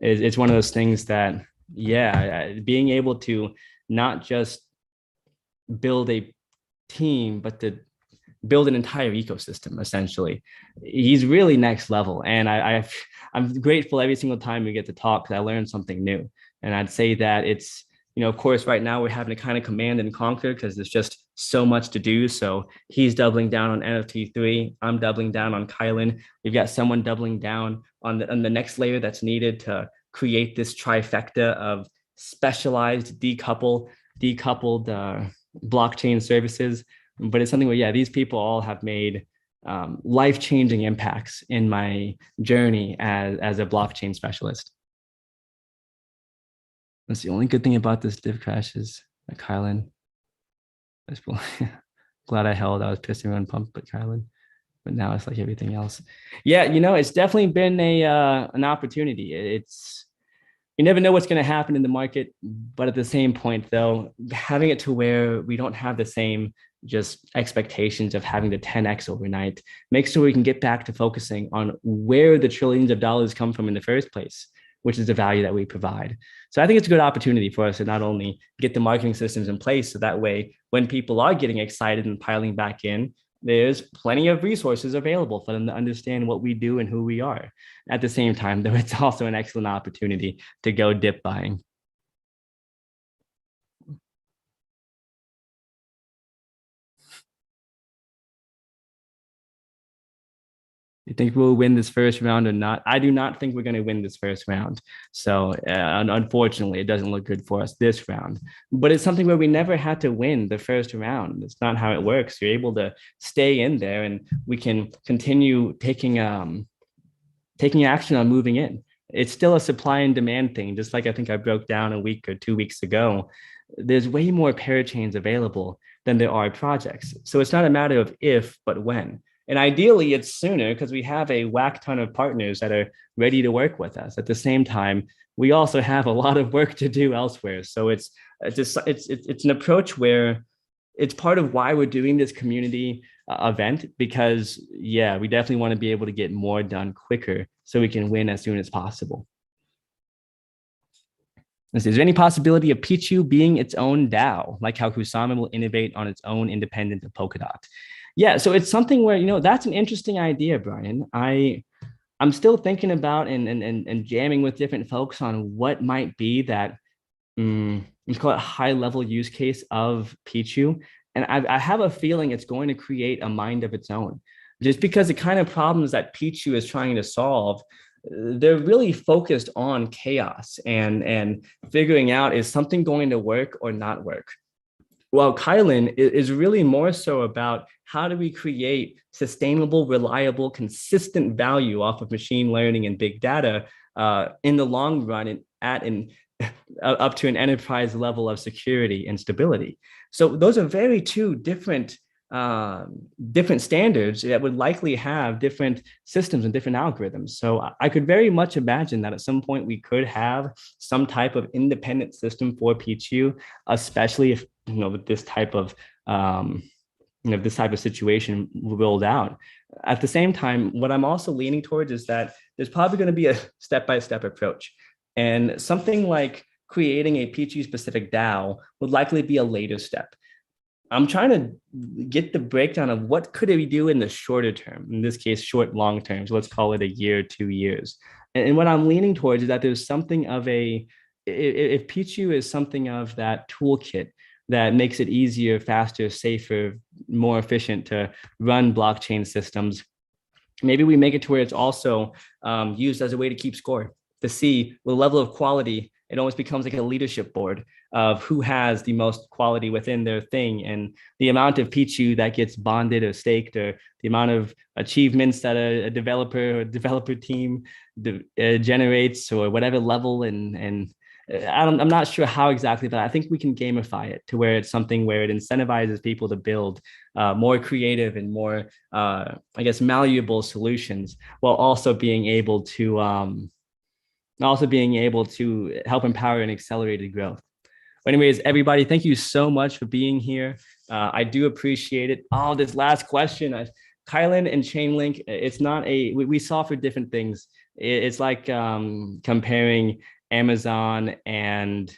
it's one of those things that, yeah, being able to not just build a team, but to build an entire ecosystem, essentially. He's really next level. And I'm grateful every single time we get to talk, because I learned something new. And I'd say that it's, of course, right now we're having to kind of command and conquer because there's just so much to do. So he's doubling down on NFT3. I'm doubling down on Kylin. We've got someone doubling down on the next layer that's needed to create this trifecta of specialized decoupled blockchain services. But it's something where, yeah, these people all have made life-changing impacts in my journey as a blockchain specialist. That's the only good thing about this div crash is that Kylin. Glad I held. I was pissing around pump, but Kylin. But now it's like everything else. Yeah, it's definitely been an opportunity. It's, you never know what's going to happen in the market, but at the same point, though, having it to where we don't have the same just expectations of having the 10x overnight makes sure we can get back to focusing on where the trillions of dollars come from in the first place, which is the value that we provide. So I think it's a good opportunity for us to not only get the marketing systems in place, so that way, when people are getting excited and piling back in, there's plenty of resources available for them to understand what we do and who we are. At the same time, though, it's also an excellent opportunity to go dip buying. You think we'll win this first round or not? I do not think we're going to win this first round. So unfortunately, it doesn't look good for us this round. But it's something where we never had to win the first round. It's not how it works. You're able to stay in there, and we can continue taking action on moving in. It's still a supply and demand thing, just like I think I broke down a week or 2 weeks ago. There's way more parachains available than there are projects. So it's not a matter of if, but when. And ideally, it's sooner because we have a whack ton of partners that are ready to work with us. At the same time, we also have a lot of work to do elsewhere. So it's an approach where it's part of why we're doing this community event, because yeah, we definitely want to be able to get more done quicker so we can win as soon as possible. Is there any possibility of Pichiu being its own DAO, like how Kusama will innovate on its own independent of Polkadot? Yeah, so it's something where, that's an interesting idea, Brian. I'm still thinking about and jamming with different folks on what might be that, let's call it high level use case of Pichiu. And I have a feeling it's going to create a mind of its own, just because the kind of problems that Pichiu is trying to solve, they're really focused on chaos and figuring out, is something going to work or not work? Well, Kylin is really more so about how do we create sustainable, reliable, consistent value off of machine learning and big data in the long run, and up to an enterprise level of security and stability. So those are very two different standards that would likely have different systems and different algorithms. So I could very much imagine that at some point we could have some type of independent system for Pichiu, especially if, with this type of situation rolled out. At the same time, what I'm also leaning towards is that there's probably going to be a step-by-step approach, and something like creating a Pichiu specific DAO would likely be a later step. I'm trying to get the breakdown of what could we do in the shorter term, in this case, short, long term. So let's call it a year, 2 years. And what I'm leaning towards is that there's something of if Pichiu is something of that toolkit that makes it easier, faster, safer, more efficient to run blockchain systems, maybe we make it to where it's also used as a way to keep score, to see the level of quality. It almost becomes like a leadership board of who has the most quality within their thing, and the amount of Pichiu that gets bonded or staked, or the amount of achievements that a developer team generates, or whatever level. And I'm not sure how exactly, but I think we can gamify it to where it's something where it incentivizes people to build more creative and more, malleable solutions, while also being able to help empower and accelerated growth. But anyways, everybody, thank you so much for being here. I do appreciate it. Oh, this last question, Kylin and Chainlink, it's not we saw for different things. It's like comparing Amazon and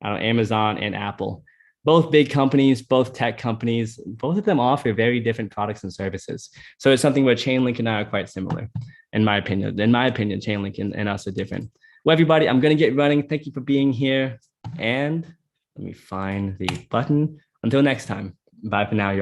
Apple. Both big companies, both tech companies, both of them offer very different products and services. So it's something where Chainlink and I are quite similar, in my opinion. Chainlink and us are different. Well, everybody, I'm going to get running. Thank you for being here. And let me find the button. Until next time, bye for now.